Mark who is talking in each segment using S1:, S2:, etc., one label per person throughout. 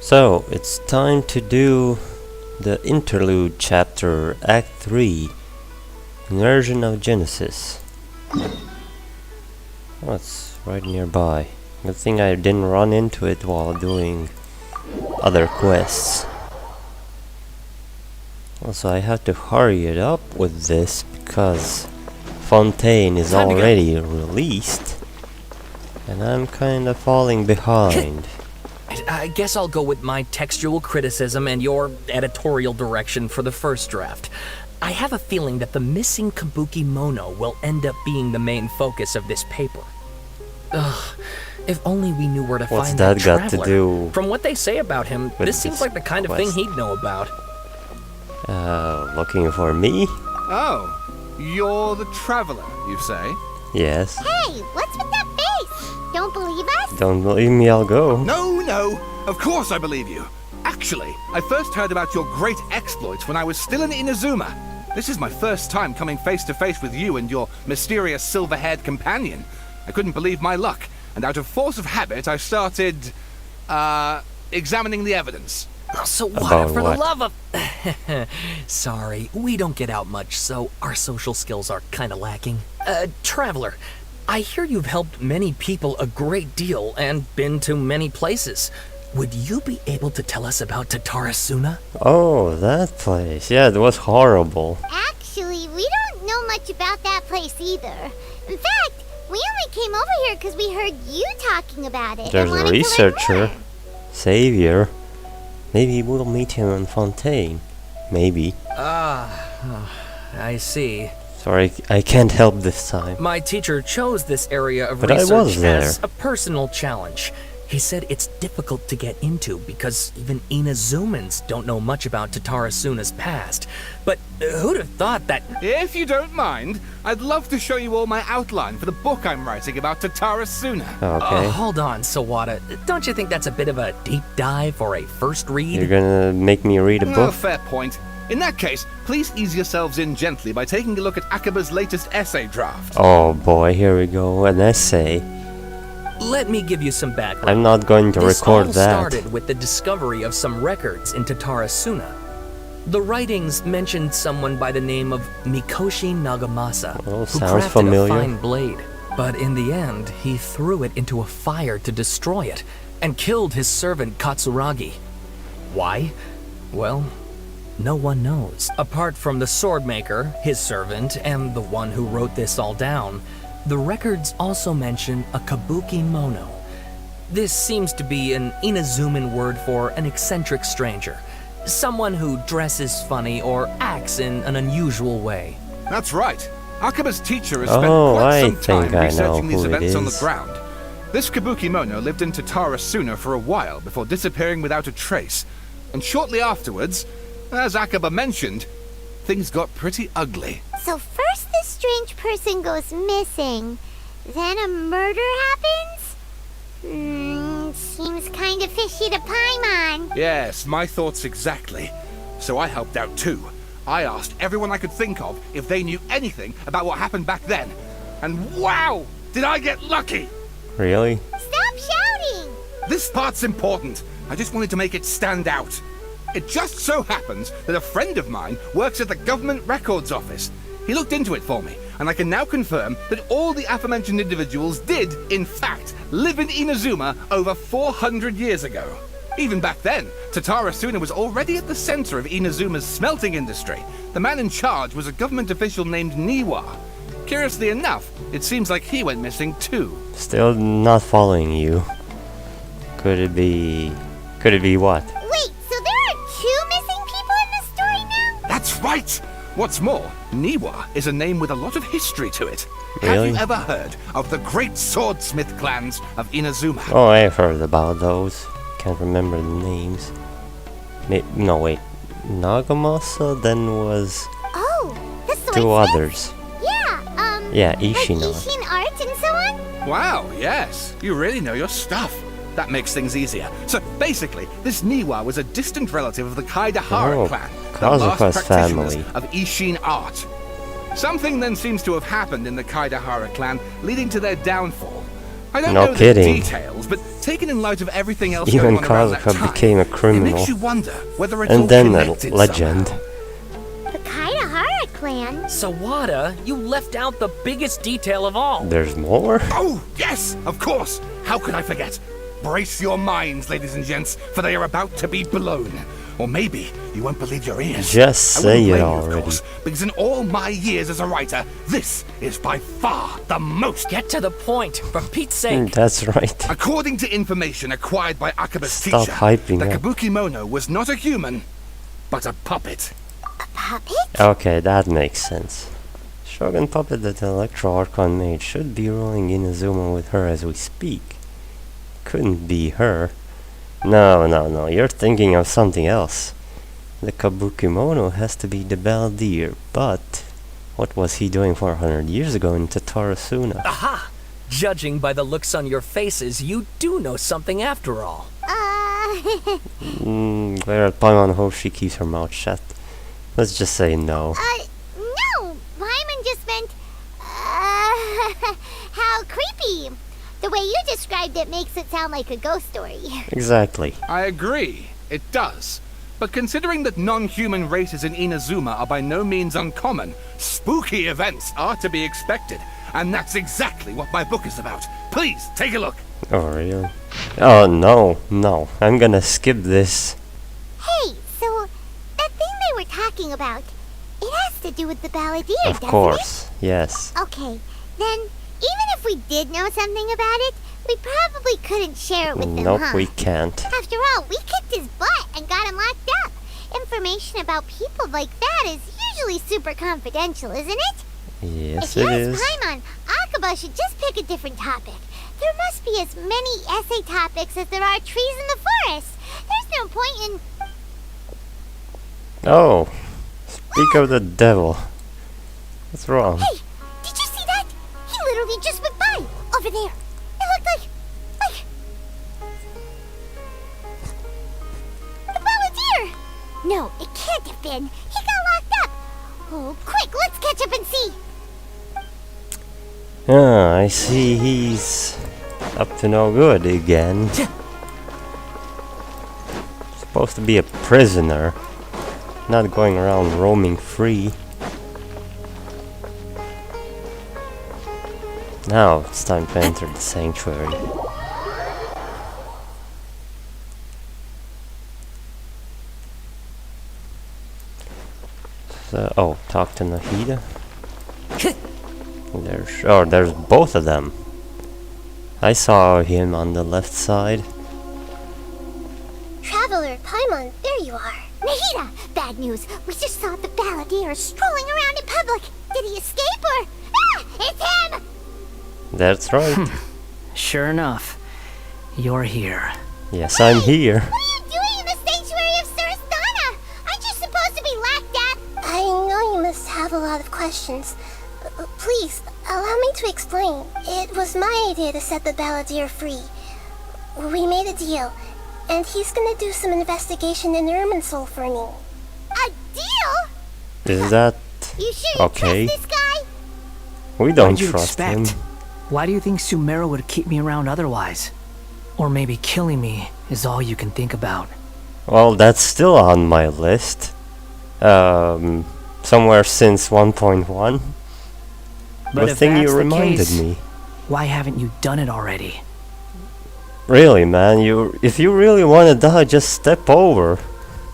S1: So, it's time to do the interlude chapter, Act 3, Inversion of Genesis. Oh, it's right nearby. Good thing I didn't run into it while doing other quests. Also, I have to hurry it up with this because Fontaine is already released and I'm kinda falling behind.
S2: I guess I'll go with my textual criticism and your editorial direction for the first draft. I have a feeling that the missing Kabuki Mono will end up being the main focus of this paper. Ugh, if only we knew where to
S1: What's
S2: find
S1: that
S2: that
S1: got
S2: traveler.
S1: to do
S2: From what they say about him,
S1: with
S2: this seems like the kind of thing
S1: quest?
S2: he'd know about.
S1: Looking for me?
S3: Oh, you're the traveler, you say?
S1: Yes.
S4: Hey, what's with that face? Don't believe us?
S1: Don't believe me, I'll go.
S3: No, of course I believe you. Actually, I first heard about your great exploits when I was still in Inazuma. This is my first time coming face to face with you and your mysterious silver-haired companion. I couldn't believe my luck, and out of force of habit, I started, examining the evidence.
S2: So
S1: About
S2: what, for
S1: what?
S2: the love of... Sorry, we don't get out much, so our social skills are kinda lacking. Traveler, I hear you've helped many people a great deal and been to many places. Would you be able to tell us about Tatarasuna?
S1: Oh, that place. Yeah, it was horrible.
S4: Actually, we don't know much about that place either. In fact, we only came over here because we heard you talking about it.
S1: There's
S4: and
S1: a
S4: wanted to learn
S1: researcher,
S4: more.
S1: Savior. Maybe we'll meet him in Fontaine. Maybe.
S2: I see.
S1: Sorry, I can't help this time.
S2: My teacher chose this area of
S1: But I
S2: research
S1: was there.
S2: as a personal challenge. He said it's difficult to get into because even Inazumans don't know much about Tatarasuna's past. But who'd have thought that...
S3: If you don't mind, I'd love to show you all my outline for the book I'm writing about Tatarasuna.
S1: Okay.
S2: Hold on, Sawada. Don't you think that's a bit of a deep dive for a first read?
S1: You're gonna make me read a
S3: Oh,
S1: book?
S3: fair point. In that case, please ease yourselves in gently by taking a look at Akaba's latest essay draft.
S1: Oh boy, here we go. An essay.
S2: Let me give you some background.
S1: I'm not going to
S2: This
S1: record
S2: all
S1: that.
S2: started with the discovery of some records in Tatarasuna. The writings mentioned someone by the name of Mikoshi Nagamasa,
S1: Oh,
S2: who
S1: sounds
S2: crafted
S1: familiar.
S2: a fine blade. But in the end, he threw it into a fire to destroy it, and killed his servant Katsuragi. Why? Well, no one knows. Apart from the swordmaker, his servant, and the one who wrote this all down, the records also mention a Kabuki Mono. This seems to be an Inazuman word for an eccentric stranger. Someone who dresses funny or acts in an unusual way.
S3: That's right. Akaba's teacher has spent
S1: Oh,
S3: quite
S1: I
S3: some
S1: think
S3: time
S1: I know
S3: researching these
S1: who it
S3: events on the
S1: is.
S3: ground. This Kabuki Mono lived in Tatarasuna for a while before disappearing without a trace. And shortly afterwards, as Akaba mentioned, things got pretty ugly.
S4: So first this strange person goes missing, then a murder happens? Seems kind of fishy to Paimon.
S3: Yes, my thoughts exactly. So I helped out too. I asked everyone I could think of if they knew anything about what happened back then. And wow, did I get lucky!
S1: Really?
S4: Stop shouting!
S3: This part's important. I just wanted to make it stand out. It just so happens that a friend of mine works at the Government Records Office. He looked into it for me, and I can now confirm that all the aforementioned individuals did, in fact, live in Inazuma over 400 years ago. Even back then, Tatarasuna was already at the center of Inazuma's smelting industry. The man in charge was a government official named Niwa. Curiously enough, it seems like he went missing too.
S1: Still not following you. Could it be what?
S4: Wait, so there are two missing people in the story now?
S3: That's right! What's more, Niwa is a name with a lot of history to it.
S1: Really?
S3: Have you ever heard of the great swordsmith clans of Inazuma?
S1: Oh, I've heard about those. Can't remember the names. No, wait. Nagamasa then was
S4: Oh, the swordsmith?
S1: two others.
S4: Yeah,
S1: Yeah,
S4: like
S1: Ishino.
S4: Ishin art and so on?
S3: Wow, yes. You really know your stuff. That makes things easier. So basically, this Niwa was a distant relative of the Kaidahara
S1: Oh,
S3: clan, the
S1: Kazuka's
S3: last practitioners
S1: family.
S3: of Ishin art. Something then seems to have happened in the Kaidahara clan, leading to their downfall. I don't
S1: No
S3: know
S1: kidding.
S3: the details, but taken in light of everything else
S1: Even
S3: going on around that
S1: Kazuha
S3: time,
S1: became a
S3: it
S1: criminal.
S3: makes you wonder whether it's all
S1: And then a
S3: connected
S1: legend.
S3: somehow.
S4: The Kaidahara clan.
S2: Sawada, you left out the biggest detail of all.
S1: There's more?
S3: Oh, yes, of course. How could I forget? Brace your minds, ladies and gents, for they are about to be blown. Or maybe you won't believe your ears.
S1: Just
S3: I
S1: say
S3: wouldn't
S1: it
S3: blame you,
S1: already.
S3: of course, because in all my years as a writer, this is by far the most.
S2: Get to the point, for Pete's sake.
S1: That's right.
S3: According to information acquired by Akaba's
S1: Stop
S3: teacher,
S1: hyping
S3: the
S1: up.
S3: Kabukimono was not a human, but a puppet.
S4: Puppet?
S1: Okay, that makes sense. Shogun puppet that Electro Archon made should be ruling Inazuma with her as we speak. Couldn't be her. No, you're thinking of something else. The Kabukimono has to be the Baldir, but what was he doing 400 years ago in Tatarasuna?
S2: Aha! Judging by the looks on your faces, you do know something after all.
S1: Glare at Paimon, hope she keeps her mouth shut. Let's just say no.
S4: No. Paimon just meant, how creepy. The way you described it makes it sound like a ghost story.
S1: Exactly.
S3: I agree, it does. But considering that non-human races in Inazuma are by no means uncommon, spooky events are to be expected. And that's exactly what my book is about. Please, take a look.
S1: Oh, really? Oh, no. I'm gonna skip this.
S4: Hey, so that thing they were talking about, it has to do with the Balladeer,
S1: Of
S4: doesn't
S1: course, yes.
S4: it? Okay, then even if we did know something about it, we probably couldn't share it with them,
S1: Nope,
S4: huh?
S1: we can't.
S4: After all, we kicked his butt and got him locked up. Information about people like that is usually super confidential, isn't it?
S1: Yes,
S4: If
S1: it
S4: you
S1: is.
S4: ask Paimon, Akaba should just pick a different topic. There must be as many essay topics as there are trees in the forest. There's no point in...
S1: Oh, speak of the devil. What's wrong?
S4: Hey, did you see that? He literally just went by, over there. It looked like... the Balladeer! No, it can't have been. He got locked up. Oh, quick, let's catch up and see.
S1: Ah, I see he's up to no good again. Supposed to be a prisoner, not going around roaming free. Now it's time to enter the sanctuary. So, oh, talk to Nahida. There's both of them. I saw him on the left side.
S4: Traveler, Paimon, there you are. Nahida! Bad news. We just saw the Balladeer strolling around in public. Did he escape or... Ah! It's him!
S1: That's right.
S5: Sure enough, you're here.
S1: Yes, I'm here.
S4: What are you doing in the sanctuary of Surasthana? Aren't you supposed to be locked up? I know you must have a lot of questions. Please, allow me to explain. It was my idea to set the Balladeer free. We made a deal, and he's gonna do some investigation in Irminsul for me. A deal?
S1: Is that
S4: You sure you
S1: okay?
S4: trust this guy?
S1: We don't
S5: What'd you
S1: trust
S5: expect?
S1: him.
S5: Why do you think Sumero would keep me around otherwise? Or maybe killing me is all you can think about.
S1: Well, that's still on my list. Somewhere since 1.1.
S5: But
S1: Good
S5: if
S1: thing you
S5: that's the
S1: reminded
S5: case,
S1: me.
S5: why haven't you done it already?
S1: Really, man, if you really want to die, just step over.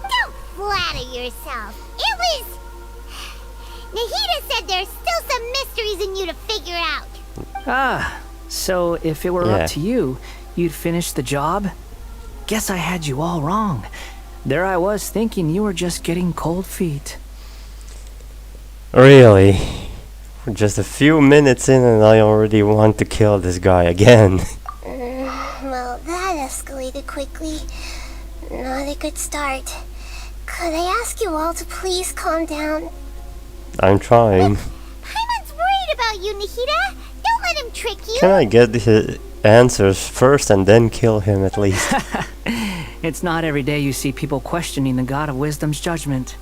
S4: Don't flatter yourself. It was... Nahida said there's still some mysteries in you to figure out.
S5: Ah, so if it were
S1: Yeah.
S5: up to you, you'd finish the job? Guess I had you all wrong. There I was thinking you were just getting cold feet.
S1: Really? We're just a few minutes in and I already want to kill this guy again.
S4: Well, that escalated quickly. Not a good start. Could I ask you all to please calm down?
S1: I'm trying.
S4: Paimon's worried about you, Nahida. Don't let him trick you.
S1: Can I get his answers first and then kill him at least?
S5: It's not every day you see people questioning the God of Wisdom's judgment.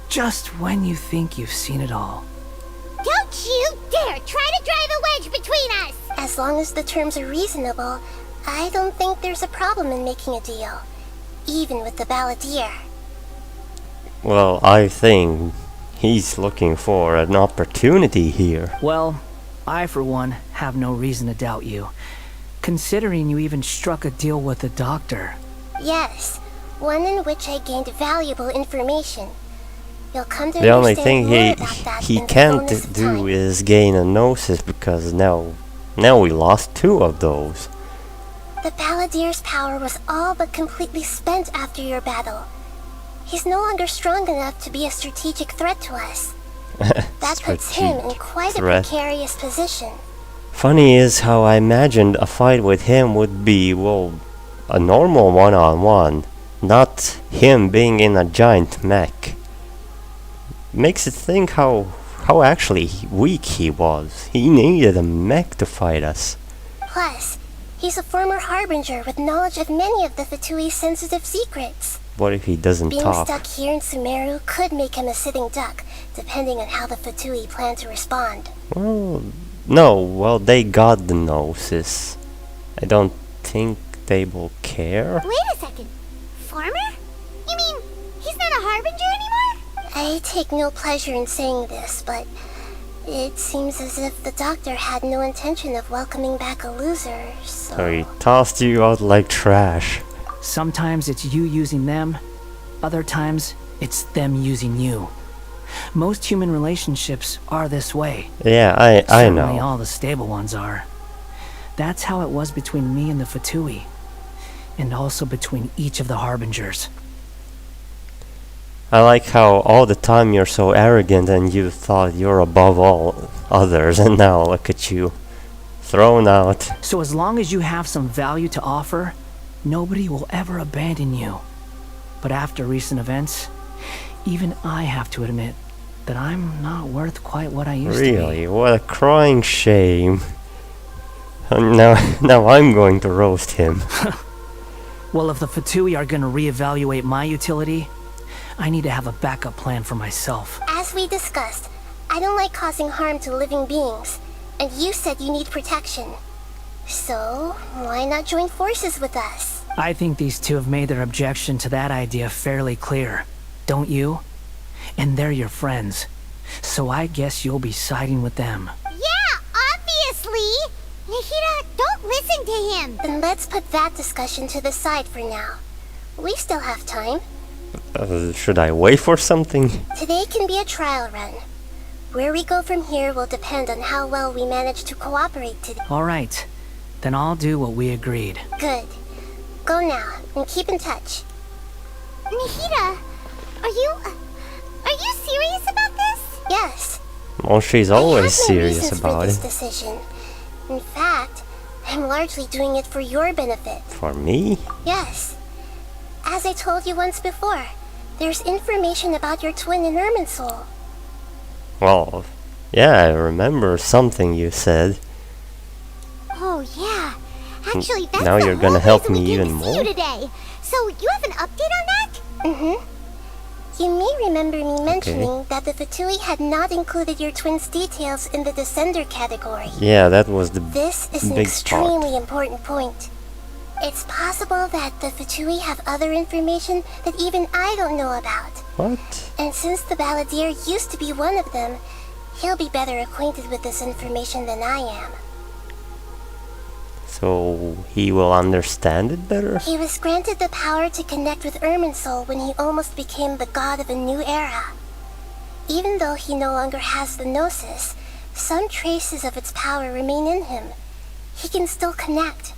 S5: Just when you think you've seen it all.
S4: Don't you dare try to drive a wedge between us! As long as the terms are reasonable, I don't think there's a problem in making a deal, even with the balladeer.
S1: Well, I think he's looking for an opportunity here.
S5: Well, I for one have no reason to doubt you, considering you even struck a deal with the doctor.
S4: Yes, one in which I gained valuable information. You'll come to
S1: The only thing
S4: understand more about that
S1: he
S4: in the
S1: can't
S4: fullness of
S1: do
S4: time.
S1: is gain a gnosis, because now we lost 2 of those.
S4: The balladeer's power was all but completely spent after your battle. He's no longer strong enough to be a strategic threat to us. That puts him in quite a precarious position.
S1: Funny is how I imagined a fight with him would be, well, a normal one-on-one, not him being in a giant mech. Makes it think how actually weak he was. He needed a mech to fight us.
S4: Plus, he's a former harbinger with knowledge of many of the Fatui's sensitive secrets.
S1: What if he doesn't
S4: Being
S1: talk?
S4: stuck here in Sumeru could make him a sitting duck, depending on how the Fatui plan to respond.
S1: Well, no, well, they got the gnosis. I don't think they will care.
S4: Wait a second. Farmer? You mean he's not a harbinger anymore? I take no pleasure in saying this, but it seems as if the doctor had no intention of welcoming back a loser,
S1: So he tossed you out like trash.
S5: Sometimes it's you using them, other times it's them using you. Most human relationships are this way.
S1: Yeah, I
S5: Certainly
S1: know.
S5: all the stable ones are. That's how it was between me and the Fatui, and also between each of the harbingers.
S1: I like how all the time you're so arrogant and you thought you're above all others, and now look at you. Thrown out.
S5: So as long as you have some value to offer, nobody will ever abandon you. But after recent events, even I have to admit that I'm not worth quite what I used to be.
S1: Really? What a crying shame. Now I'm going to roast him.
S5: Well, if the Fatui are gonna reevaluate my utility, I need to have a backup plan for myself.
S4: As we discussed, I don't like causing harm to living beings, and you said you need protection. So, why not join forces with us?
S5: I think these two have made their objection to that idea fairly clear, don't you? And they're your friends, so I guess you'll be siding with them.
S4: Yeah, obviously! Nihira, don't listen to him! Then let's put that discussion to the side for now. We still have time.
S1: Should I wait for something?
S4: Today can be a trial run. Where we go from here will depend on how well we manage to cooperate today.
S5: Alright, then I'll do what we agreed.
S4: Good. Go now, and keep in touch. Nihira, are you serious about this? Yes.
S1: Well, she's
S4: I have
S1: always
S4: no
S1: serious
S4: reasons for
S1: about
S4: this
S1: it.
S4: decision. In fact, I'm largely doing it for your benefit.
S1: For me?
S4: Yes. As I told you once before, there's information about your twin in Irminsul.
S1: Well, yeah, I remember something you said.
S4: Oh yeah. Actually, that's
S1: now
S4: the
S1: you're
S4: whole
S1: gonna help
S4: reason
S1: me
S4: we came
S1: even
S4: to see
S1: more?
S4: you today. So you have an update on that? Mm-hmm. You may remember me mentioning that the Fatui had not included your twin's details in the Descender category.
S1: Yeah, that was the
S4: This is an
S1: big
S4: extremely important point. It's possible that the Fatui have other information that even I don't know about.
S1: What?
S4: And since the balladeer used to be one of them, he'll be better acquainted with this information than I am.
S1: So he will understand it better?
S4: He was granted the power to connect with Irminsul when he almost became the god of a new era. Even though he no longer has the Gnosis, some traces of its power remain in him. He can still connect.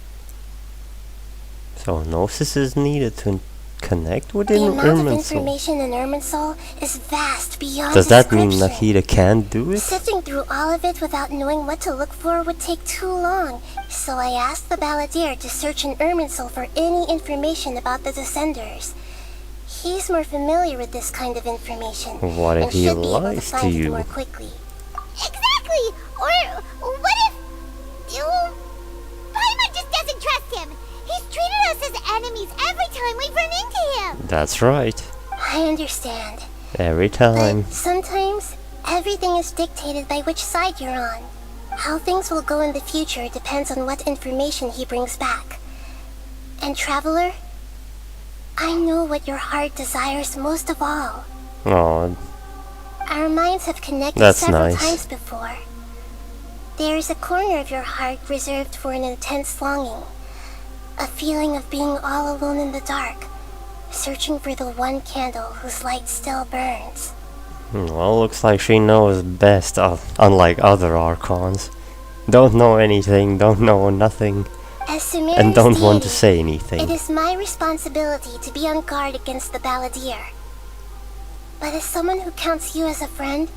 S1: So Gnosis is needed to connect with
S4: The amount of
S1: Irminsul.
S4: information in Irminsul is vast beyond
S1: Does that mean
S4: description.
S1: Nahida can't do it?
S4: Sifting through all of it without knowing what to look for would take too long, so I asked the balladeer to search in Irminsul for any information about the Descenders. He's more familiar with this kind of information,
S1: What if
S4: and
S1: he
S4: should be able to
S1: lies to
S4: find it
S1: you?
S4: more quickly. Exactly! Or what if... Paimon just doesn't trust him! He's treated us as enemies every time we've run into him!
S1: That's right.
S4: I understand.
S1: Every time.
S4: But sometimes, everything is dictated by which side you're on. How things will go in the future depends on what information he brings back. And Traveler, I know what your heart desires most of all.
S1: Oh,
S4: Our minds have connected
S1: That's
S4: several
S1: nice.
S4: times before. There is a corner of your heart reserved for an intense longing. A feeling of being all alone in the dark, searching for the one candle whose light still burns.
S1: well, looks like she knows best, unlike other Archons. Don't know anything, don't know nothing,
S4: As Sumeru's
S1: and don't want to
S4: deity,
S1: say anything.
S4: it is my responsibility to be on guard against the Balladeer. But as someone who counts you as a friend,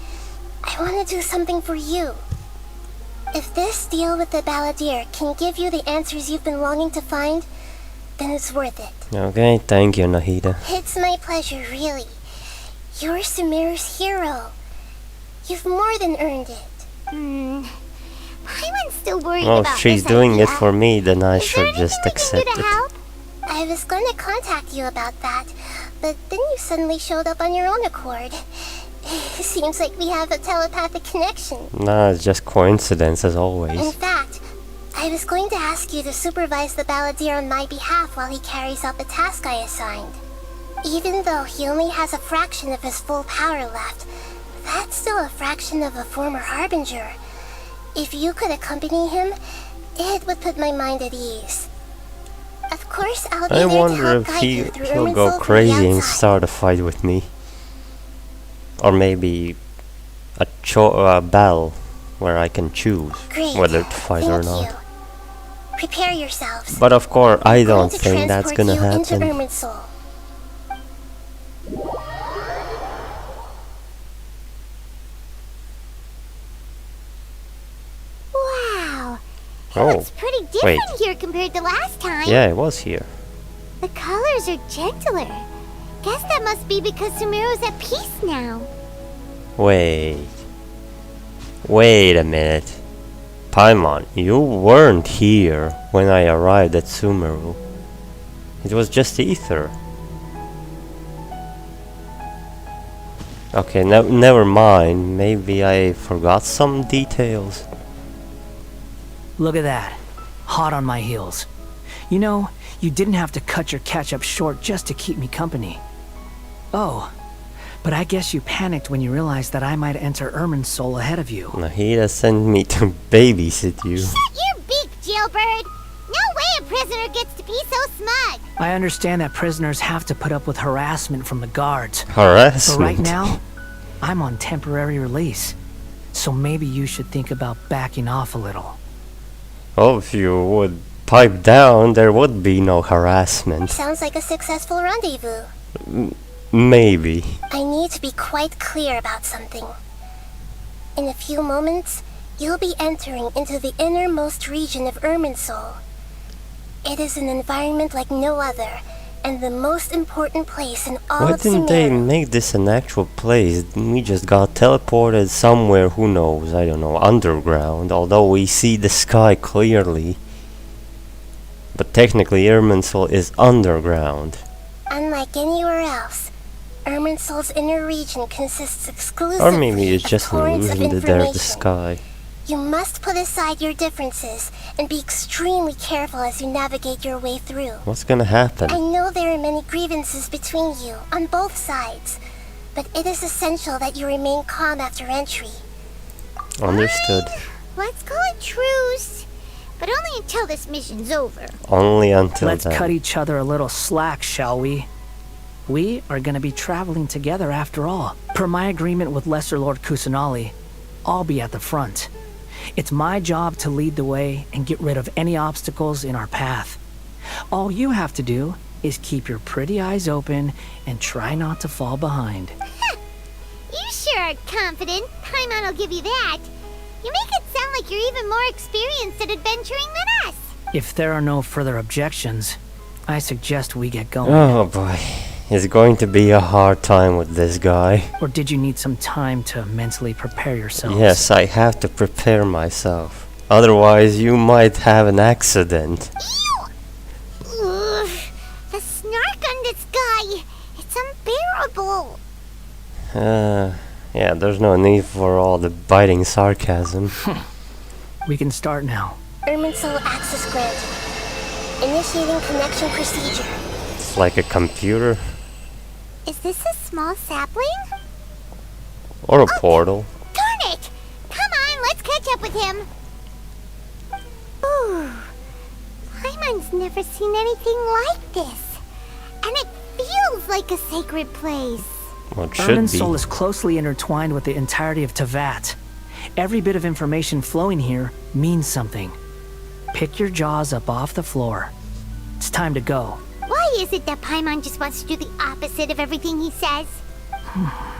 S4: I want to do something for you. If this deal with the Balladeer can give you the answers you've been longing to find, then it's worth it.
S1: Okay, thank you, Nahida.
S4: It's my pleasure, really. You're Sumeru's hero. You've more than earned it. Paimon's still worried
S1: Well,
S4: about
S1: if she's
S4: this
S1: doing it
S4: idea.
S1: for me, then I
S4: Is there
S1: should
S4: anything
S1: just
S4: we can
S1: accept
S4: do to
S1: it.
S4: help? I was going to contact you about that, but then you suddenly showed up on your own accord. It seems like we have a telepathic connection.
S1: Nah, it's just coincidence as
S4: In
S1: always.
S4: fact, I was going to ask you to supervise the Balladeer on my behalf while he carries out the task I assigned. Even though he only has a fraction of his full power left, that's still a fraction of a former Harbinger. If you could accompany him, it would put my mind at ease. Of course, I'll be
S1: I
S4: there to
S1: wonder
S4: help
S1: if
S4: guide you through
S1: he'll
S4: Irminsul
S1: go
S4: from the
S1: crazy and
S4: outside.
S1: start a fight with me. Or maybe a battle where I can choose
S4: Great.
S1: whether to fight or
S4: Thank
S1: not.
S4: you. Prepare yourselves.
S1: But of course, I
S4: I'm going
S1: don't
S4: to
S1: think that's
S4: transport
S1: gonna
S4: you into
S1: happen.
S4: Irminsul. Wow,
S1: Oh,
S4: it's pretty different
S1: wait.
S4: here compared to last time.
S1: Yeah, it was here.
S4: The colors are gentler. Guess that must be because Sumeru's at peace now.
S1: Wait. Wait a minute. Paimon, you weren't here when I arrived at Sumeru. It was just ether. Okay, never mind. Maybe I forgot some details.
S5: Look at that. Hot on my heels. You know, you didn't have to cut your catch-up short just to keep me company. Oh, but I guess you panicked when you realized that I might enter Irminsul ahead of you.
S1: Nahida sent me to babysit you.
S4: Shut your beak, jailbird! No way a prisoner gets to be so smug!
S5: I understand that prisoners have to put up with harassment from the guards. But
S1: Harassment.
S5: right now, I'm on temporary release. So maybe you should think about backing off a little.
S1: Oh, if you would pipe down, there would be no harassment.
S4: Sounds like a successful rendezvous.
S1: Maybe.
S4: I need to be quite clear about something. In a few moments, you'll be entering into the innermost region of Irminsul. It is an environment like no other, and the most important place in all
S1: Why
S4: of
S1: didn't they
S4: Sumeru.
S1: make this an actual place? We just got teleported somewhere, who knows, I don't know, underground, although we see the sky clearly. But technically Irminsul is underground.
S4: Unlike anywhere else, Irminsul's inner region consists exclusively
S1: Or maybe it's
S4: of
S1: just an
S4: torrents of
S1: illusion that there's the
S4: information.
S1: sky.
S4: You must put aside your differences and be extremely careful as you navigate your way through.
S1: What's gonna happen?
S4: I know there are many grievances between you, on both sides, but it is essential that you remain calm after entry.
S1: Understood.
S4: Let's call it truce, but only until this mission's over.
S1: Only until
S5: Let's
S1: then.
S5: cut each other a little slack, shall we? We are gonna be traveling together after all. Per my agreement with Lesser Lord Kusanali, I'll be at the front. It's my job to lead the way and get rid of any obstacles in our path. All you have to do is keep your pretty eyes open and try not to fall behind.
S4: You sure are confident. Paimon will give you that. You make it sound like you're even more experienced at adventuring than us.
S5: If there are no further objections, I suggest we get going.
S1: Oh boy. It's going to be a hard time with this guy.
S5: Or did you need some time to mentally prepare yourselves?
S1: Yes, I have to prepare myself. Otherwise, you might have an accident.
S4: Ew! Ugh, the snark on this guy. It's unbearable.
S1: Yeah, there's no need for all the biting sarcasm.
S5: We can start now.
S4: Irminsul access granted. Initiating connection procedure.
S1: It's like a computer
S4: Is this a small sapling?
S1: or a portal.
S4: Darn it! Come on, let's catch up with him. Ooh, Paimon's never seen anything like this. And it feels like a sacred place.
S1: Well, it should
S5: Ermin's
S1: be.
S5: soul is closely intertwined with the entirety of Tavat. Every bit of information flowing here means something. Pick your jaws up off the floor. It's time to go.
S4: Why is it that Paimon just wants to do the opposite of everything he says?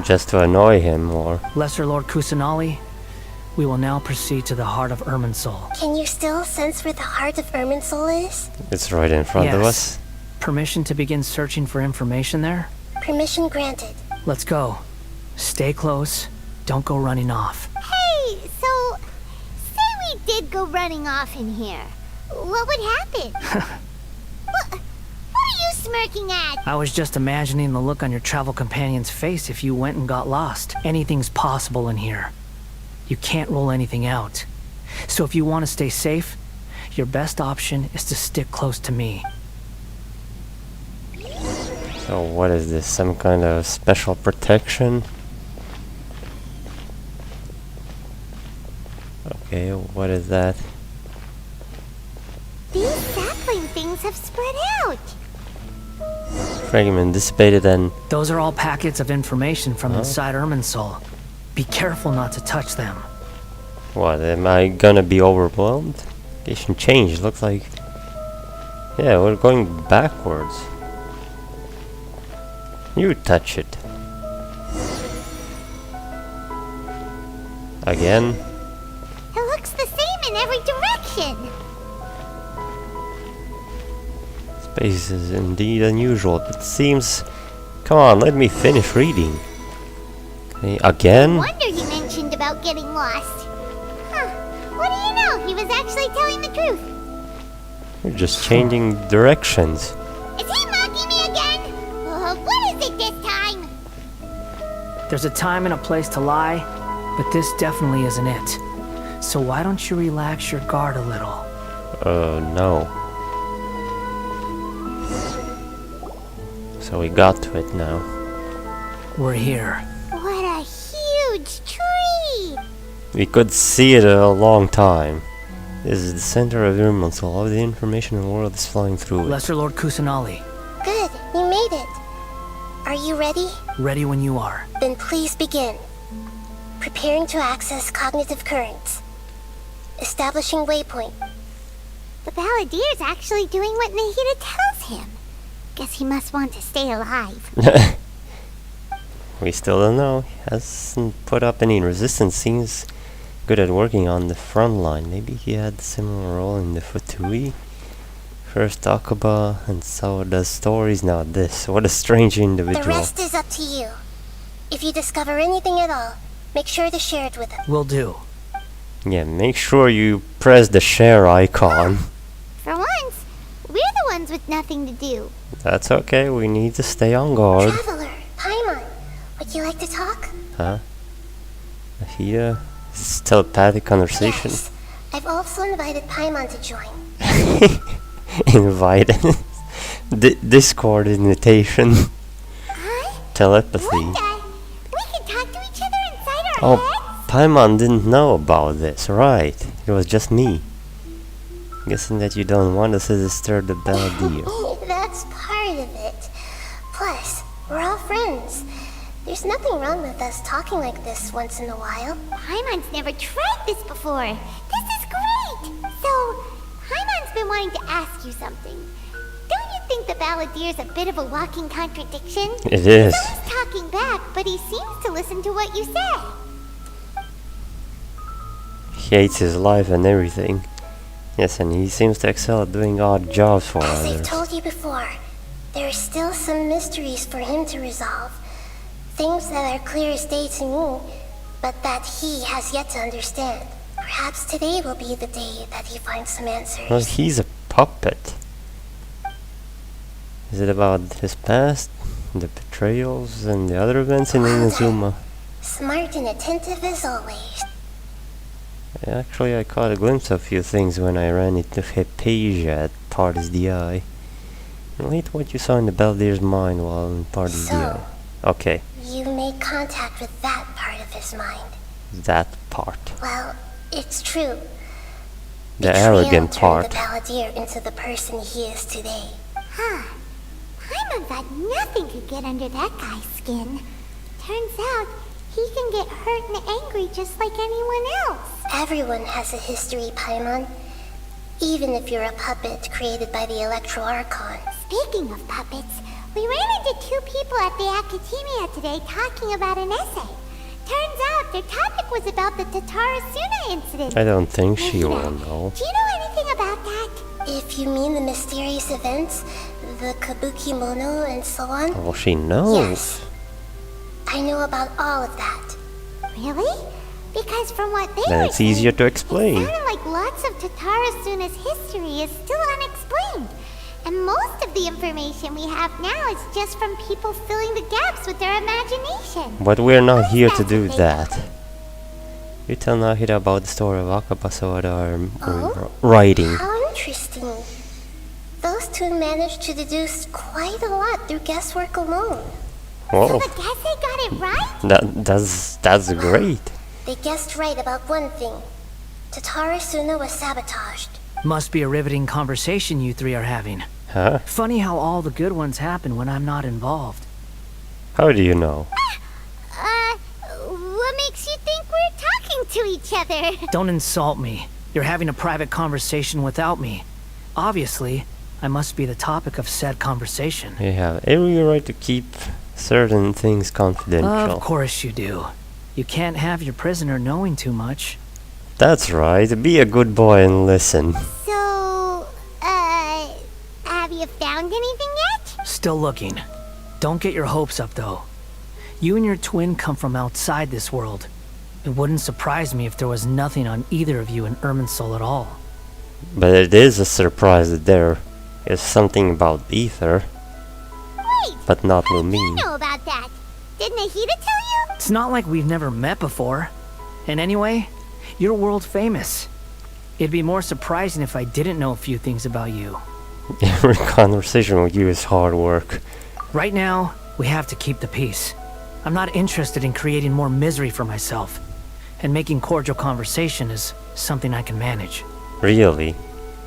S1: Just to annoy him, or
S5: Lesser Lord Kusanali, we will now proceed to the heart of Irminsul.
S4: Can you still sense where the heart of Irminsul is?
S1: it's right in front of
S5: Yes.
S1: us.
S5: Permission to begin searching for information there?
S4: Permission granted.
S5: Let's go. Stay close. Don't go running off.
S4: Hey, so say we did go running off in here. What would happen? What are you smirking at?
S5: I was just imagining the look on your travel companion's face if you went and got lost. Anything's possible in here. You can't rule anything out. So if you want to stay safe, your best option is to stick close to me.
S1: So what is this? Some kind of special protection? Okay, what is that?
S4: These sapling things have spread out.
S1: Fragment dissipated and
S5: Those are all packets of information from inside Irminsul. Be careful not to touch them.
S1: what? Am I gonna be overwhelmed? Location change. Looks like. Yeah, we're going backwards. You touch it. Again?
S4: It looks the same in every direction.
S1: Space is indeed unusual. It seems. Come on, let me finish reading. Okay, again?
S4: Wonder he mentioned about getting lost. Huh. What do you know? He was actually telling the truth.
S1: We're just changing directions.
S4: Is he mocking me again? What is it this time?
S5: There's a time and a place to lie, but this definitely isn't it. So why don't you relax your guard a little?
S1: No. So we got to it now.
S5: We're here.
S4: What a huge tree!
S1: We could see it a long time. This is the center of Irminsul. All the information in the world is flowing through it.
S5: Lesser Lord Kusanali,
S4: Good, you made it. Are you ready?
S5: ready when you are.
S4: Then please begin. Preparing to access cognitive currents. Establishing waypoint. The Balladeer's actually doing what Nahida tells him. Guess he must want to stay alive.
S1: We still don't know. He hasn't put up any resistance. Seems good at working on the front line. Maybe he had a similar role in the Futui. First Akuba, and so does stories, now this. What a strange
S4: The
S1: individual.
S4: rest is up to you. If you discover anything at all, make sure to share it with him.
S5: Will do.
S1: Yeah, make sure you press the share icon.
S4: For once, we're the ones with nothing to do.
S1: That's okay, we need to stay on guard.
S4: Traveler, Paimon, would you like to talk?
S1: Huh? Nahida? Is this telepathic conversation?
S4: Yes. I've also invited Paimon to join.
S1: Invited. Discord invitation.
S4: Huh?
S1: Telepathy.
S4: What the? We can talk to each other inside our
S1: Oh, Paimon didn't know about this, right? It was just me. Guessing that you don't want us to disturb the Balladeer.
S4: That's part of it. Plus, we're all friends. There's nothing wrong with us talking like this once in a while. Paimon's never tried this before. This is great! So, Paimon's been wanting to ask you something. Don't you think the Balladeer's a bit of a walking contradiction?
S1: It is.
S4: He's always talking back, but he seems to listen to what you say.
S1: He hates his life and everything. Yes, and he seems to excel at doing odd jobs for
S4: As I've
S1: others.
S4: told you before, there are still some mysteries for him to resolve. Things that are clear as day to me, but that he has yet to understand. Perhaps today will be the day that he finds some answers.
S1: Well, he's a puppet. Is it about his past, the betrayals, and the other events in Inazuma?
S4: Smart and attentive as always.
S1: Actually, I caught a glimpse of a few things when I ran into Hypatia at Party's DI. Relate what you saw in the Belvedere mind while in Party's
S4: So,
S1: DI. Okay,
S4: you made contact with that part of his mind.
S1: that part.
S4: Well, it's true.
S1: The
S4: Betrayal
S1: arrogant
S4: turned
S1: part.
S4: the Balladeer into the person he is today.
S6: Huh. Paimon thought nothing could get under that guy's skin. Turns out, he can get hurt and angry just like anyone else.
S4: Everyone has a history, Paimon. Even if you're a puppet created by the Electro Archon.
S6: Speaking of puppets, we ran into two people at the Academia today talking about an essay. Turns out their topic was about the Tatarasuna incident.
S1: I don't think she
S6: Yeah.
S1: will know.
S6: Do you know anything about that?
S4: If you mean the mysterious events, the Kabuki Mono and so on,
S1: Oh, she knows.
S4: yes. I know about all of that.
S6: Really? Because from what they
S1: Then
S6: were
S1: it's easier
S6: saying,
S1: to explain.
S6: it sounded like lots of Tatarasuna's history is still unexplained. And most of the information we have now is just from people filling the gaps with their imagination.
S1: But we're not
S6: What is
S1: here
S6: that
S1: to do
S6: thing?
S1: that. You tell Nahida about the story of Akabaso at our
S4: Oh?
S1: writing.
S4: How interesting. Those two managed to deduce quite a lot through guesswork alone.
S6: So
S1: Oh,
S6: the Gese got it right?
S1: that's great.
S4: They guessed right about one thing. Tatarasuna was sabotaged.
S5: Must be a riveting conversation you three are having.
S1: Huh?
S5: Funny how all the good ones happen when I'm not involved.
S1: How do you know?
S6: What makes you think we're talking to each other?
S5: Don't insult me. You're having a private conversation without me. Obviously, I must be the topic of said conversation.
S1: You have every right to keep certain things confidential.
S5: Of course you do. You can't have your prisoner knowing too much.
S1: That's right. Be a good boy and listen.
S6: So, have you found anything yet?
S5: Still looking. Don't get your hopes up, though. You and your twin come from outside this world. It wouldn't surprise me if there was nothing on either of you in Irminsul at all.
S1: But it is a surprise that there is something about ether,
S6: Wait,
S1: but not
S6: how do you
S1: Lumine.
S6: know about that? Did Nahida tell you?
S5: It's not like we've never met before. And anyway, you're world famous. It'd be more surprising if I didn't know a few things about you.
S1: Every conversation with you is hard work.
S5: Right now, we have to keep the peace. I'm not interested in creating more misery for myself. And making cordial conversation is something I can manage.
S1: Really?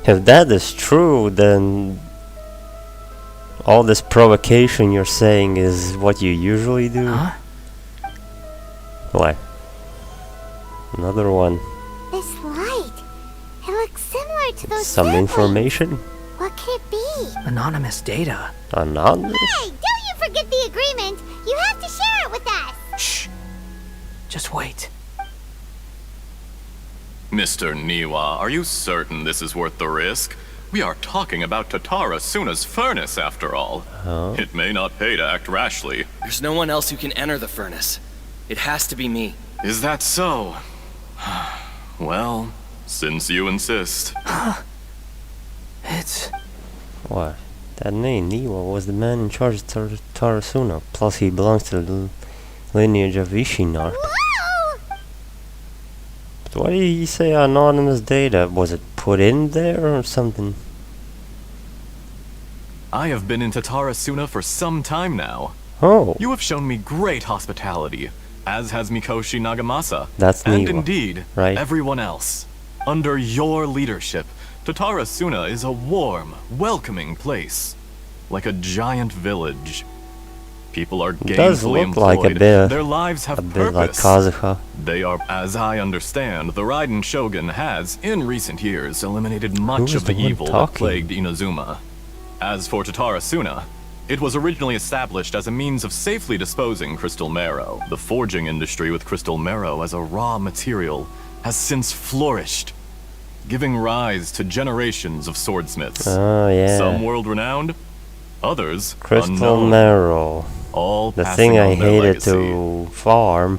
S1: If that is true, then all this provocation you're saying is what you usually do?
S5: Huh?
S1: What? Another one.
S6: This light. It looks similar to those
S1: Some
S6: satellites.
S1: information?
S6: What could it be?
S5: Anonymous data.
S1: Anonymous?
S6: Hey, don't you forget the agreement. You have to share it with us.
S5: Shh. Just wait.
S7: Mr. Niwa, are you certain this is worth the risk? We are talking about Tatarasuna's furnace, after all.
S1: Oh.
S7: It may not pay to act rashly.
S8: There's no one else who can enter the furnace. It has to be me.
S7: Is that so? Well, since you insist.
S5: It's...
S1: What? That name, Niwa, was the man in charge of Tarasuna. Plus he belongs to the lineage of Ishinar.
S6: Whoa!
S1: But why did he say anonymous data? Was it put in there or something?
S7: I have been in Tatarasuna for some time now.
S1: Oh,
S7: You have shown me great hospitality, as has Mikoshi Nagamasa.
S1: That's
S7: and
S1: Niwa,
S7: indeed,
S1: right?
S7: everyone else. Under your leadership, Tatarasuna is a warm, welcoming place. Like a giant village. People are
S1: does
S7: gainfully
S1: look like a
S7: employed.
S1: bit-
S7: Their lives have
S1: a bit like
S7: purpose.
S1: Kazuha.
S7: They are, as I understand, the Raiden Shogun has, in recent years, eliminated much
S1: Who is
S7: of the
S1: the one
S7: evil that
S1: talking?
S7: plagued Inazuma. As for Tatarasuna, it was originally established as a means of safely disposing crystal marrow. The forging industry with crystal marrow as a raw material has since flourished, giving rise to generations of swordsmiths.
S1: Oh, yeah.
S7: Some world-renowned, others
S1: Crystal
S7: unknown.
S1: Marrow.
S7: All
S1: The
S7: passing
S1: thing I
S7: on their
S1: hated
S7: legacy.
S1: to farm.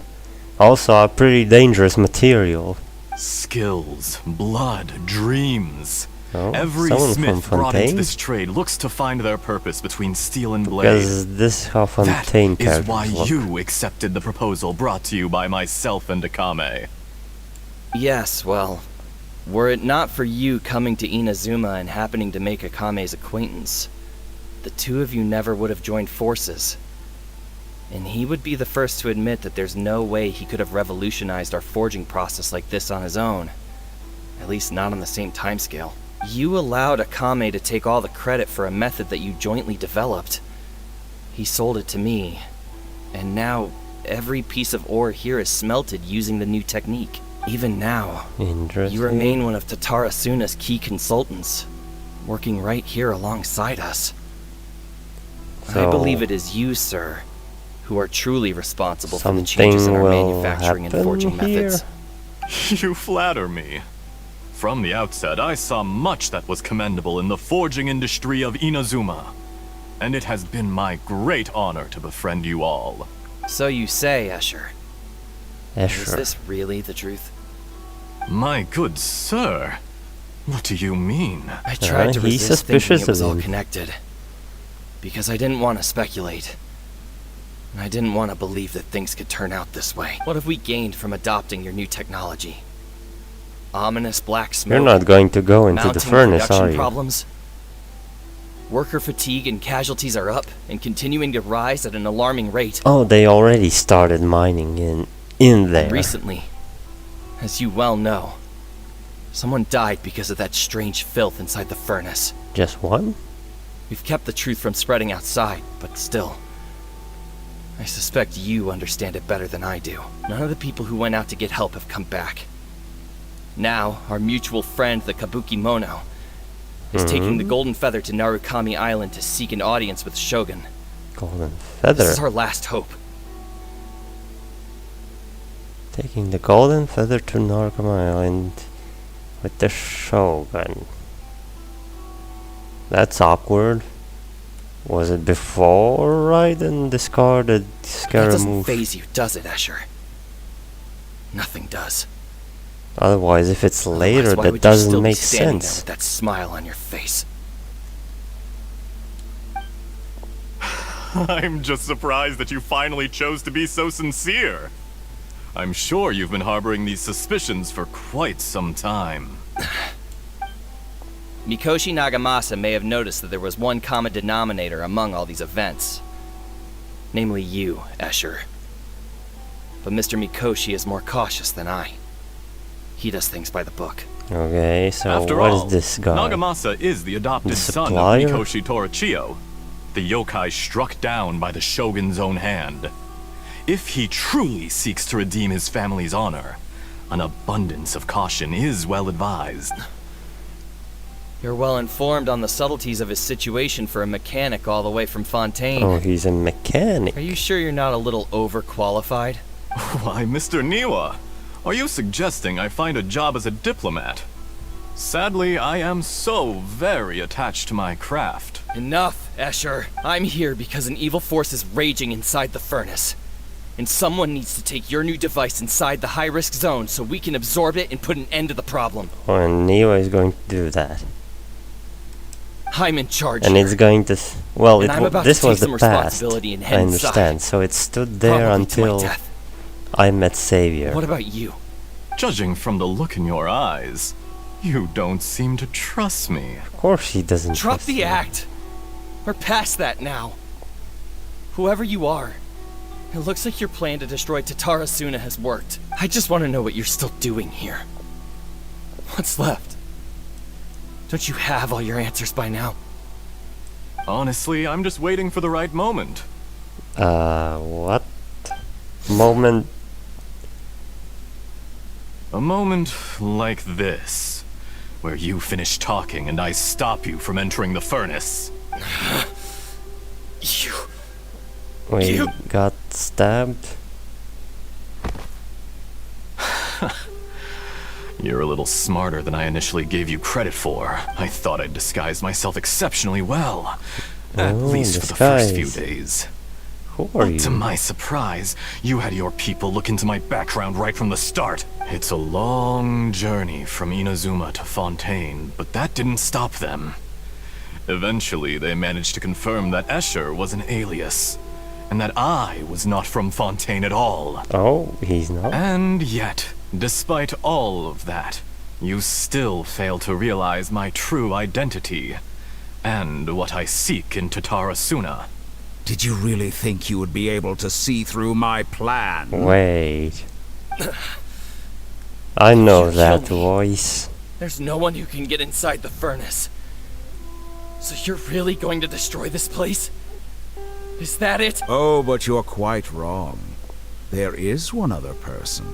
S1: Also a pretty dangerous material.
S7: Skills, blood, dreams.
S1: Oh,
S7: Every
S1: someone
S7: smith
S1: from
S7: brought into
S1: Fontaine?
S7: this trade looks to find their purpose between steel and blade.
S1: Because this is how
S7: That
S1: Fontaine
S7: is
S1: characters
S7: why
S1: look.
S7: you accepted the proposal brought to you by myself and Akame.
S8: Yes, well, were it not for you coming to Inazuma and happening to make Akame's acquaintance, the two of you never would have joined forces. And he would be the first to admit that there's no way he could have revolutionized our forging process like this on his own. At least not on the same timescale. You allowed Akame to take all the credit for a method that you jointly developed. He sold it to me, and now every piece of ore here is smelted using the new technique. Even now, you remain one of Tatara Suna's key consultants, working right here alongside us. I believe it is you, sir, who are truly responsible for the changes in our manufacturing and forging methods.
S7: You flatter me. From the outset, I saw much that was commendable in the forging industry of Inazuma, and it has been my great honor to befriend you all.
S8: So you say, Escher.
S1: Escher.
S8: Is this really the truth?
S7: My good sir, what do you mean?
S8: I tried to
S1: he's
S8: resist thinking
S1: suspicious
S8: it was
S1: of
S8: all
S1: him.
S8: connected, because I didn't want to speculate. And I didn't want to believe that things could turn out this way. What have we gained from adopting your new technology? Ominous black smoke.
S1: You're not going to go into the
S8: mounting
S1: furnace,
S8: production
S1: are you?
S8: problems. Worker fatigue and casualties are up and continuing to rise at an alarming rate.
S1: Oh, they already started mining in there.
S8: Recently, as you well know, someone died because of that strange filth inside the furnace.
S1: Just one?
S8: We've kept the truth from spreading outside, but still, I suspect you understand it better than I do. None of the people who went out to get help have come back. Now, our mutual friend, the Kabuki Mono, is taking the Golden Feather to Narukami Island to seek an audience with Shogun.
S1: Golden Feather.
S8: This is our last hope.
S1: Taking the Golden Feather to Narukami Island with the Shogun. That's awkward. Was it before Raiden discarded
S8: That doesn't
S1: Scaramouche?
S8: faze you, does it, Escher? Nothing does.
S1: Otherwise, if it's later,
S8: Otherwise, why
S1: that
S8: would you still
S1: doesn't
S8: be
S1: make
S8: standing there
S1: sense.
S8: with that smile on your face?
S7: I'm just surprised that you finally chose to be so sincere. I'm sure you've been harboring these suspicions for quite some time.
S8: Mikoshi Nagamasa may have noticed that there was one common denominator among all these events. Namely you, Escher. But Mr. Mikoshi is more cautious than I. He does things by the book.
S1: Okay, so
S7: After
S1: what
S7: all,
S1: is this guy?
S7: Nagamasa is the adopted
S1: The
S7: son of
S1: supplier?
S7: Mikoshi Torichio, the yokai struck down by the Shogun's own hand. If he truly seeks to redeem his family's honor, an abundance of caution is well advised.
S8: You're well informed on the subtleties of his situation for a mechanic all the way from Fontaine.
S1: Oh, he's a mechanic.
S8: Are you sure you're not a little overqualified?
S7: Why, Mr. Niwa, are you suggesting I find a job as a diplomat? Sadly, I am so very attached to my craft.
S8: Enough, Escher. I'm here because an evil force is raging inside the furnace. And someone needs to take your new device inside the high-risk zone so we can absorb it and put an end to the problem.
S1: Oh, and Neo is going to do that.
S8: I'm in charge
S1: And
S8: here.
S1: it's going to... Well,
S8: And I'm about to
S1: this
S8: take
S1: was
S8: some
S1: the past.
S8: responsibility and
S1: I
S8: head
S1: understand.
S8: inside.
S1: So it stood there
S8: Probably to my
S1: until
S8: death.
S1: I met Savior.
S8: What about you?
S7: Judging from the look in your eyes, you don't seem to trust me.
S1: Of course he doesn't
S8: Drop
S1: trust
S8: the
S1: me.
S8: act. We're past that now. Whoever you are, it looks like your plan to destroy Tatara Suna has worked. I just want to know what you're still doing here. What's left? Don't you have all your answers by now?
S7: Honestly, I'm just waiting for the right moment.
S1: What? Moment?
S7: A moment like this, where you finish talking and I stop you from entering the furnace.
S8: You...
S1: We
S8: You-
S1: got stabbed?
S7: You're a little smarter than I initially gave you credit for. I thought I'd disguised myself exceptionally well. At
S1: Oh,
S7: least for the first few
S1: disguise.
S7: days.
S1: Who are
S7: But to
S1: you?
S7: my surprise, you had your people look into my background right from the start. It's a long journey from Inazuma to Fontaine, but that didn't stop them. Eventually, they managed to confirm that Escher was an alias, and that I was not from Fontaine at all.
S1: Oh, he's not?
S7: And yet, Despite all of that, you still fail to realize my true identity, and what I seek in Tatarasuna.
S9: Did you really think you would be able to see through my plan?
S1: Wait. I know
S8: You
S1: that
S8: killed me.
S1: voice.
S8: There's no one who can get inside the furnace. So you're really going to destroy this place? Is that it?
S9: Oh, but you're quite wrong. There is one other person.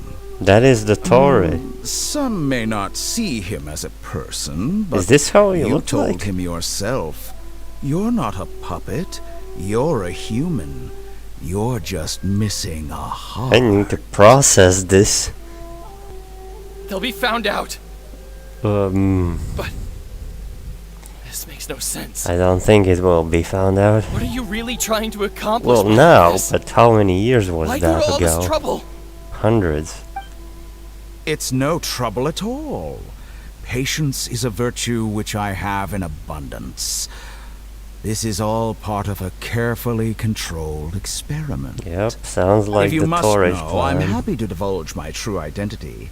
S1: That is the turret.
S9: Some may not see him as a person, but
S1: Is this how he
S9: you
S1: looked
S9: told
S1: like?
S9: him yourself. You're not a puppet. You're a human. You're just missing a heart.
S1: I need to process this.
S8: They'll be found out. But this makes no sense.
S1: I don't think it will be found out.
S8: What are you really trying to accomplish?
S1: Well,
S8: with
S1: now,
S8: this?
S1: but how many years was
S8: Why go
S1: that
S8: to all this
S1: ago?
S8: trouble?
S1: Hundreds.
S9: It's no trouble at all. Patience is a virtue which I have in abundance. This is all part of a carefully controlled experiment.
S1: Yep, sounds like
S9: if you
S1: the
S9: must
S1: Torres
S9: know,
S1: plan.
S9: I'm happy to divulge my true identity.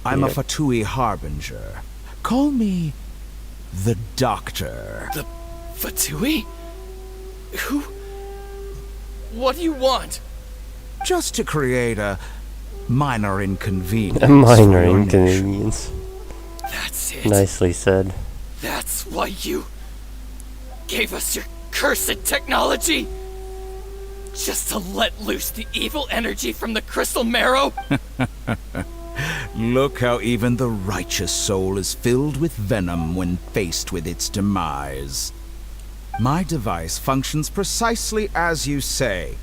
S9: I'm
S1: Yep.
S9: a Fatui harbinger. Call me the Doctor.
S8: The Fatui? Who? What do you want?
S9: Just to create a minor inconvenience.
S1: A minor
S9: for your
S1: inconvenience.
S8: That's it.
S1: Nicely said.
S8: That's why you gave us your cursed technology? Just to let loose the evil energy from the crystal marrow?
S9: Look how even the righteous soul is filled with venom when faced with its demise. My device functions precisely as you say.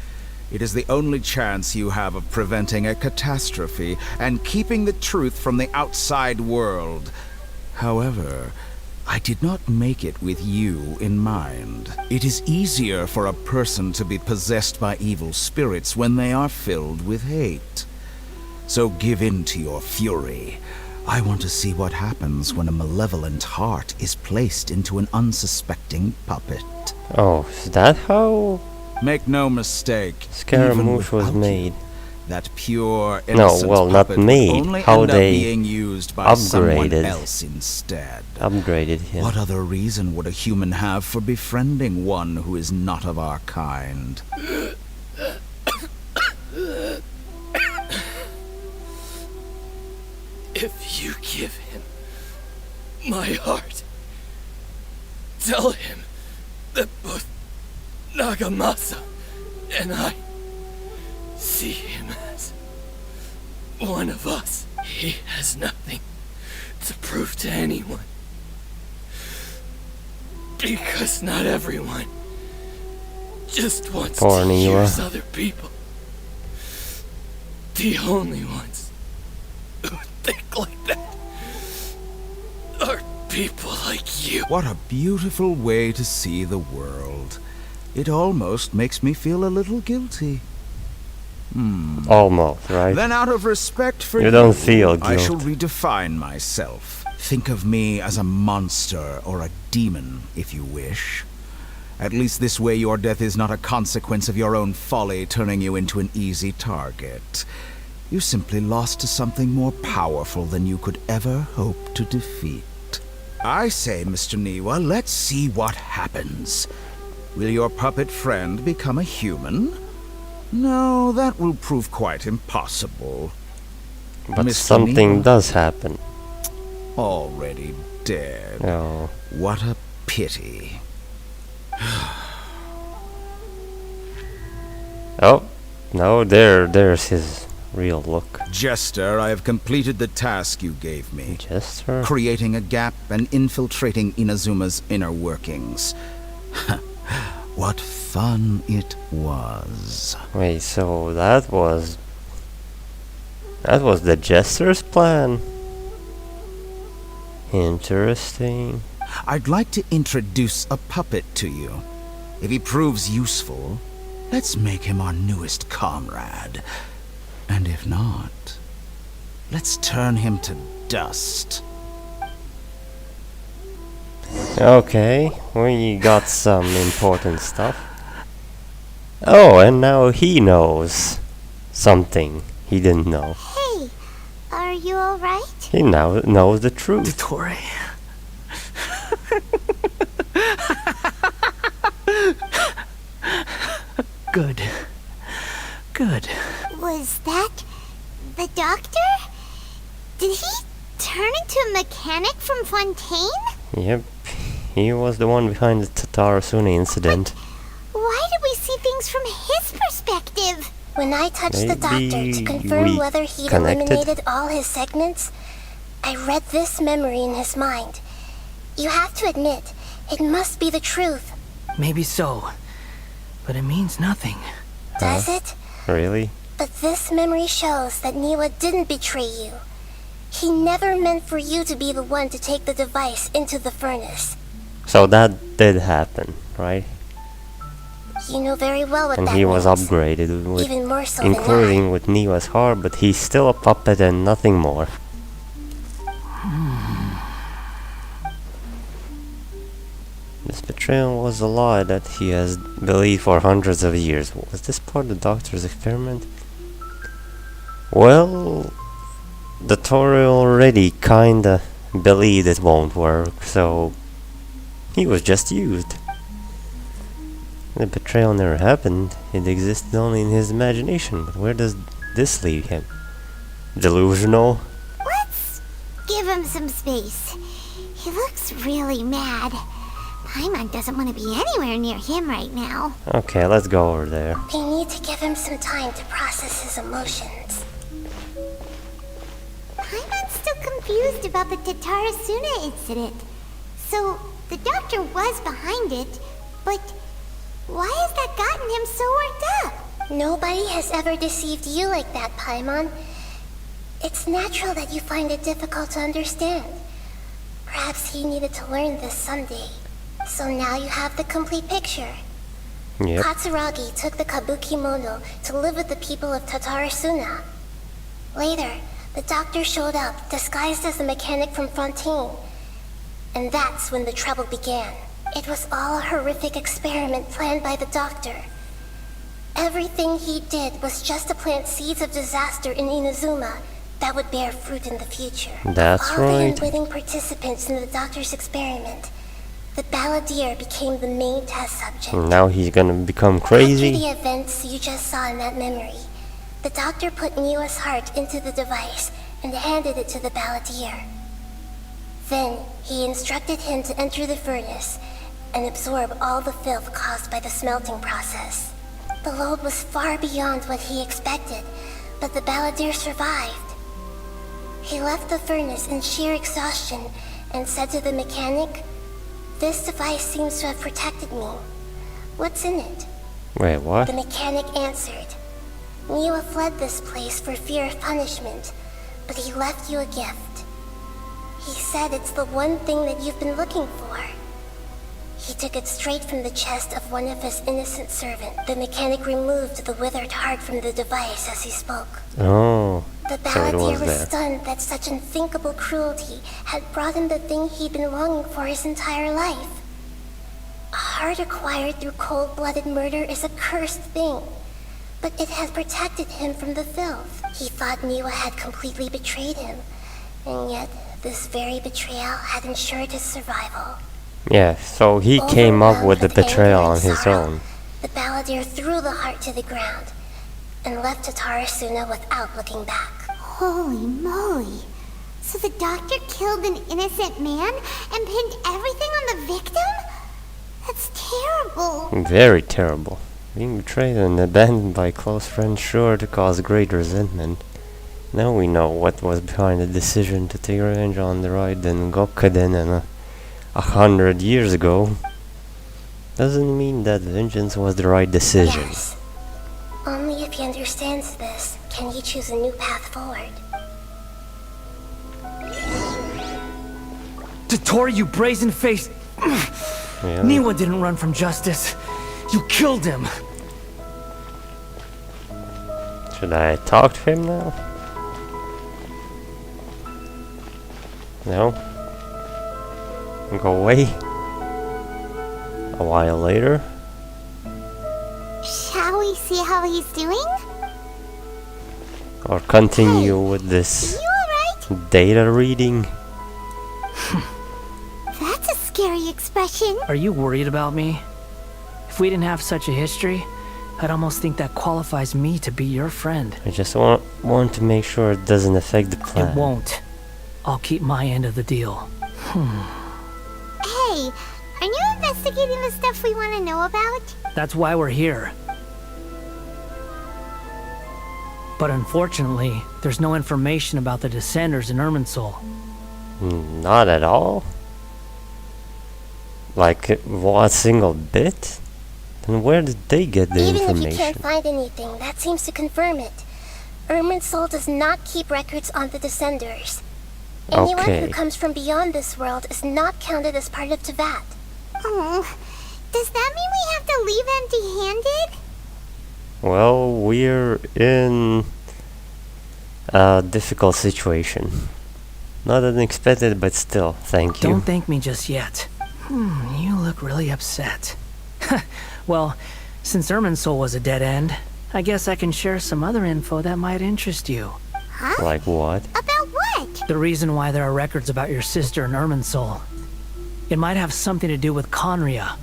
S9: It is the only chance you have of preventing a catastrophe and keeping the truth from the outside world. However, I did not make it with you in mind. It is easier for a person to be possessed by evil spirits when they are filled with hate. So give in to your fury. I want to see what happens when a malevolent heart is placed into an unsuspecting puppet.
S1: Oh, is that how
S9: Make no mistake,
S1: Scaramouche
S9: even
S1: was
S9: without you,
S1: made?
S9: that pure,
S1: No,
S9: innocent
S1: well, not
S9: puppet would
S1: made.
S9: only
S1: How
S9: end up
S1: they
S9: being used by someone
S1: upgraded.
S9: else instead.
S1: Upgraded him?
S9: What other reason would a human have for befriending one who is not of our kind?
S8: If you give him my heart, tell him that both Nagamasa and I see him as one of us. He has nothing to prove to anyone. Because not everyone just wants
S1: Poor
S8: to
S1: Niwa.
S8: use other people. The only ones who think like that are people like you.
S9: What a beautiful way to see the world. It almost makes me feel a little guilty.
S1: Almost, right?
S9: Then out of respect for
S1: You don't feel
S9: I shall
S1: guilt.
S9: redefine myself. Think of me as a monster or a demon, if you wish. At least this way your death is not a consequence of your own folly turning you into an easy target. You simply lost to something more powerful than you could ever hope to defeat. I say, Mr. Niwa, let's see what happens. Will your puppet friend become a human? No, that will prove quite impossible.
S1: But
S9: Mr.
S1: something
S9: Niwa?
S1: does happen.
S9: Already dead.
S1: Oh.
S9: What a pity.
S1: Oh, no, there's his real look.
S9: Jester, I have completed the task you gave me.
S1: Jester?
S9: Creating a gap and infiltrating Inazuma's inner workings. What fun it was.
S1: Wait, so that was the Jester's plan? Interesting.
S9: I'd like to introduce a puppet to you. If he proves useful, let's make him our newest comrade. And if not, let's turn him to dust.
S1: Okay, we got some important stuff. Oh, and now he knows something he didn't know.
S4: Hey,
S6: Are you alright?
S1: He now knows the truth.
S5: Dottore. Good. Good.
S6: Was that the doctor? Did he turn into a mechanic from Fontaine?
S1: Yep, he was the one behind the Tatarasune incident.
S6: Why did we see things from his perspective?
S4: When I touched the doctor
S1: Maybe
S4: to confirm
S1: we
S4: whether he'd
S1: connected?
S4: eliminated all his segments, I read this memory in his mind. You have to admit, it must be the truth.
S5: Maybe so. But it means nothing.
S4: Does it?
S1: Really?
S4: But this memory shows that Niwa didn't betray you. He never meant for you to be the one to take the device into the furnace.
S1: So that did happen, right?
S4: You know very well what
S1: And
S4: that
S1: he was
S4: means.
S1: upgraded, with,
S4: Even more so than
S1: including with Niwa's heart, but he's still a puppet and nothing more. This betrayal was a lie that he has believed for hundreds of years. Was this part of the doctor's experiment? Well, the Tori already kinda believed it won't work, so he was just used. The betrayal never happened. It existed only in his imagination. But where does this leave him? Delusional?
S6: Let's give him some space. He looks really mad. Paimon doesn't want to be anywhere near him right now.
S1: Okay, let's go over there.
S4: We need to give him some time to process his emotions.
S6: Paimon's still confused about the Tatarasuna incident. So, the doctor was behind it, but why has that gotten him so worked up?
S4: Nobody has ever deceived you like that, Paimon. It's natural that you find it difficult to understand. Perhaps he needed to learn this someday. So now you have the complete picture.
S1: Yep.
S4: Katsuragi took the kabuki mono to live with the people of Tatarasuna. Later, the doctor showed up, disguised as a mechanic from Fontaine. And that's when the trouble began. It was all a horrific experiment planned by the doctor. Everything he did was just to plant seeds of disaster in Inazuma that would bear fruit in the future.
S1: That's
S4: Of all
S1: right.
S4: the unwitting participants in the doctor's experiment, the balladeer became the main test subject.
S1: Now he's gonna become
S4: After
S1: crazy.
S4: the events you just saw in that memory, the doctor put Niwa's heart into the device and handed it to the balladeer. Then, he instructed him to enter the furnace and absorb all the filth caused by the smelting process. The load was far beyond what he expected, but the balladeer survived. He left the furnace in sheer exhaustion and said to the mechanic, "This device seems to have protected me. What's in it?"
S1: Wait, what?
S4: The mechanic answered, "Niwa fled this place for fear of punishment, but he left you a gift. He said it's the one thing that you've been looking for." He took it straight from the chest of one of his innocent servants. The mechanic removed the withered heart from the device as he spoke.
S1: Oh,
S4: The
S1: so it
S4: balladeer
S1: was
S4: was
S1: there.
S4: stunned that such unthinkable cruelty had brought him the thing he'd been longing for his entire life. A heart acquired through cold-blooded murder is a cursed thing, but it has protected him from the filth. He thought Niwa had completely betrayed him, and yet this very betrayal had ensured his survival.
S1: Yeah, so he came up with the
S4: Overwhelmed with
S1: betrayal
S4: anger
S1: on
S4: and
S1: his
S4: sorrow,
S1: own.
S4: The balladeer threw the heart to the ground and left Tatarasuna without looking back.
S6: Holy moly. So the doctor killed an innocent man and pinned everything on the victim? That's terrible.
S1: Very terrible. Being betrayed and abandoned by close friends sure to cause great resentment. Now we know what was behind the decision to take revenge on the Raiden Gokuden and 100 years ago. Doesn't mean that vengeance was the right decision.
S4: Yes. Only if he understands this can he choose a new path forward.
S5: Dottore, you brazen-faced...
S1: Really?
S5: Niwa didn't run from justice. You killed him.
S1: Should I talk to him now? No? Go away? A while later?
S6: Shall we see how he's doing?
S1: Or continue with this
S6: You
S1: Data reading?
S6: That's a scary expression.
S5: Are you worried about me? If we didn't have such a history, I'd almost think that qualifies me to be your friend.
S1: I just want to make sure it doesn't affect the plan.
S5: It won't. I'll keep my end of the deal.
S6: Hey, are you investigating the stuff we want to know about?
S5: That's why we're here. But unfortunately, there's no information about the Descenders in Irminsul.
S1: Not at all? Like, what single bit? Then where did they get the
S4: Even
S1: information?
S4: if you can't find anything, that seems to confirm it. Irminsul does not keep records on the Descenders. Anyone
S1: Okay.
S4: who comes from beyond this world is not counted as part of Tevat.
S6: Oh, does that mean we have to leave empty-handed?
S1: Well, we're in a difficult situation. Not unexpected, but still, thank you.
S5: Don't thank me just yet. You look really upset. Well, since Irminsul was a dead end, I guess I can share some other info that might interest you.
S6: Huh?
S1: Like what?
S6: About what?
S5: The reason why there are records about your sister in Irminsul. It might have something to do with Conria.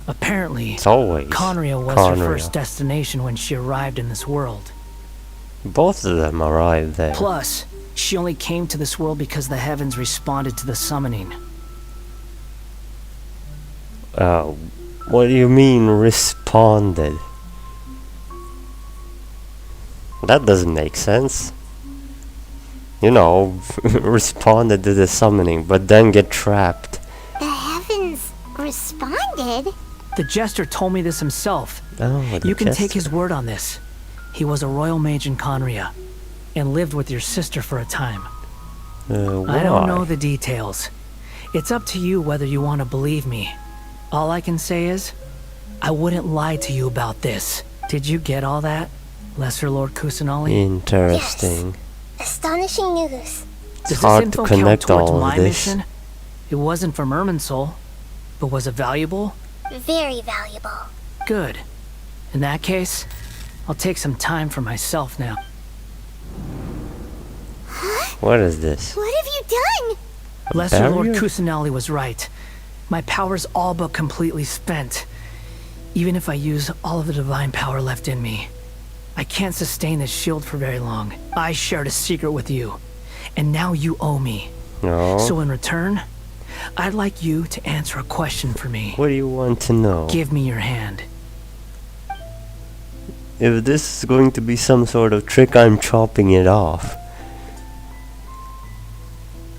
S5: Apparently,
S1: It's always
S5: Conria was her first destination when she arrived in this world.
S1: Both of them arrived there.
S5: Plus, she only came to this world because the heavens responded to the summoning.
S1: What do you mean responded? That doesn't make sense. You know, responded to the summoning, but then get trapped.
S6: The heavens responded?
S5: The jester told me this himself.
S1: Oh,
S5: You can take his word on this. He was a royal mage in Conria, and lived with your sister for a time. I don't know the details. It's up to you whether you want to believe me. All I can say is, I wouldn't lie to you about this. Did you get all that, Lesser Lord Kusanali?
S1: Interesting.
S4: Astonishing news.
S1: It's
S5: Does
S1: hard
S5: this
S1: to
S5: info
S1: connect
S5: count towards
S1: all of
S5: my
S1: this.
S5: mission? It wasn't from Irminsul, but was it valuable?
S4: Very valuable.
S5: Good. In that case, I'll take some time for myself now.
S1: What is this?
S6: What have you done?
S5: Lesser Lord
S1: barrier?
S5: Kusanali was right. My power's all but completely spent. Even if I use all of the divine power left in me, I can't sustain this shield for very long. I shared a secret with you, and now you owe me.
S1: No.
S5: So in return, I'd like you to answer a question for me.
S1: What do you want to know?
S5: Give me your hand.
S1: If this is going to be some sort of trick, I'm chopping it off.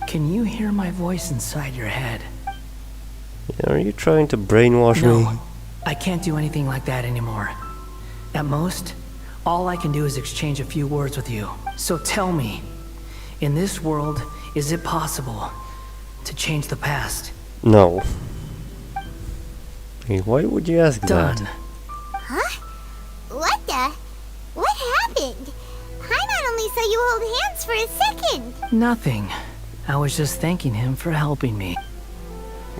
S5: Can you hear my voice inside your head?
S1: Are you trying to brainwash me?
S5: No, I can't do anything like that anymore. At most, all I can do is exchange a few words with you. So tell me, in this world, is it possible to change the past?
S1: No. Hey, why would you ask
S5: Done.
S1: that?
S6: Huh? What the? What happened? Paimon only saw you hold hands for a second.
S5: Nothing. I was just thanking him for helping me.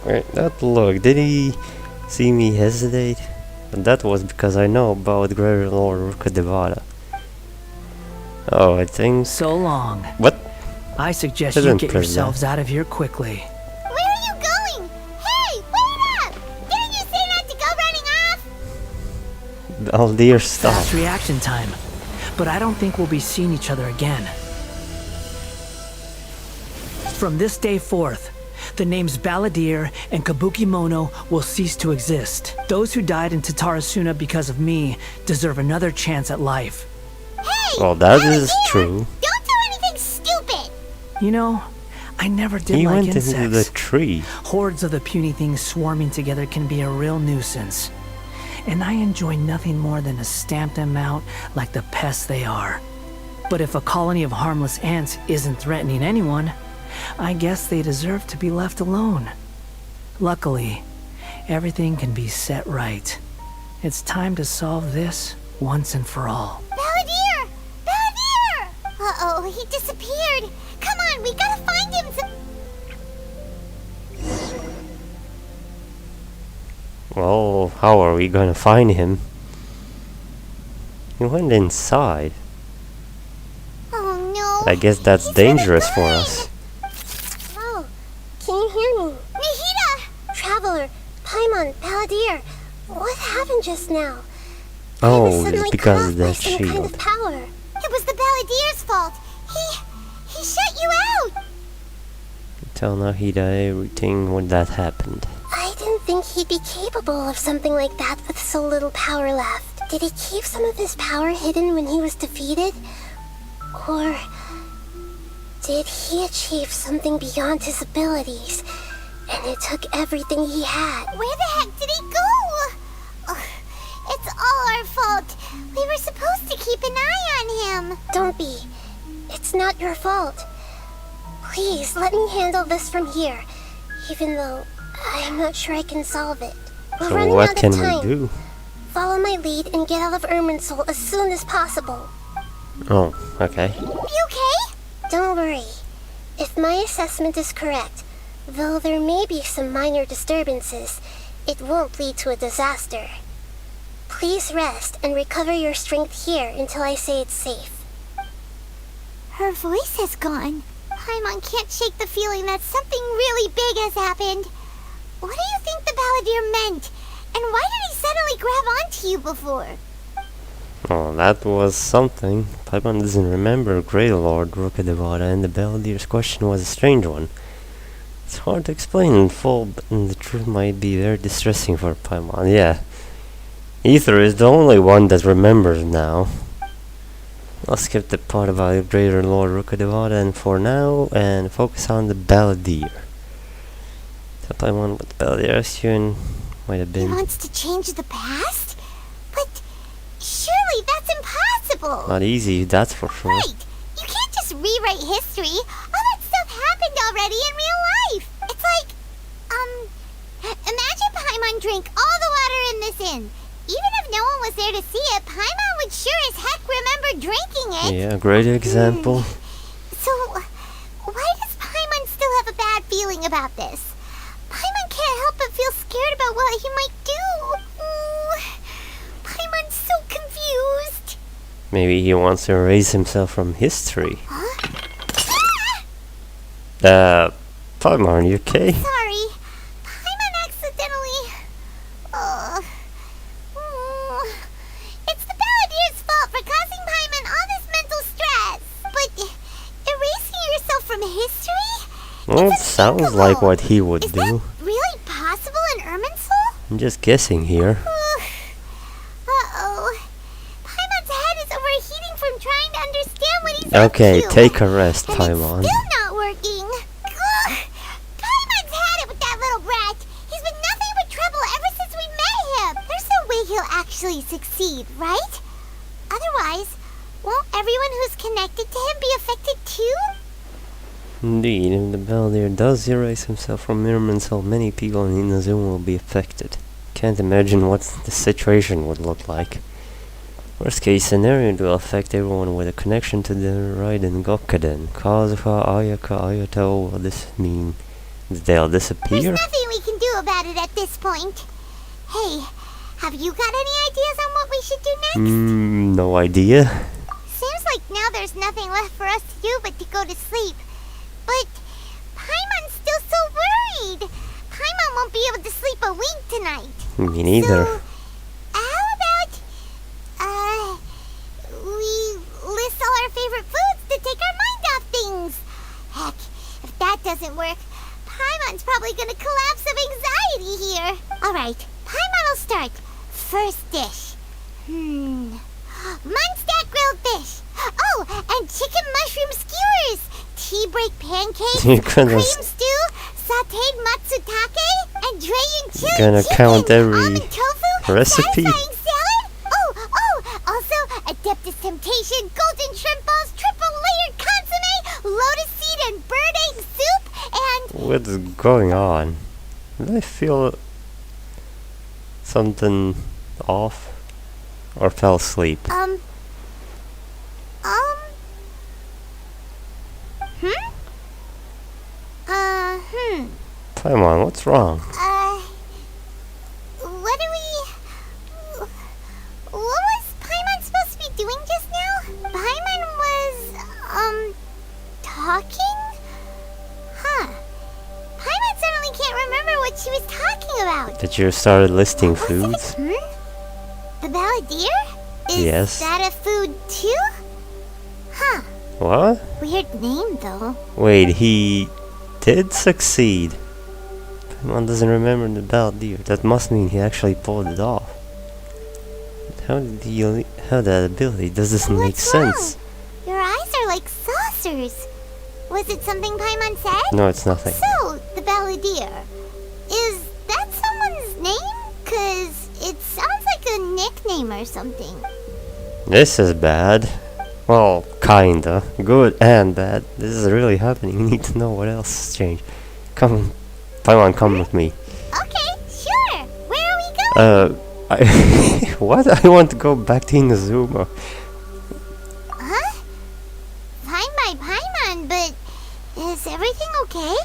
S1: Wait, that look, did he see me hesitate? But that was because I know about Greater Lord Rukadevada. Oh, I think...
S5: So long.
S1: What?
S5: I suggest you
S1: Didn't
S5: get
S1: press
S5: yourselves out of here quickly.
S6: Where are you going? Hey, wait up! Didn't you say not to go running off?
S1: Oh dear, stop.
S5: Fast reaction time. But I don't think we'll be seeing each other again. From this day forth, the names Balladeer and Kabukimono will cease to exist. Those who died in Tatarasuna because of me deserve another chance at life.
S6: Hey!
S1: Well, that is
S6: Balladeer,
S1: true.
S6: Don't do anything stupid!
S5: You know, I never did
S1: He
S5: like
S1: went
S5: insects.
S1: into the tree.
S5: Hordes of the puny things swarming together can be a real nuisance. And I enjoy nothing more than to stamp them out like the pests they are. But if a colony of harmless ants isn't threatening anyone, I guess they deserve to be left alone. Luckily, everything can be set right. It's time to solve this once and for all.
S6: Balladeer! Balladeer! Uh-oh, he disappeared. Come on, we gotta find him
S1: Well, how are we gonna find him? He went inside.
S6: Oh no,
S1: I guess that's
S4: he's
S1: dangerous
S4: really
S1: for
S4: good.
S1: us.
S4: Oh, can you hear me? Nahida! Traveler, Paimon, Palladir, what happened just now? I was
S1: Oh, it's
S4: suddenly
S1: because
S4: cut
S1: of
S4: off by
S1: that
S4: some kind
S1: shield.
S4: of power. It was the Palladir's fault. He shut you out.
S1: Tell Nahida everything when that happened.
S4: I didn't think he'd be capable of something like that with so little power left. Did he keep some of his power hidden when he was defeated? Or did he achieve something beyond his abilities, and it took everything he had? Where the heck did he go? Ugh, it's all our fault. We were supposed to keep an eye on him. Don't be. It's not your fault. Please, let me handle this from here, even though I'm not sure I can solve it. We're
S1: So
S4: running
S1: what
S4: out
S1: can
S4: of time.
S1: we do?
S4: Follow my lead and get out of Irminsul as soon as possible.
S1: Oh, okay.
S4: You okay? Don't worry. If my assessment is correct, though there may be some minor disturbances, it won't lead to a disaster. Please rest and recover your strength here until I say it's safe. Her voice has gone. Paimon can't shake the feeling that something really big has happened. What do you think the Palladir meant? And why did he suddenly grab onto you before?
S1: Oh, that was something. Paimon doesn't remember Grey Lord Rukkhadevata, and the Balladeer's question was a strange one. It's hard to explain in full, but the truth might be very distressing for Paimon. Yeah. Ether is the only one that remembers now. I'll skip the part about the Greater Lord Rukkhadevata and for now, and focus on the Balladeer. Tell Paimon what the Balladeer asked you and might have
S4: He
S1: been.
S4: wants to change the past? But surely that's impossible!
S1: Not easy, that's for sure.
S4: Right! You can't just rewrite history! All that stuff happened already in real life! It's like, imagine Paimon drank all the water in this inn. Even if no one was there to see it, Paimon would sure as heck remember drinking it!
S1: Yeah, great example.
S4: So, why does Paimon still have a bad feeling about this? Paimon can't help but feel scared about what he might do. Paimon's so confused.
S1: Maybe he wants to erase himself from history.
S4: Huh?
S1: Paimon, you okay?
S4: Sorry. Paimon accidentally... It's the Balladeer's fault for causing Paimon all this mental stress. But erasing yourself from history?
S1: Well, it
S4: It's
S1: sounds
S4: unthinkable.
S1: like what he would
S4: Is
S1: do.
S4: that really possible in Irminsul?
S1: I'm just guessing here.
S4: Uh-oh. Paimon's head is overheating from trying to understand what he's
S1: Okay,
S4: up to.
S1: take a rest,
S4: And
S1: Paimon.
S4: it's still not working. Ugh. Paimon's had it with that little brat. He's been nothing but trouble ever since we met him. There's no way he'll actually succeed, right? Otherwise, won't everyone who's connected to him be affected too?
S1: Indeed, if the Balladeer does erase himself from Irminsul, many people in Inazuma will be affected. Can't imagine what the situation would look like. Worst case scenario, it will affect everyone with a connection to the Raiden Gokuden. Kazuha, Ayaka, Ayato, will this mean that they'll disappear?
S4: There's nothing we can do about it at this point. Hey, have you got any ideas on what we should do next?
S1: No idea.
S4: Seems like now there's nothing left for us to do but to go to sleep. But Paimon's still so worried. Paimon won't be able to sleep a wink tonight.
S1: Me neither.
S4: So, how about, we list all our favorite foods to take our mind off things? Heck, if that doesn't work, Paimon's probably gonna collapse of anxiety here. Alright, Paimon will start. First dish. Munstack grilled fish. Oh, and chicken mushroom skewers. Tea break pancakes,
S1: You're gonna
S4: cream stew, sauteed matsutake, and Dragon chili
S1: gonna
S4: chicken,
S1: count every
S4: almond tofu,
S1: recipe?
S4: satisfying salad. Also Adeptus Temptation, golden shrimp balls, triple layered consomme, lotus seed and bird egg soup, and
S1: What's going on? Do I feel something off? Or fell asleep? Paimon, what's wrong?
S4: What was Paimon supposed to be doing just now? Paimon was,
S1: That you started listing foods?
S6: The balladeer? Is
S1: Yes.
S6: that a food too? Huh.
S1: What?
S6: Weird name though.
S1: Wait, he did succeed. Paimon doesn't remember the Balladeer. That must mean he actually pulled it off. How did he have that ability? This doesn't make
S6: What's
S1: sense.
S6: wrong? Your eyes are like saucers. Was it something Paimon said?
S1: No, it's nothing.
S6: So, the balladeer. Is that someone's name? 'Cause it sounds like a nickname or something.
S1: This is bad. Well, kinda. Good and bad. This is really happening. You need to know what else has changed. Come, Paimon, come with me.
S6: Okay, sure. Where are we going?
S1: What? I want to go back to Inazuma.
S6: Huh? Fine by Paimon, but is everything okay?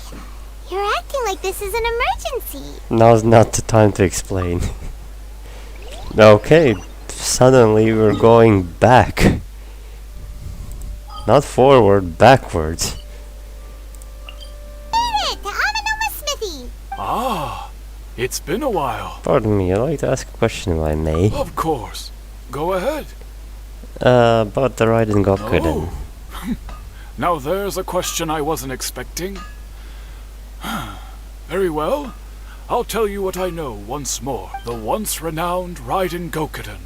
S6: You're acting like this is an emergency.
S1: Now's not the time to explain. Okay, suddenly we're going back. Not forward, backwards.
S6: Did it! Amanoma Smithy!
S10: Ah, it's been a while.
S1: Pardon me, I'd like to ask a question if I may.
S10: Of course. Go ahead.
S1: About the Raiden Gokuden.
S10: Oh. Now there's a question I wasn't expecting. Very well. I'll tell you what I know once more. The once renowned Raiden Gokuden,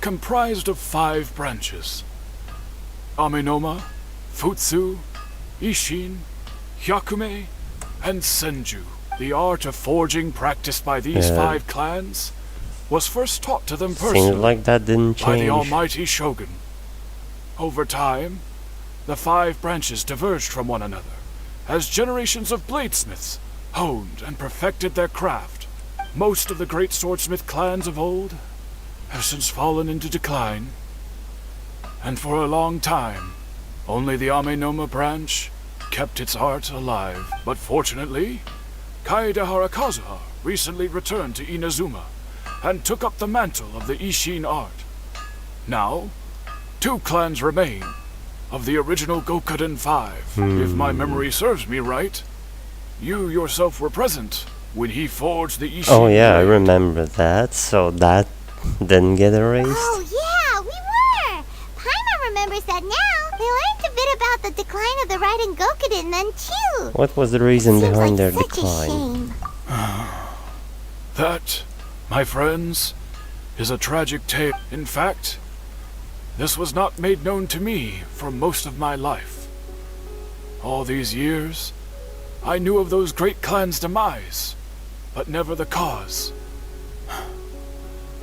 S10: comprised of 5 branches. Amenoma, Futsu, Ishin, Hyakume, and Senju. The art of forging practiced by these 5 clans was first taught to them personally
S1: Seems like that didn't
S10: by the
S1: change.
S10: almighty Shogun. Over time, the 5 branches diverged from one another, as generations of bladesmiths honed and perfected their craft. Most of the great swordsmith clans of old have since fallen into decline, and for a long time, only the Amenoma branch kept its art alive. But fortunately, Kaedehara Kazuha recently returned to Inazuma and took up the mantle of the Ishin art. Now, 2 clans remain of the original Gokuden 5, if my memory serves me right. You yourself were present when he forged the Ishin.
S1: Oh yeah, I
S10: blade.
S1: remember that. So that didn't get erased?
S6: Oh yeah, we were! Paimon remembers that now. They learned a bit about the decline of the Raiden Gokuden then too.
S1: What was the reason
S6: Seems
S1: behind
S6: like
S1: their
S6: such
S1: decline?
S6: a shame.
S10: That, my friends, is a tragic tale. In fact, this was not made known to me for most of my life. All these years, I knew of those great clans' demise, but never the cause.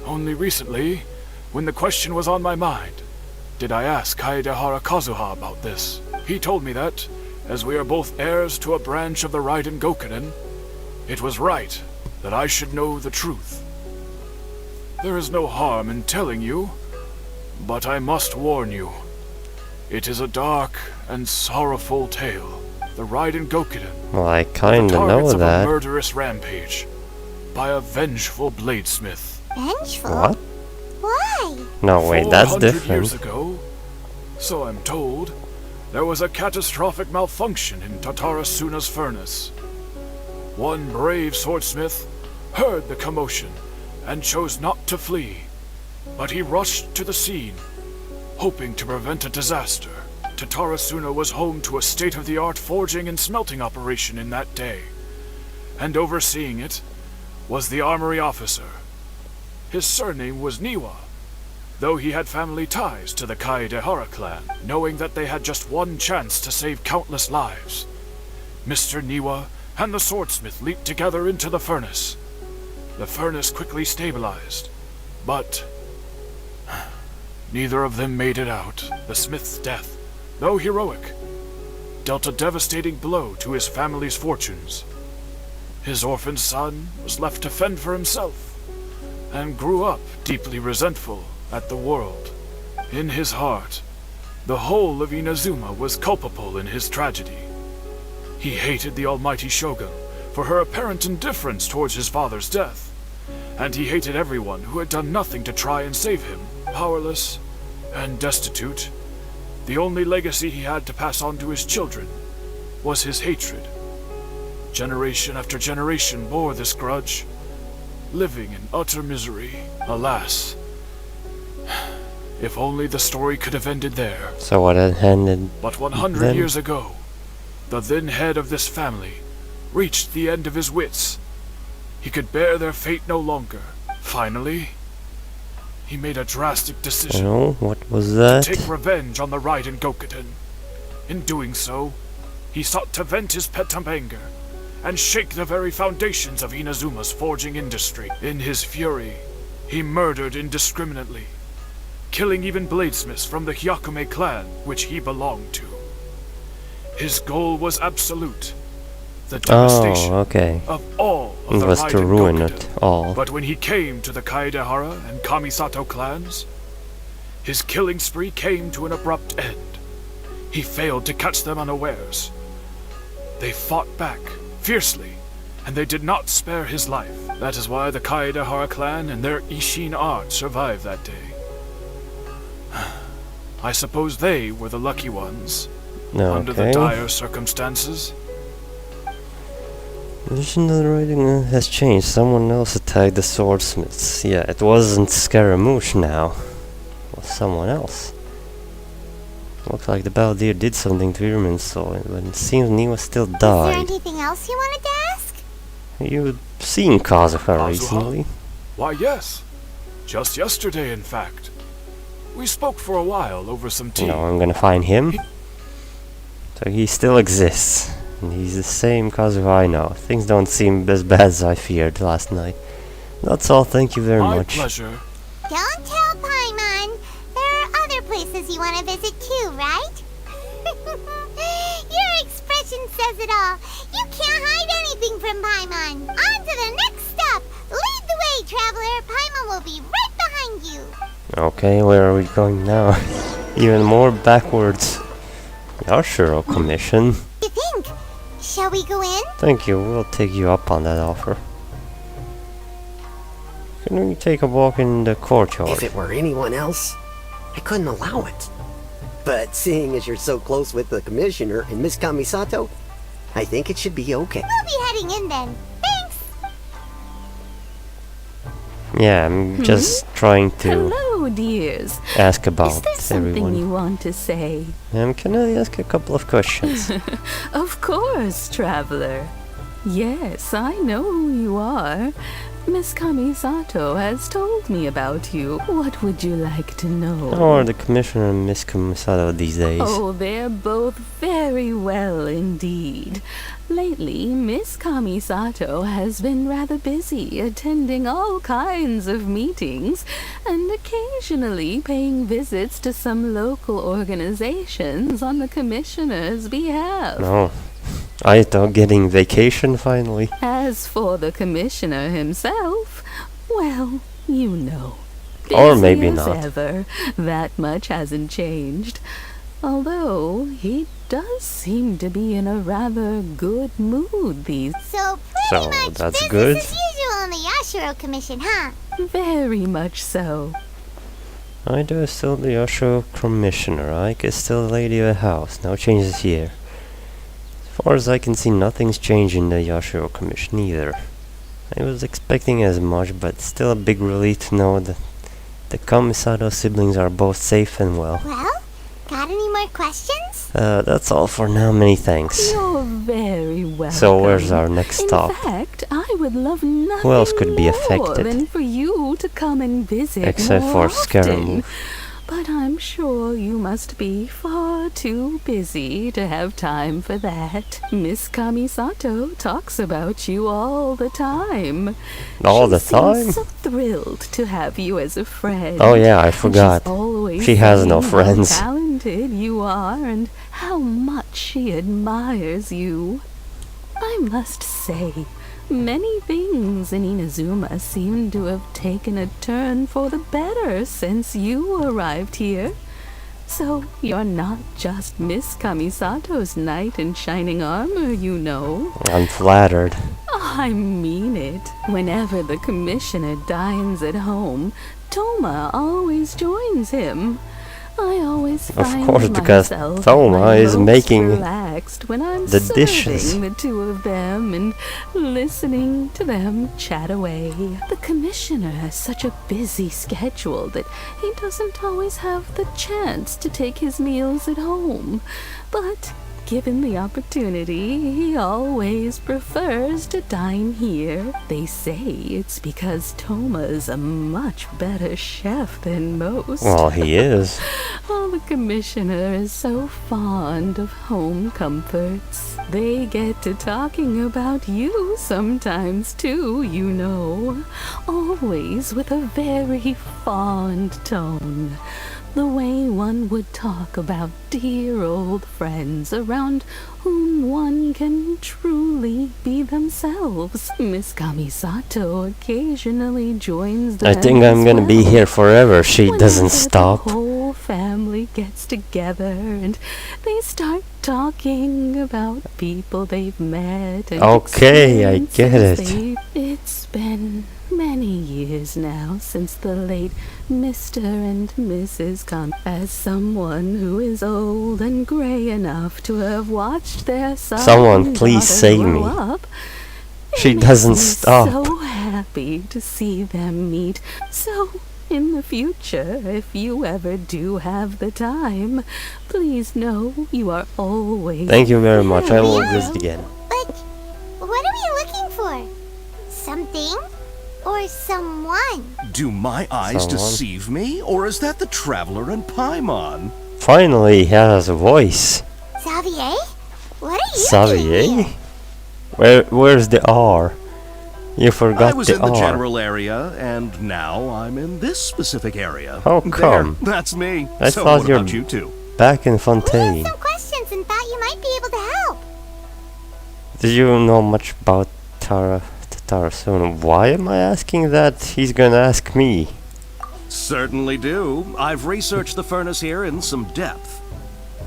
S10: Only recently, when the question was on my mind, did I ask Kaedehara Kazuha about this. He told me that, as we are both heirs to a branch of the Raiden Gokuden, it was right that I should know the truth. There is no harm in telling you, but I must warn you. It is a dark and sorrowful tale. The Raiden Gokuden,
S1: Well, I
S10: the
S1: kinda know
S10: targets of a
S1: that.
S10: murderous rampage by a vengeful bladesmith.
S6: Vengeful?
S1: What?
S6: Why?
S1: No, wait, that's
S10: 400 years
S1: different.
S10: ago, so I'm told, there was a catastrophic malfunction in Tatarasuna's furnace. One brave swordsmith heard the commotion and chose not to flee, but he rushed to the scene, hoping to prevent a disaster. Tatarasuna was home to a state-of-the-art forging and smelting operation in that day, and overseeing it was the armory officer. His surname was Niwa, though he had family ties to the Kaedehara clan. Knowing that they had just one chance to save countless lives, Mr. Niwa and the swordsmith leaped together into the furnace. The furnace quickly stabilized, but neither of them made it out. The smith's death, though heroic, dealt a devastating blow to his family's fortunes. His orphaned son was left to fend for himself, and grew up deeply resentful at the world. In his heart, the whole of Inazuma was culpable in his tragedy. He hated the almighty Shogun for her apparent indifference towards his father's death, and he hated everyone who had done nothing to try and save him. Powerless and destitute, the only legacy he had to pass on to his children was his hatred. Generation after generation bore this grudge, living in utter misery. Alas. If only the story could have ended there.
S1: So what had ended
S10: But 100
S1: then?
S10: years ago, the then head of this family reached the end of his wits. He could bear their fate no longer. Finally, he made a drastic decision
S1: Oh, what was
S10: to
S1: that?
S10: take revenge on the Raiden Gokuden. In doing so, he sought to vent his pent-up anger and shake the very foundations of Inazuma's forging industry. In his fury, he murdered indiscriminately, killing even bladesmiths from the Hyakume clan which he belonged to. His goal was absolute, the devastation
S1: Oh, okay.
S10: of all of
S1: It
S10: the
S1: was to
S10: Raiden
S1: ruin
S10: Gokuden.
S1: it all.
S10: But when he came to the Kaedehara and Kamisato clans, his killing spree came to an abrupt end. He failed to catch them unawares. They fought back, fiercely, and they did not spare his life. That is why the Kaedehara clan and their Ishin art survived that day. I suppose they were the lucky ones, under the
S1: Okay.
S10: dire circumstances.
S1: Vision of the writing has changed. Someone else attacked the swordsmiths. Yeah, it wasn't Scaramouche now. It was someone else. Looks like the Baldir did something to Irminsul, but it seems Niwa still
S6: Is there
S1: died.
S6: anything else you wanted to ask?
S1: You've seen Kazuha
S10: Kazuha?
S1: recently.
S10: Why, yes. Just yesterday, in fact. We spoke for a while over some tea.
S1: No, I'm gonna find him. So he still exists. And he's the same Kazuha I know. Things don't seem as bad as I feared last night. That's all, thank you very
S10: My
S1: much.
S10: pleasure.
S6: Don't tell Paimon. There are other places you want to visit too, right? Your expression says it all. You can't hide anything from Paimon. On to the next stop. Lead the way, traveler. Paimon will be right behind you.
S1: Okay, where are we going now? Even more backwards. Yashiro Commission.
S6: You think? Shall we go in?
S1: Thank you, we'll take you up on that offer. Can we take a walk in the courtyard?
S11: If it were anyone else, I couldn't allow it. But seeing as you're so close with the commissioner and Miss Kamisato, I think it should be okay.
S6: We'll be heading in then. Thanks.
S1: Yeah, I'm just trying to
S12: Hello, dears.
S1: ask
S12: Is
S1: about
S12: there something
S1: everyone.
S12: you want to say?
S1: Can I ask a couple of questions?
S12: Of course, traveler. Yes, I know who you are. Miss Kamisato has told me about you. What would you like to know?
S1: How are the commissioner and Miss Kamisato these days?
S12: Oh, they're both very well indeed. Lately, Miss Kamisato has been rather busy attending all kinds of meetings and occasionally paying visits to some local organizations on the commissioner's behalf.
S1: No. I thought getting vacation finally.
S12: As for the commissioner himself, well, you know.
S1: Or
S12: busy
S1: maybe
S12: as
S1: not.
S12: ever, that much hasn't changed. Although he does seem to be in a rather good mood these
S6: So pretty
S1: So,
S6: much
S1: that's
S6: business
S1: good.
S6: as usual in the Yashiro Commission, huh?
S12: very much so.
S1: I do still the Yashiro commissioner. Ike is still the lady of the house. No changes here. As far as I can see, nothing's changed in the Yashiro commission either. I was expecting as much, but still a big relief to know that the Kamisato siblings are both safe and well.
S6: Well, got any more questions?
S1: That's all for now. Many thanks.
S12: You're very welcome.
S1: So where's our next stop?
S12: In fact, I would love nothing
S1: Who else could be
S12: more
S1: affected?
S12: than for you to come and visit
S1: Except
S12: more
S1: for Scaramouche.
S12: often. But I'm sure you must be far too busy to have time for that. Miss Kamisato talks about you all the time.
S1: All the
S12: She seems
S1: time?
S12: so thrilled to have you as a friend.
S1: Oh yeah, I
S12: And
S1: forgot.
S12: she's always
S1: She has no
S12: saying
S1: friends.
S12: How talented you are and how much she admires you. I must say, many things in Inazuma seem to have taken a turn for the better since you arrived here. So you're not just Miss Kamisato's knight in shining armor, you know.
S1: I'm flattered.
S12: I mean it. Whenever the commissioner dines at home, Toma always joins him. I always
S1: Of
S12: find
S1: course, because
S12: myself
S1: Thoma
S12: my
S1: is
S12: most
S1: making
S12: relaxed when I'm
S1: the
S12: serving
S1: dishes.
S12: the two of them and listening to them chat away. The commissioner has such a busy schedule that he doesn't always have the chance to take his meals at home. But given the opportunity, he always prefers to dine here. They say it's because Toma's a much better chef than most.
S1: Well, he is.
S12: Oh, the commissioner is so fond of home comforts. They get to talking about you sometimes too, you know. Always with a very fond tone. The way one would talk about dear old friends around whom one can truly be themselves. Miss Kamisato occasionally joins them.
S1: I think I'm gonna be here forever. She doesn't
S12: Whenever
S1: stop.
S12: The whole family gets together and they start talking about people they've met and
S1: Okay, I get it.
S12: It's been many years now since the late Mr. and Mrs. As someone who is old and gray enough to have watched their son
S1: Someone
S12: and
S1: please
S12: daughter
S1: save
S12: grow
S1: me.
S12: up,
S1: She
S12: it makes
S1: doesn't
S12: me
S1: stop.
S12: So happy to see them meet. So in the future, if you ever do have the time, please know you are always.
S1: Thank you very much. I will
S12: very
S1: visit again.
S6: But what are we looking for? Something? Or someone?
S13: Do my eyes
S1: Someone?
S13: deceive me, or is that the Traveler and Paimon?
S1: Finally, he has a voice.
S6: Xavier? What are you doing
S1: Xavier?
S6: here?
S1: Where's the R? You forgot
S13: I was
S1: the
S13: in the
S1: R.
S13: general area, and now I'm in this specific area.
S1: How
S13: There,
S1: come?
S13: that's me.
S1: I
S13: so
S1: thought
S13: what
S1: you're
S13: about you two?
S1: back in
S6: We
S1: Fontaine.
S6: had some questions and thought you might be able to help.
S1: Do you know much about Tarasuna? Why am I asking that? He's gonna ask me.
S13: Certainly do. I've researched the furnace here in some depth.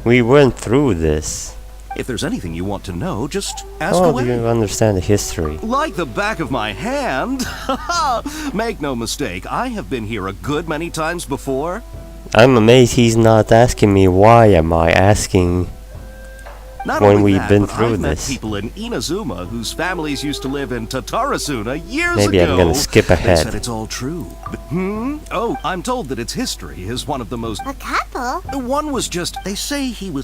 S1: We went through this.
S13: If there's anything you want to know, just ask
S1: How
S13: away.
S1: do you understand the history?
S13: Like the back of my hand. Make no mistake, I have been here a good many times before.
S1: I'm amazed he's not asking me why am I asking
S13: Not
S1: when
S13: only
S1: we've
S13: that,
S1: been
S13: but
S1: through
S13: I've met
S1: this.
S13: people in Inazuma whose families used to live in Tatarasuna years
S1: Maybe
S13: ago.
S1: I'm gonna skip
S13: They
S1: ahead.
S13: said it's all true. Oh, I'm told that its history is one of the most...
S6: A couple?
S13: One was just... They say he was...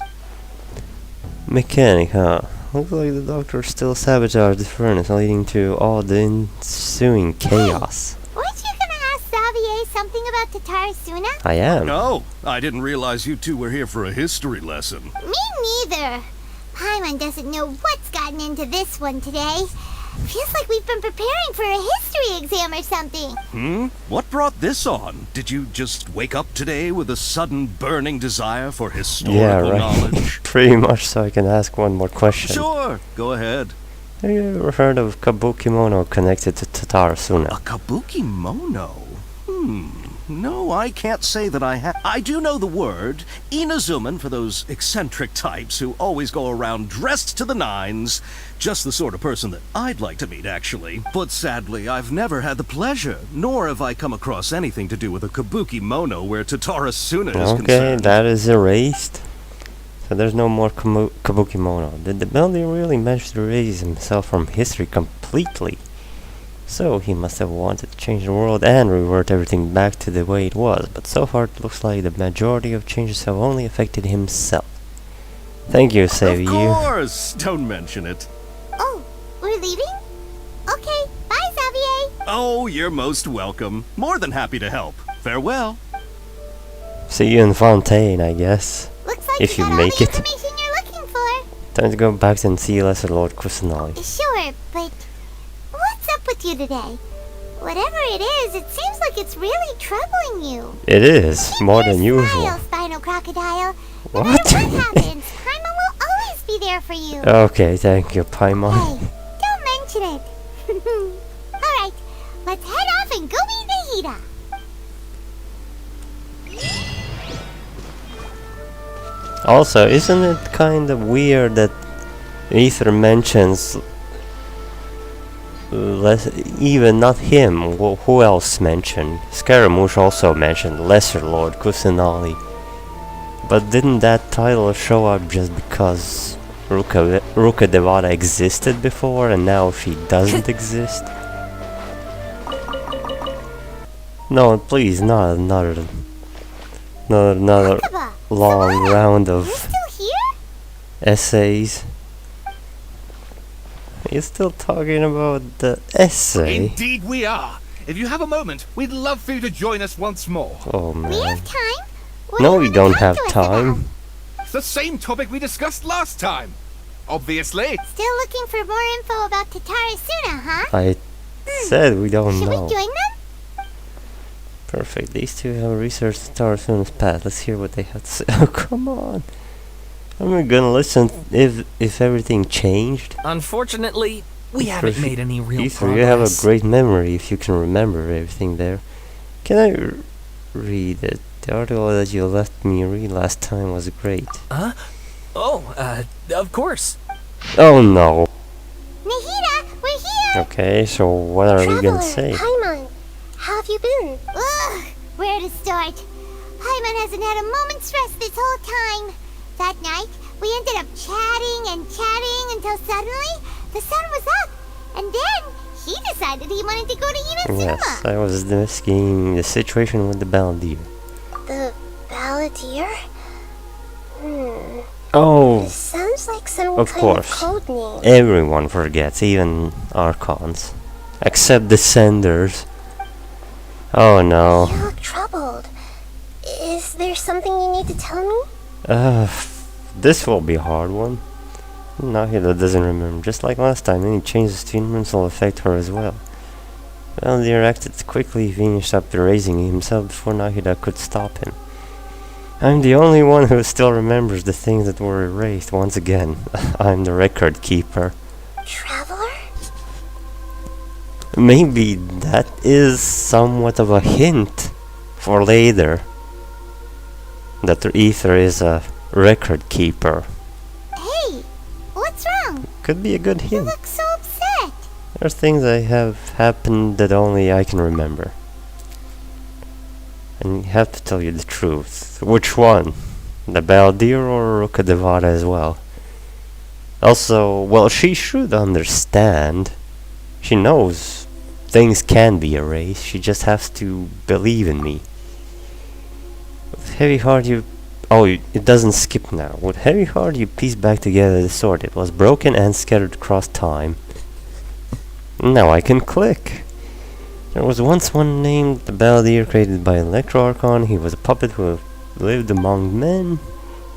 S1: Mechanic, huh? Looks like the doctor still sabotaged the furnace, leading to all the ensuing chaos.
S6: Weren't you gonna ask Xavier something about Tatarasuna?
S1: I am.
S13: No, I didn't realize you two were here for a history lesson.
S6: Me neither. Paimon doesn't know what's gotten into this one today. Feels like we've been preparing for a history exam or something.
S13: What brought this on? Did you just wake up today with a sudden burning desire for historical
S1: Yeah, right.
S13: knowledge?
S1: Pretty much, so I can ask one more question.
S13: Sure, go ahead.
S1: Have you ever heard of Kabuki Mono connected to Tatarasuna?
S13: A kabuki mono? No, I can't say that I have. I do know the word. Inazuman for those eccentric types who always go around dressed to the nines. Just the sort of person that I'd like to meet, actually. But sadly, I've never had the pleasure, nor have I come across anything to do with a kabuki mono where Tatarasuna is
S1: Okay,
S13: concerned.
S1: that is erased. So there's no more Kabuki Mono. Did the builder really manage to erase himself from history completely? So he must have wanted to change the world and revert everything back to the way it was, but so far it looks like the majority of changes have only affected himself. Thank you,
S13: Of
S1: Xavier.
S13: course! Don't mention it.
S6: Oh, we're leaving? Okay, bye, Xavier.
S13: Oh, you're most welcome. More than happy to help. Farewell.
S1: See you in Fontaine, I guess.
S6: Looks like
S1: If
S6: you
S1: you
S6: got
S1: make
S6: all the
S1: it.
S6: information you're looking for.
S1: Time to go back and see Lesser Lord Kusanali.
S6: Sure, but what's up with you today? Whatever it is, it seems like it's really troubling you.
S1: It is, more than usual.
S6: Smile, Spinal Crocodile. No
S1: What?
S6: matter what happens, Paimon will always be there for you.
S1: Okay, thank you, Paimon.
S6: Hey, don't mention it. Alright, let's head off and go meet Nahida.
S1: Also, isn't it kind of weird that Ether mentions even not him, who else mentioned? Scaramouche also mentioned Lesser Lord Kusanali. But didn't that title show up just because Ruka Devata existed before and now she doesn't exist? No, please, not another long round of essays. Are you still talking about the essay?
S3: Indeed we are. If you have a moment, we'd love for you to join us once more.
S1: Oh man.
S6: We have time?
S1: No, we don't have time.
S3: It's the same topic we discussed last time. Obviously.
S6: Still looking for more info about Tatarasuna, huh?
S1: I said we don't
S6: Should
S1: know.
S6: we join them?
S1: Perfect. These two have researched Tarasuna's path. Let's hear what they have to say. Oh, come on. I'm gonna listen if everything changed.
S2: Unfortunately, we haven't made any real
S1: Ether,
S2: progress.
S1: you have a great memory if you can remember everything there. Can I read it? The article that you left me read last time was great.
S2: Huh? Oh, of course.
S1: Oh no.
S4: Nahida, we're here!
S1: Okay, so what are we gonna say?
S4: Paimon, how have you been?
S6: Ugh, where to start? Paimon hasn't had a moment's rest this whole time. That night, we ended up chatting and chatting until suddenly the sun was up. And then he decided he wanted to go to Inazuma.
S1: Yes, I was discussing the situation with the Balladeer.
S4: The Balladeer?
S1: Oh,
S4: This sounds like some
S1: of
S4: kind
S1: course.
S4: of code name.
S1: Everyone forgets, even Archons. Except the Senders. Oh no.
S4: You look troubled. Is there something you need to tell me?
S1: This will be a hard one. Nahida doesn't remember. Just like last time, any changes to humans will affect her as well. Balladeer acted quickly, finished up erasing himself before Nahida could stop him. I'm the only one who still remembers the things that were erased once again. I'm the record keeper.
S4: Traveler?
S1: Maybe that is somewhat of a hint for later. That the Ether is a record keeper.
S6: Hey, what's wrong?
S1: Could be a good
S6: You
S1: hint.
S6: look so upset.
S1: There are things that have happened that only I can remember. And you have to tell you the truth. Which one? The Balladeer or Ruka Devata as well? Also, well, she should understand. She knows things can be erased. She just has to believe in me. With heavy heart you... Oh, it doesn't skip now. With heavy heart you piece back together the sword. It was broken and scattered across time. Now I can click. There was once one named the Balladeer, created by Electro Archon. He was a puppet who lived among men.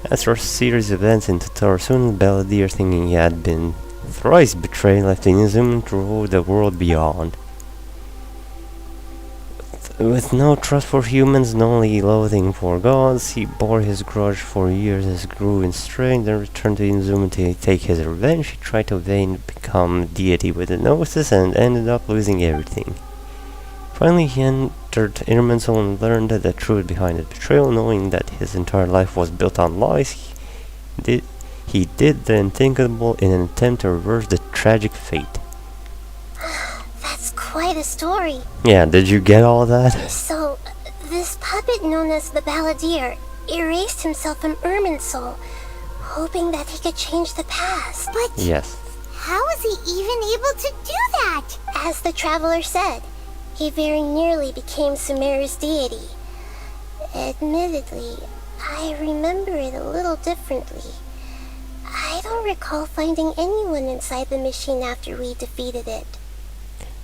S1: After a series of events in Tatarasuna, the Balladeer, thinking he had been thrice betrayed, left Inazuma to rule the world beyond. With no trust for humans and only loathing for gods, he bore his grudge for years as he grew in strength, then returned to Inazuma to take his revenge. He tried to become deity with the Gnosis and ended up losing everything. Finally, he entered Innerman Soul and learned the truth behind his betrayal, knowing that his entire life was built on lies. He did the unthinkable in an attempt to reverse the tragic fate.
S4: That's quite a story.
S1: Yeah, did you get all that?
S4: So, this puppet known as the Balladeer erased himself from Irminsul, hoping that he could change the past.
S6: But
S1: Yes.
S6: how was he even able to do that?
S4: As the traveler said, he very nearly became Sumeru's deity. Admittedly, I remember it a little differently. I don't recall finding anyone inside the machine after we defeated it.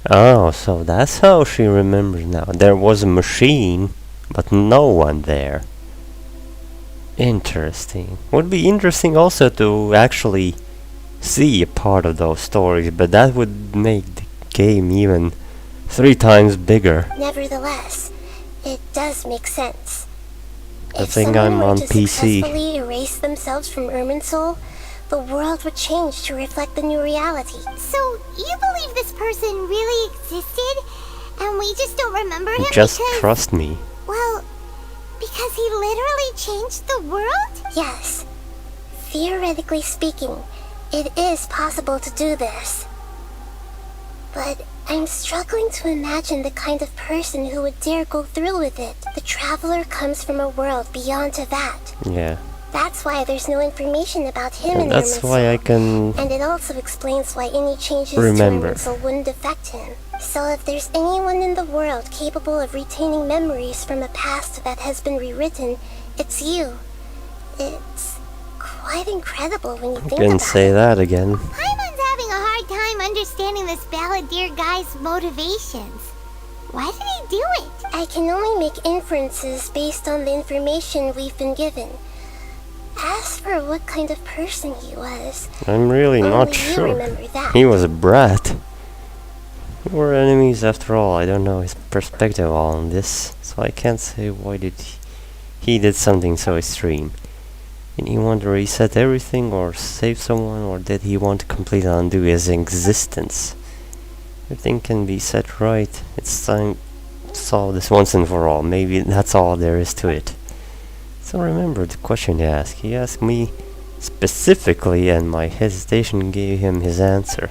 S1: Oh, so that's how she remembers now. There was a machine, but no one there. Interesting. Would be interesting also to actually see a part of those stories, but that would make the game even 3 times bigger.
S4: Nevertheless, it does make sense.
S1: I think I'm on
S4: to
S1: PC.
S4: successfully erase themselves from Irminsul, the world would change to reflect the new reality.
S6: So, you believe this person really existed, and we just don't remember him
S1: Just
S6: because...
S1: trust me.
S6: Well, because he literally changed the world?
S4: Yes. Theoretically speaking, it is possible to do this. But I'm struggling to imagine the kind of person who would dare go through with it. The traveler comes from a world beyond to that.
S1: Yeah.
S4: That's why there's no information about him in
S1: And that's
S4: Irminsul.
S1: why I can
S4: And it also explains why any changes
S1: remember.
S4: to Irminsul wouldn't affect him. So if there's anyone in the world capable of retaining memories from a past that has been rewritten, it's you. It's quite incredible when you think
S1: Can
S4: about
S1: say
S4: it.
S1: that again.
S6: Paimon's having a hard time understanding this balladeer guy's motivations. Why did he do it?
S4: I can only make inferences based on the information we've been given. As for what kind of person he was,
S1: I'm really not
S4: only you
S1: sure.
S4: remember that.
S1: He was a brat. We were enemies after all. I don't know his perspective on this, so I can't say why did he did something so extreme. Did he want to reset everything or save someone, or did he want to completely undo his existence? Everything can be set right. It's time to solve this once and for all. Maybe that's all there is to it. So remember the question he asked. He asked me specifically, and my hesitation gave him his answer.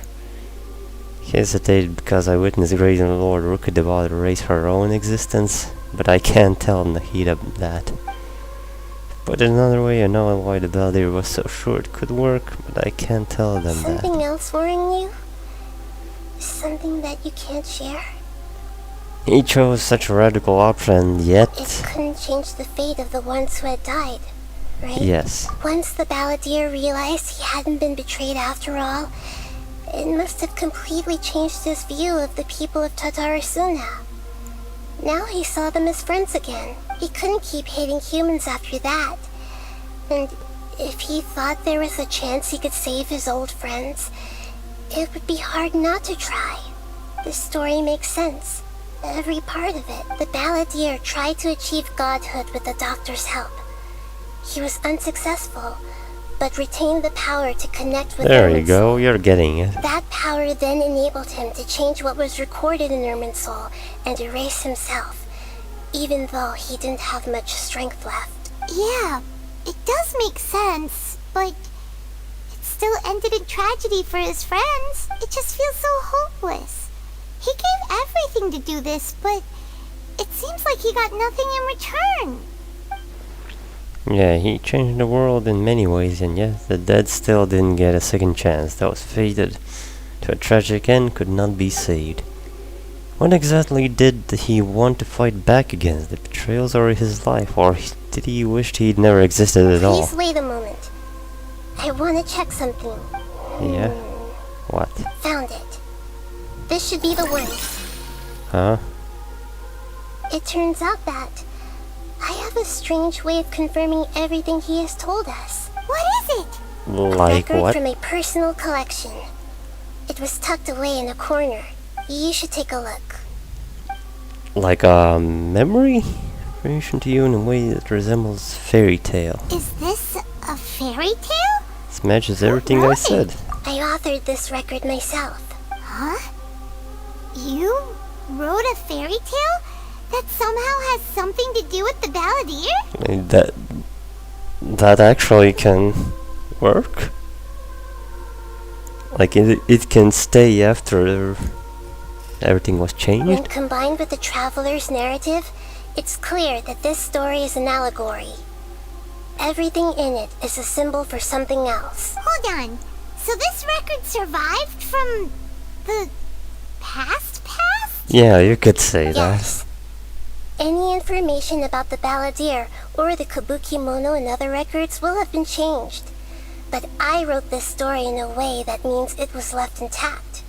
S1: He hesitated because I witnessed Great Lord Rookid about to erase her own existence, but I can't tell in the heat of that. Put it another way, I know why the Balladeer was so sure it could work, but I can't tell them that.
S4: Something else worrying you? Something that you can't share?
S1: He chose such a radical option, yet...
S4: It couldn't change the fate of the ones who had died, right?
S1: Yes.
S4: Once the Balladeer realized he hadn't been betrayed after all, it must have completely changed his view of the people of Tatarasuna. Now he saw them as friends again. He couldn't keep hating humans after that. And if he thought there was a chance he could save his old friends, it would be hard not to try. This story makes sense. Every part of it. The Balladeer tried to achieve godhood with the doctor's help. He was unsuccessful, but retained the power to connect with
S1: There you
S4: Irminsul.
S1: go, you're getting it.
S4: That power then enabled him to change what was recorded in Irminsul and erase himself, even though he didn't have much strength left.
S6: Yeah, it does make sense, but it still ended in tragedy for his friends. It just feels so hopeless. He gave everything to do this, but it seems like he got nothing in return.
S1: Yeah, he changed the world in many ways, and yet the dead still didn't get a second chance. Those fated to a tragic end could not be saved. What exactly did he want to fight back against? The betrayals or his life? Or did he wish he'd never existed at all?
S4: Please wait a moment. I want to check something.
S1: Yeah? What?
S4: Found it. This should be the one.
S1: Huh?
S4: It turns out that I have a strange way of confirming everything he has told us.
S6: What is it?
S1: Like
S4: a record
S1: what?
S4: from a personal collection. It was tucked away in a corner. You should take a look.
S1: Like a memory? Creation to you in a way that resembles fairy tale.
S6: Is this a fairy tale?
S1: This matches everything I said.
S4: I authored this record myself.
S6: Huh? You wrote a fairy tale that somehow has something to do with the Balladeer?
S1: That actually can work. Like it can stay after everything was
S4: When
S1: changed.
S4: combined with the traveler's narrative, it's clear that this story is an allegory. Everything in it is a symbol for something else.
S6: Hold on. So this record survived from the past?
S1: Yeah, you could say
S4: Yes. Any information about the Balladeer or the Kabuki Mono and other records will have been changed. But I wrote this story in a way that means it was left intact.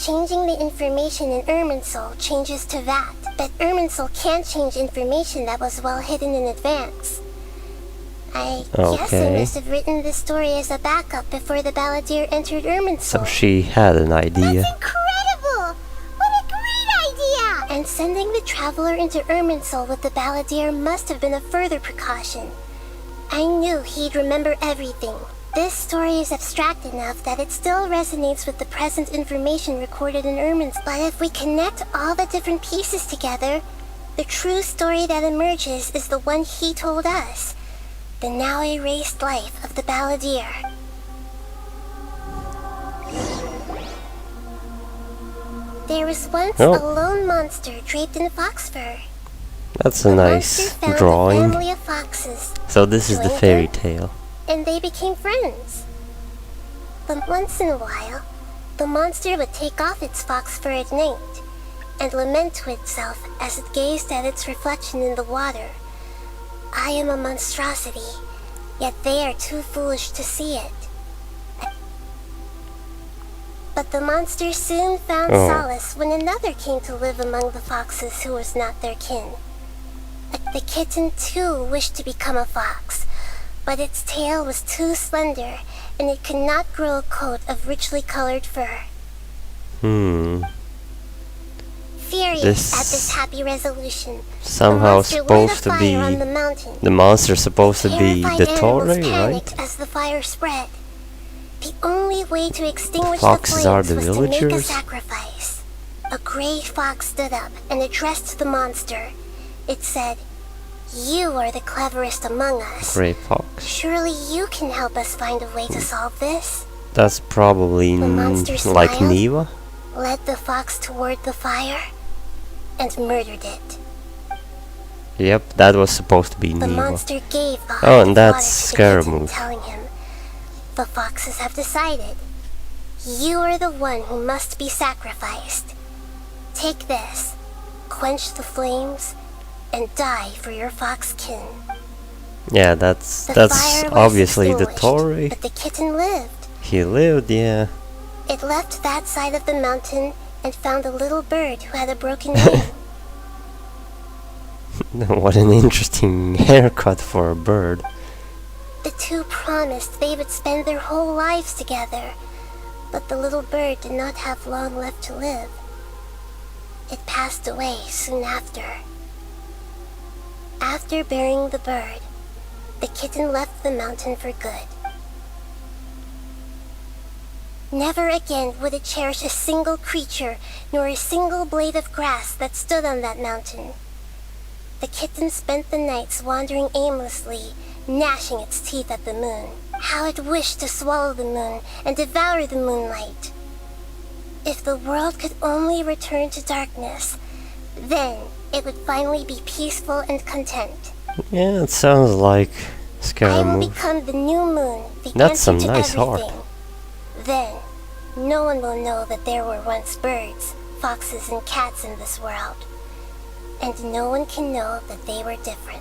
S4: Changing the information in Irminsul changes to that, but Irminsul can't change information that was well hidden in advance. I guess I
S1: Okay.
S4: must have written this story as a backup before the Balladeer entered Irminsul.
S1: So she had an idea.
S6: Incredible! What a great idea!
S4: And sending the traveler into Irminsul with the Balladeer must have been a further precaution. I knew he'd remember everything. This story is abstract enough that it still resonates with the present information recorded in Irminsul. But if we connect all the different pieces together, the true story that emerges is the one he told us. The now erased life of the Balladeer. There was once
S1: Oh.
S4: a lone monster draped in fox fur.
S1: That's a
S4: The
S1: nice
S4: monster found a
S1: drawing.
S4: family of foxes,
S1: So this is the
S4: joined
S1: fairy
S4: them,
S1: tale.
S4: and they became friends. But once in a while, the monster would take off its fox fur at night and lament to itself as it gazed at its reflection in the water. I am a monstrosity, yet they are too foolish to see it. But the monster soon found solace when another came to live among the foxes who was not their kin. The kitten too wished to become a fox, but its tail was too slender and it could not grow a coat of richly colored fur. Furious at this happy resolution,
S1: Somehow
S4: the monster lit a
S1: supposed to
S4: fire
S1: be
S4: on the mountain.
S1: the monster supposed to be
S4: Terrified
S1: the
S4: animals
S1: Tory,
S4: panicked
S1: right?
S4: as the fire spread. The only way to extinguish the
S1: Foxes
S4: flames
S1: are
S4: was
S1: the
S4: to make a
S1: villagers?
S4: sacrifice. A gray fox stood up and addressed the monster. It said, "You are the cleverest among us.
S1: Grey fox.
S4: Surely you can help us find a way to solve this."
S1: That's probably
S4: The monster
S1: like
S4: smiled,
S1: Neva.
S4: led the fox toward the fire, and murdered it.
S1: Yep, that was supposed to be
S4: The
S1: Neva.
S4: monster gave the
S1: Oh,
S4: heart
S1: and
S4: of
S1: that's
S4: water to the kitten,
S1: Scaramouche.
S4: telling him, "The foxes have decided. You are the one who must be sacrificed. Take this, quench the flames, and die for your fox kin."
S1: Yeah, that's
S4: The fire was
S1: obviously the
S4: extinguished,
S1: Tory.
S4: But the kitten lived.
S1: He lived, yeah.
S4: It left that side of the mountain and found a little bird who had a broken wing.
S1: What an interesting haircut for a bird.
S4: The two promised they would spend their whole lives together, but the little bird did not have long left to live. It passed away soon after. After burying the bird, the kitten left the mountain for good. Never again would it cherish a single creature, nor a single blade of grass that stood on that mountain. The kitten spent the nights wandering aimlessly, gnashing its teeth at the moon. How it wished to swallow the moon and devour the moonlight. If the world could only return to darkness, then it would finally be peaceful and content.
S1: Yeah, it sounds like
S4: I will
S1: Scaramouche.
S4: become the new moon, the
S1: That's
S4: answer
S1: some
S4: to
S1: nice art.
S4: everything. Then, no one will know that there were once birds, foxes, and cats in this world. And no one can know that they were different.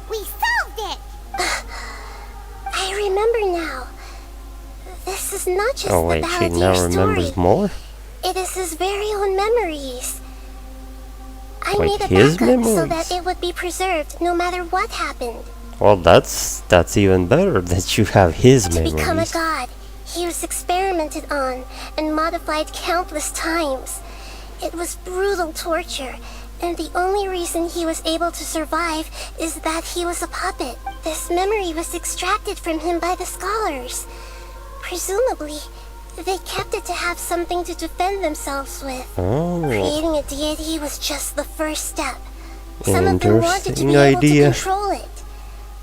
S6: We solved it!
S4: I remember now. This is not just
S1: Oh
S4: the
S1: wait, she
S4: Balladeer
S1: now
S4: story.
S1: remembers more?
S4: It is his very own memories. I
S1: Like
S4: made a
S1: his
S4: backup so
S1: memories?
S4: that it would be preserved no matter what happened.
S1: Well, that's even better that you have his
S4: To become a
S1: memories.
S4: god, he was experimented on and modified countless times. It was brutal torture, and the only reason he was able to survive is that he was a puppet. This memory was extracted from him by the scholars. Presumably, they kept it to have something to defend themselves with.
S1: Oh,
S4: Creating a deity was just the first step. Some of them wanted to
S1: interesting
S4: be able to
S1: idea.
S4: control it.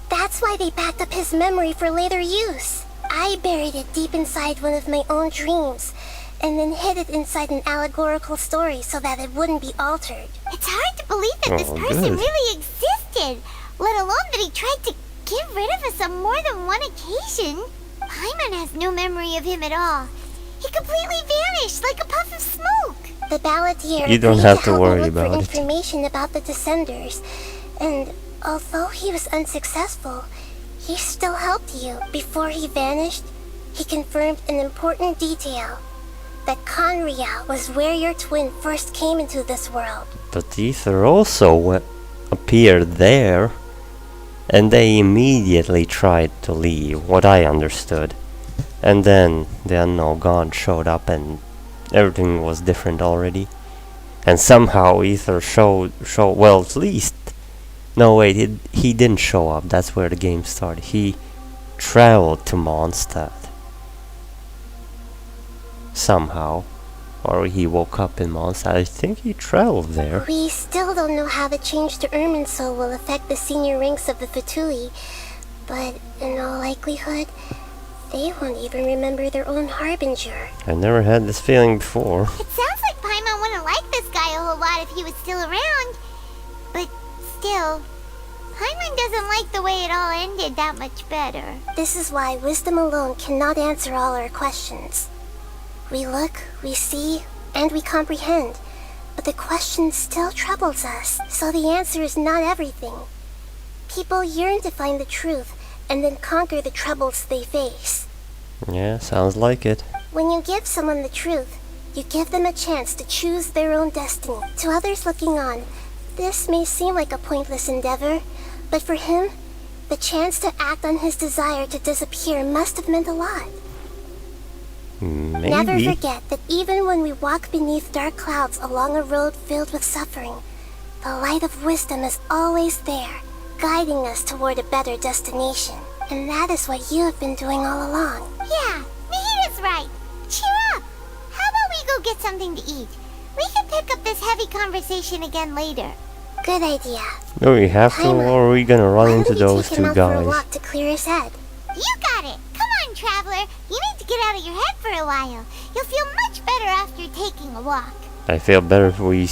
S4: That's why they backed up his memory for later use. I buried it deep inside one of my own dreams, and then hid it inside an allegorical story so that it wouldn't be altered.
S6: It's hard to believe that this
S1: Oh,
S6: person
S1: good.
S6: really existed, let alone that he tried to get rid of us on more than one occasion. Paimon has no memory of him at all. He completely vanished like a puff of smoke.
S4: The Balladeer
S1: You don't
S4: agreed
S1: have to
S4: help me
S1: worry
S4: look for
S1: about it.
S4: information about the Descenders, and although he was unsuccessful, he still helped you. Before he vanished, he confirmed an important detail. That Conria was where your twin first came into this world.
S1: But Ether also appeared there, and they immediately tried to leave, what I understood. And then the unknown god showed up and everything was different already. And somehow Ether showed well, at least. No wait, he didn't show up. That's where the game started. He traveled to Mondstadt. Somehow. Or he woke up in Mondstadt. I think he traveled there.
S4: We still don't know how the change to Irminsul will affect the senior ranks of the Fatui, but in all likelihood, They won't even remember their own harbinger.
S1: I never had this feeling before.
S6: It sounds like Paimon wouldn't like this guy a whole lot if he was still around. But still, Paimon doesn't like the way it all ended that much better.
S4: This is why wisdom alone cannot answer all our questions. We look, we see, and we comprehend, but the question still troubles us, so the answer is not everything. People yearn to find the truth, and then conquer the troubles they face.
S1: Yeah, sounds like it.
S4: When you give someone the truth, you give them a chance to choose their own destiny. To others looking on, this may seem like a pointless endeavor, but for him, the chance to act on his desire to disappear must have meant a lot.
S1: Maybe.
S4: Never forget that even when we walk beneath dark clouds along a road filled with suffering, the light of wisdom is always there, guiding us toward a better destination. And that is what you have been doing all along.
S6: Yeah, Nahita's right. Cheer up. How about we go get something to eat? We can pick up this heavy conversation again later.
S4: Good idea.
S1: Do we have to,
S4: Paimon,
S1: or are we gonna run
S4: why
S1: into
S4: don't you
S1: those
S4: take him
S1: two
S4: out for a
S1: guys?
S4: walk to clear his head?
S6: You got it. Come on, traveler. You need to get out of your head for a while. You'll feel much better after taking a walk.
S1: I feel better if we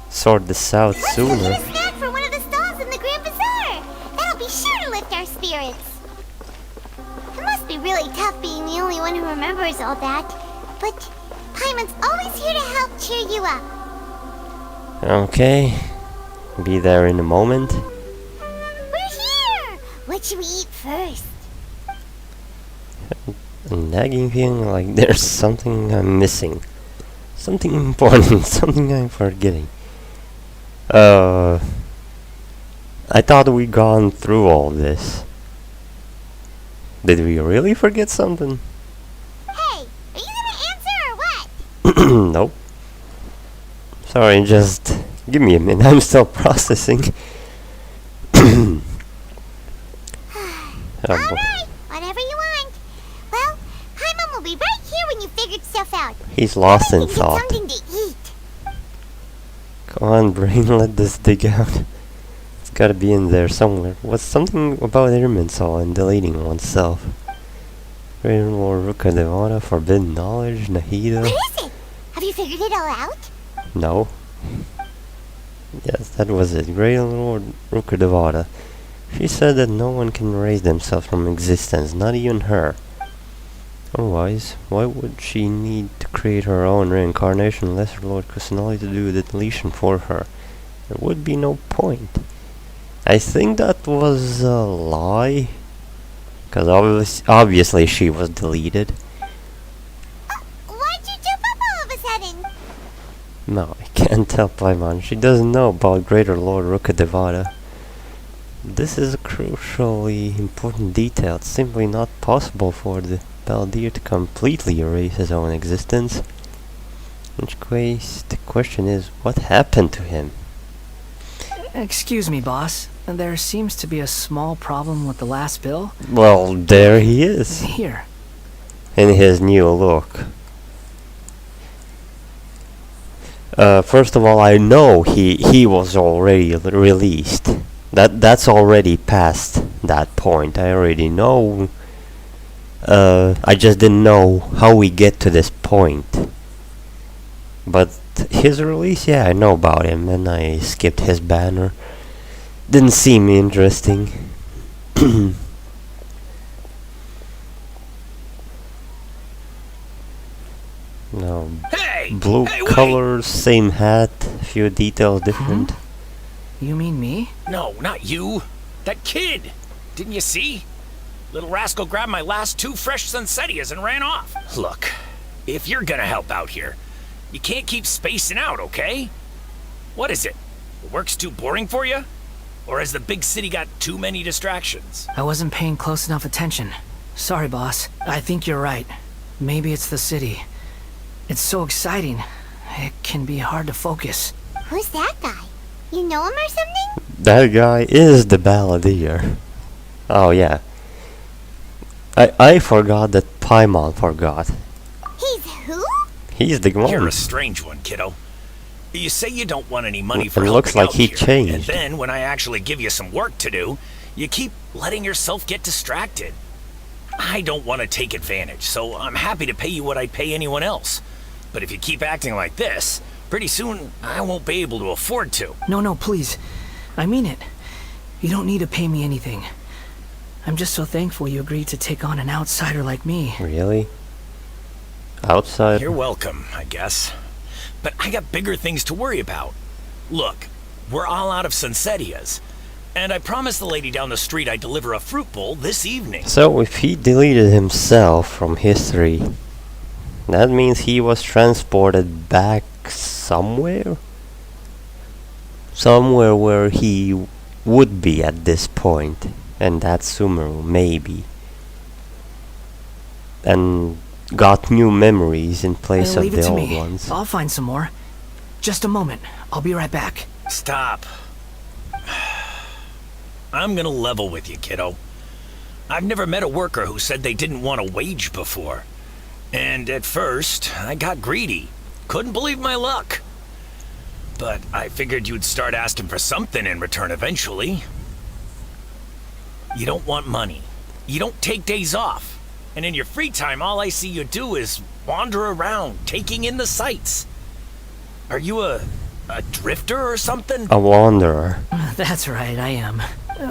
S1: sort this out
S6: Let's go
S1: sooner.
S6: get a snack from one of the stalls in the Grand Bazaar. That'll be sure to lift our spirits. It must be really tough being the only one who remembers all that. But Paimon's always here to help cheer you up.
S1: Okay. Be there in a moment.
S6: We're here! What should we eat first?
S1: A nagging feeling like there's something I'm missing. Something important, something I'm forgetting. I thought we'd gone through all this. Did we really forget something?
S6: Hey, are you gonna answer or what?
S1: Nope. Sorry, just give me a minute. I'm still processing. Oh, boy.
S6: Alright, whatever you want. Well, Paimon will be right here when you figured stuff out.
S1: He's lost in
S6: Get
S1: thought.
S6: something to eat.
S1: Come on, brain, let this dig out. It's gotta be in there somewhere. What's something about Irminsul and deleting oneself? Greater Lord Ruka Devana, Forbidden Knowledge, Nahida.
S6: What is it? Have you figured it all out?
S1: No. Yes, that was it. Greater Lord Ruka Devana. She said that no one can erase themselves from existence, not even her. Otherwise, why would she need to create her own reincarnation unless her Lord Kusanali to do the deletion for her? There would be no point. I think that was a lie. Because obviously she was deleted.
S6: Why'd you jump up all of a sudden?
S1: No, I can't tell Paimon. She doesn't know about Greater Lord Ruka Devada. This is a crucially important detail. It's simply not possible for the Baldir to completely erase his own existence. In which case, the question is, what happened to him?
S5: Excuse me, boss. There seems to be a small problem with the last bill.
S1: Well, there he is.
S5: Here.
S1: In his new look. First of all, I know he was already released. That's already past that point. I already know. I just didn't know how we get to this point. But his release, yeah, I know about him, and I skipped his banner. Didn't seem interesting. No.
S14: Hey!
S1: Blue
S14: Hey, wait!
S1: colors, same hat, few details different.
S5: You mean me?
S14: No, not you. That kid. Didn't you see? Little rascal grabbed my last 2 fresh Sunsettias and ran off. Look, if you're gonna help out here, you can't keep spacing out, okay? What is it? The work's too boring for you? Or has the big city got too many distractions?
S5: I wasn't paying close enough attention. Sorry, boss. I think you're right. Maybe it's the city. It's so exciting. It can be hard to focus.
S6: Who's that guy? You know him or something?
S1: That guy is the Balladeer. Oh yeah. I forgot that Paimon forgot.
S6: He's who?
S1: He's the one.
S14: You're a strange one, kiddo. You say you don't want any money for
S1: It
S14: helping
S1: looks like
S14: out
S1: he
S14: here,
S1: changed.
S14: and then when I actually give you some work to do, you keep letting yourself get distracted. I don't want to take advantage, so I'm happy to pay you what I'd pay anyone else. But if you keep acting like this, pretty soon I won't be able to afford to.
S5: No, please. I mean it. You don't need to pay me anything. I'm just so thankful you agreed to take on an outsider like me.
S1: Really? Outside?
S14: You're welcome, I guess. But I got bigger things to worry about. Look, we're all out of Sunsetias. And I promised the lady down the street I'd deliver a fruit bowl this evening.
S1: So if he deleted himself from history, that means he was transported back somewhere? Somewhere where he would be at this point. And that's Sumeru, maybe. And got new memories in place of
S5: Leave it
S1: the
S5: to
S1: old
S5: me.
S1: ones.
S5: I'll find some more. Just a moment. I'll be right back.
S14: Stop. I'm gonna level with you, kiddo. I've never met a worker who said they didn't want a wage before. And at first, I got greedy. Couldn't believe my luck. But I figured you'd start asking for something in return eventually. You don't want money. You don't take days off. And in your free time, all I see you do is wander around, taking in the sights. Are you a drifter or something?
S1: A wanderer.
S5: That's right, I am.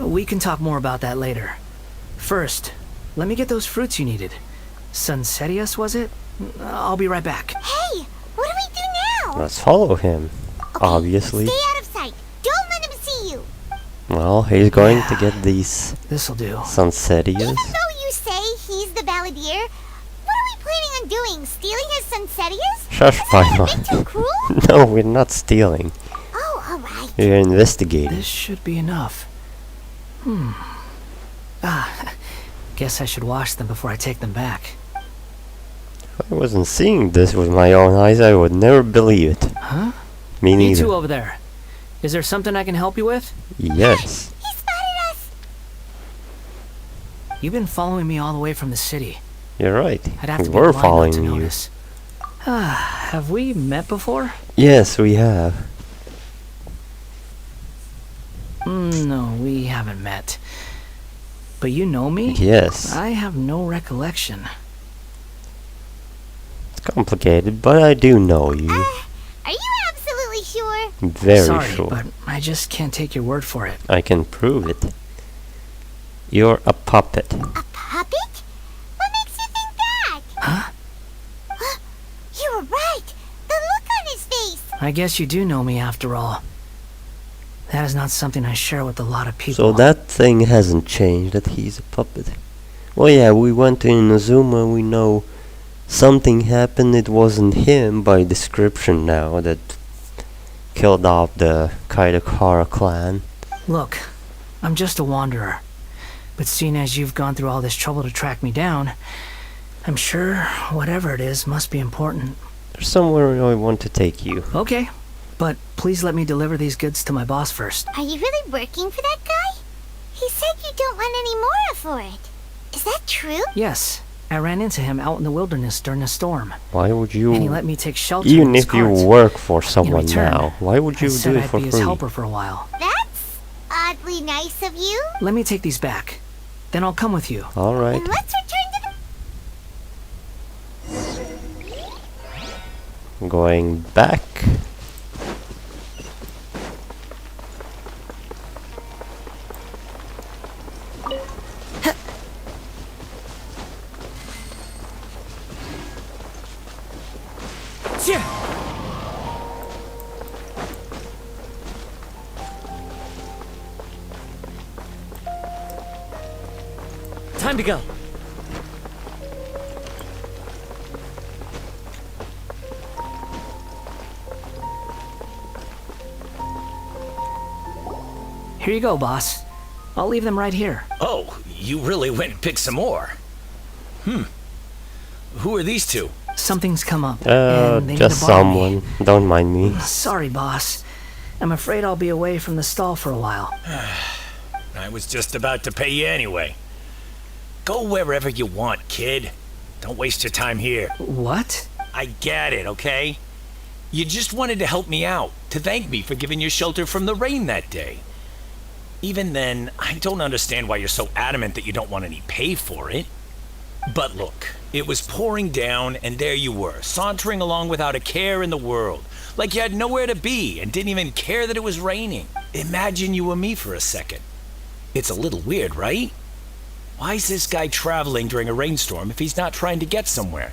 S5: We can talk more about that later. First, let me get those fruits you needed. Sunsetias, was it? I'll be right back.
S6: Hey, what do we do now?
S1: Let's follow him, obviously.
S6: Stay out of sight. Don't let him see you.
S1: Well, he's going to get these
S5: This'll do.
S1: Sunsetias.
S6: Even though you say he's the balladeer, what are we planning on doing? Stealing his Sunsetias?
S1: Shush,
S6: Is that a bit
S1: Paimon.
S6: too cruel?
S1: No, we're not stealing.
S6: Oh, alright.
S1: We're investigating.
S5: This should be enough. Guess I should wash them before I take them back.
S1: If I wasn't seeing this with my own eyes, I would never believe it.
S5: Huh?
S1: Me
S5: You
S1: neither.
S5: two over there. Is there something I can help you with?
S1: Yes.
S6: He spotted us.
S5: You've been following me all the way from the city.
S1: You're right.
S5: I'd have
S1: We
S5: to be
S1: were
S5: blind not
S1: following
S5: to
S1: you.
S5: notice. Have we met before?
S1: Yes, we have.
S5: No, we haven't met. But you know me?
S1: Yes.
S5: I have no recollection.
S1: It's complicated, but I do know you.
S6: Are you absolutely sure?
S1: Very
S5: Sorry,
S1: sure.
S5: but I just can't take your word for it.
S1: I can prove it. You're a puppet.
S6: A puppet? What makes you think that?
S5: Huh?
S6: You were right. The look on his face.
S5: I guess you do know me after all. That is not something I share with a lot of people.
S1: So that thing hasn't changed, that he's a puppet. Well, yeah, we went to Inazuma, we know something happened, it wasn't him by description now that killed off the Kaidakara clan.
S5: Look, I'm just a wanderer. But seeing as you've gone through all this trouble to track me down, I'm sure whatever it is must be important.
S1: There's somewhere I want to take you.
S5: Okay, but please let me deliver these goods to my boss first.
S6: Are you really working for that guy? He said you don't want any more for it. Is that true?
S5: Yes, I ran into him out in the wilderness during a storm.
S1: Why would you...
S5: And he let me take shelter
S1: Even
S5: in his
S1: if you
S5: cart.
S1: work for
S5: In
S1: someone
S5: return,
S1: now, why would you
S5: I
S1: do
S5: said
S1: it
S5: I'd
S1: for
S5: be his
S1: free?
S5: helper for a while.
S6: That's oddly nice of you.
S5: Let me take these back. Then I'll come with you.
S1: Alright.
S6: And let's return to the...
S1: Going back.
S5: Time to go. Here you go, boss. I'll leave them right here.
S14: Oh, you really went and picked some more. Who are these two?
S5: Something's come up. and they
S1: Just
S5: need to borrow me.
S1: someone. Don't mind me.
S5: Sorry, boss. I'm afraid I'll be away from the stall for a while.
S14: I was just about to pay you anyway. Go wherever you want, kid. Don't waste your time here.
S5: What?
S14: I get it, okay? You just wanted to help me out, to thank me for giving you shelter from the rain that day. Even then, I don't understand why you're so adamant that you don't want any pay for it. But look, it was pouring down, and there you were, sauntering along without a care in the world, like you had nowhere to be and didn't even care that it was raining. Imagine you were me for a second. It's a little weird, right? Why is this guy traveling during a rainstorm if he's not trying to get somewhere?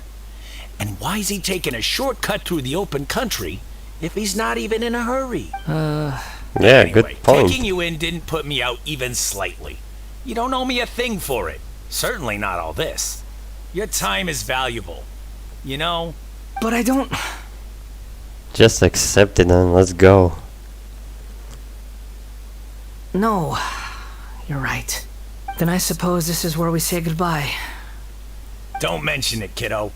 S14: And why is he taking a shortcut through the open country if he's not even in a hurry?
S1: Yeah,
S14: Anyway,
S1: good point.
S14: taking you in didn't put me out even slightly. You don't owe me a thing for it. Certainly not all this. Your time is valuable. You know?
S5: But I don't...
S1: Just accept it and let's go.
S5: No, you're right. Then I suppose this is where we say goodbye.
S14: Don't mention it, kiddo.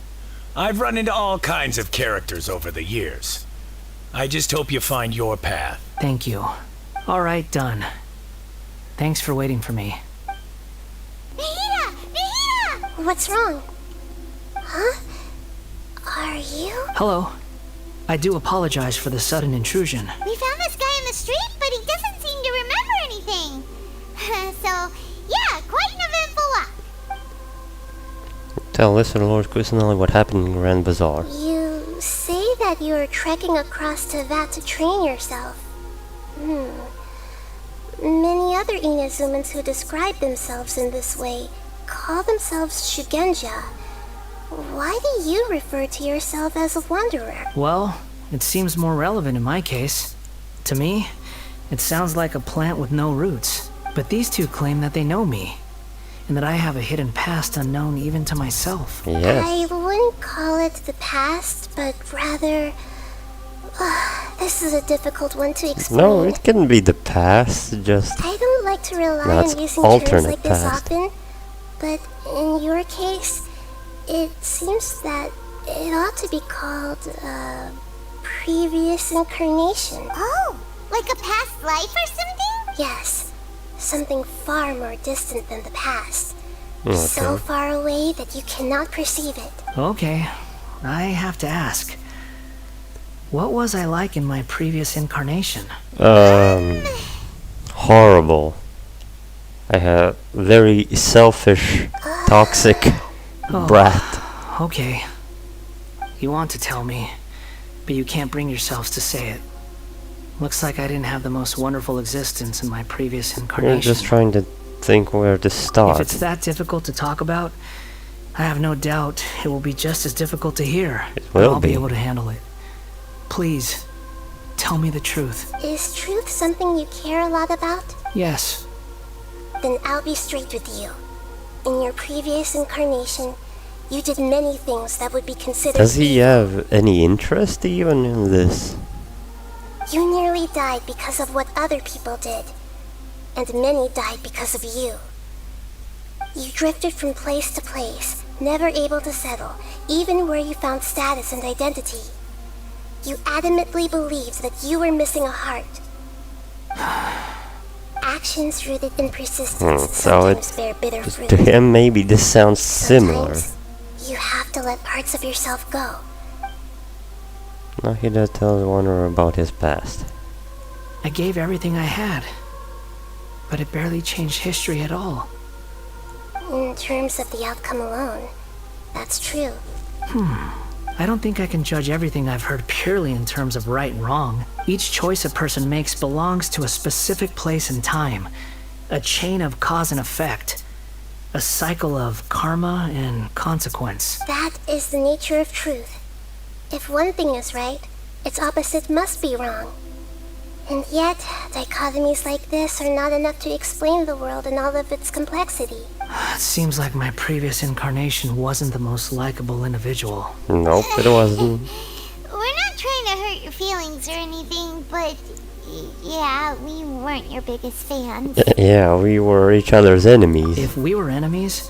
S14: I've run into all kinds of characters over the years. I just hope you find your path.
S5: Thank you. All right, done. Thanks for waiting for me.
S6: Nahida! Nahida!
S4: What's wrong? Huh? Are you?
S5: Hello. I do apologize for the sudden intrusion.
S6: We found this guy in the street, but he doesn't seem to remember anything. So, yeah, quite an eventful walk.
S1: Tell Lesser Lord Kusanali what happened in Grand Bazaar.
S4: You say that you are trekking across to Vat to train yourself. Many other Inazumans who describe themselves in this way call themselves Shugenja. Why do you refer to yourself as a wanderer?
S5: Well, it seems more relevant in my case. To me, it sounds like a plant with no roots. But these two claim that they know me, and that I have a hidden past unknown even to myself.
S1: Yes.
S4: I wouldn't call it the past, but rather... this is a difficult one to explain.
S1: No, it couldn't be the past, just...
S4: I don't like to rely
S1: That's
S4: on using terms
S1: alternate
S4: like this
S1: past.
S4: often, but in your case, it seems that it ought to be called previous incarnation.
S6: Oh, like a past life or something?
S4: Yes, something far more distant than the past.
S1: Okay.
S4: So far away that you cannot perceive it.
S5: Okay, I have to ask. What was I like in my previous incarnation?
S1: Horrible. I have very selfish, toxic brat.
S5: Okay. You want to tell me, but you can't bring yourselves to say it. Looks like I didn't have the most wonderful existence in my previous incarnation.
S1: We're just trying to think where to start.
S5: If it's that difficult to talk about, I have no doubt it will be just as difficult to hear.
S1: It
S5: but
S1: will
S5: I'll be
S1: be.
S5: able to handle it. Please, tell me the truth.
S4: Is truth something you care a lot about?
S5: Yes.
S4: Then I'll be straight with you. In your previous incarnation, you did many things that would be considered
S1: Does he
S4: evil.
S1: have any interest even in this?
S4: You nearly died because of what other people did, and many died because of you. You drifted from place to place, never able to settle, even where you found status and identity. You adamantly believed that you were missing a heart. Actions rooted in persistence
S1: So
S4: sometimes bear bitter fruit.
S1: to him maybe this sounds similar.
S4: Sometimes you have to let parts of yourself go.
S1: Nahida tells Wanderer about his past.
S5: I gave everything I had, but it barely changed history at all.
S4: In terms of the outcome alone, that's true.
S5: I don't think I can judge everything I've heard purely in terms of right and wrong. Each choice a person makes belongs to a specific place and time, a chain of cause and effect, a cycle of karma and consequence.
S4: That is the nature of truth. If one thing is right, its opposite must be wrong. And yet, dichotomies like this are not enough to explain the world in all of its complexity.
S5: It seems like my previous incarnation wasn't the most likable individual.
S1: Nope, it wasn't.
S6: We're not trying to hurt your feelings or anything, but yeah, we weren't your biggest fans.
S1: Yeah, we were each other's enemies.
S5: If we were enemies,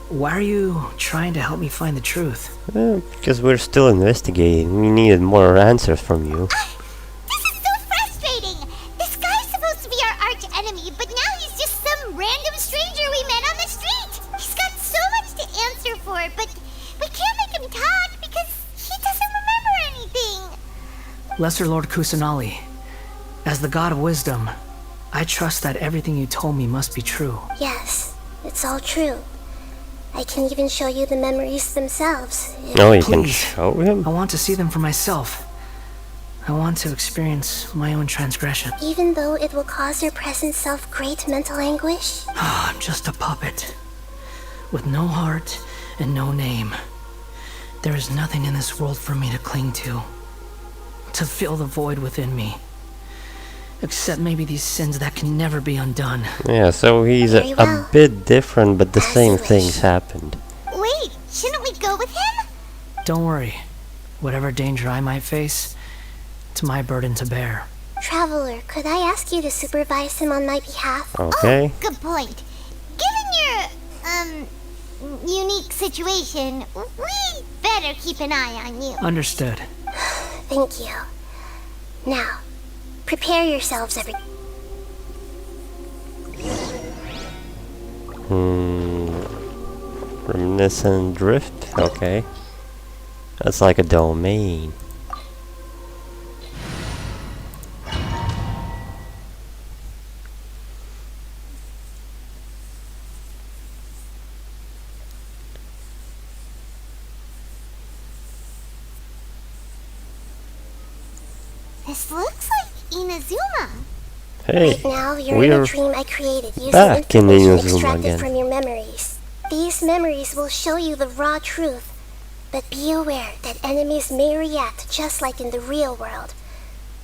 S5: why are you trying to help me find the truth?
S1: Because we're still investigating. We needed more answers from you.
S6: This is so frustrating! This guy's supposed to be our arch enemy, but now he's just some random stranger we met on the street! He's got so much to answer for, but we can't make him talk because he doesn't remember anything!
S5: Lesser Lord Kusanali, as the god of wisdom, I trust that everything you told me must be true.
S4: Yes, it's all true. I can even show you the memories themselves.
S1: No, you can
S5: Please.
S1: show him?
S5: I want to see them for myself. I want to experience my own transgression.
S4: Even though it will cause your present self great mental anguish?
S5: I'm just a puppet. With no heart and no name. There is nothing in this world for me to cling to fill the void within me. Except maybe these sins that can never be undone.
S1: Yeah, so he's a bit different, but the same things happened.
S6: Wait, shouldn't we go with him?
S5: Don't worry. Whatever danger I might face, it's my burden to bear.
S4: Traveler, could I ask you to supervise him on my behalf?
S1: Okay.
S6: Oh, good point. Given your, unique situation, we better keep an eye on you.
S5: Understood.
S4: Thank you. Now, prepare yourselves, everyone.
S1: Reminiscent drift? Okay. That's like a domain.
S6: This looks like Inazuma.
S1: Hey,
S4: Right now, you're in
S1: we're
S4: a dream I created using
S1: back in
S4: information
S1: Inazuma
S4: extracted
S1: again.
S4: from your memories. These memories will show you the raw truth, but be aware that enemies may react just like in the real world.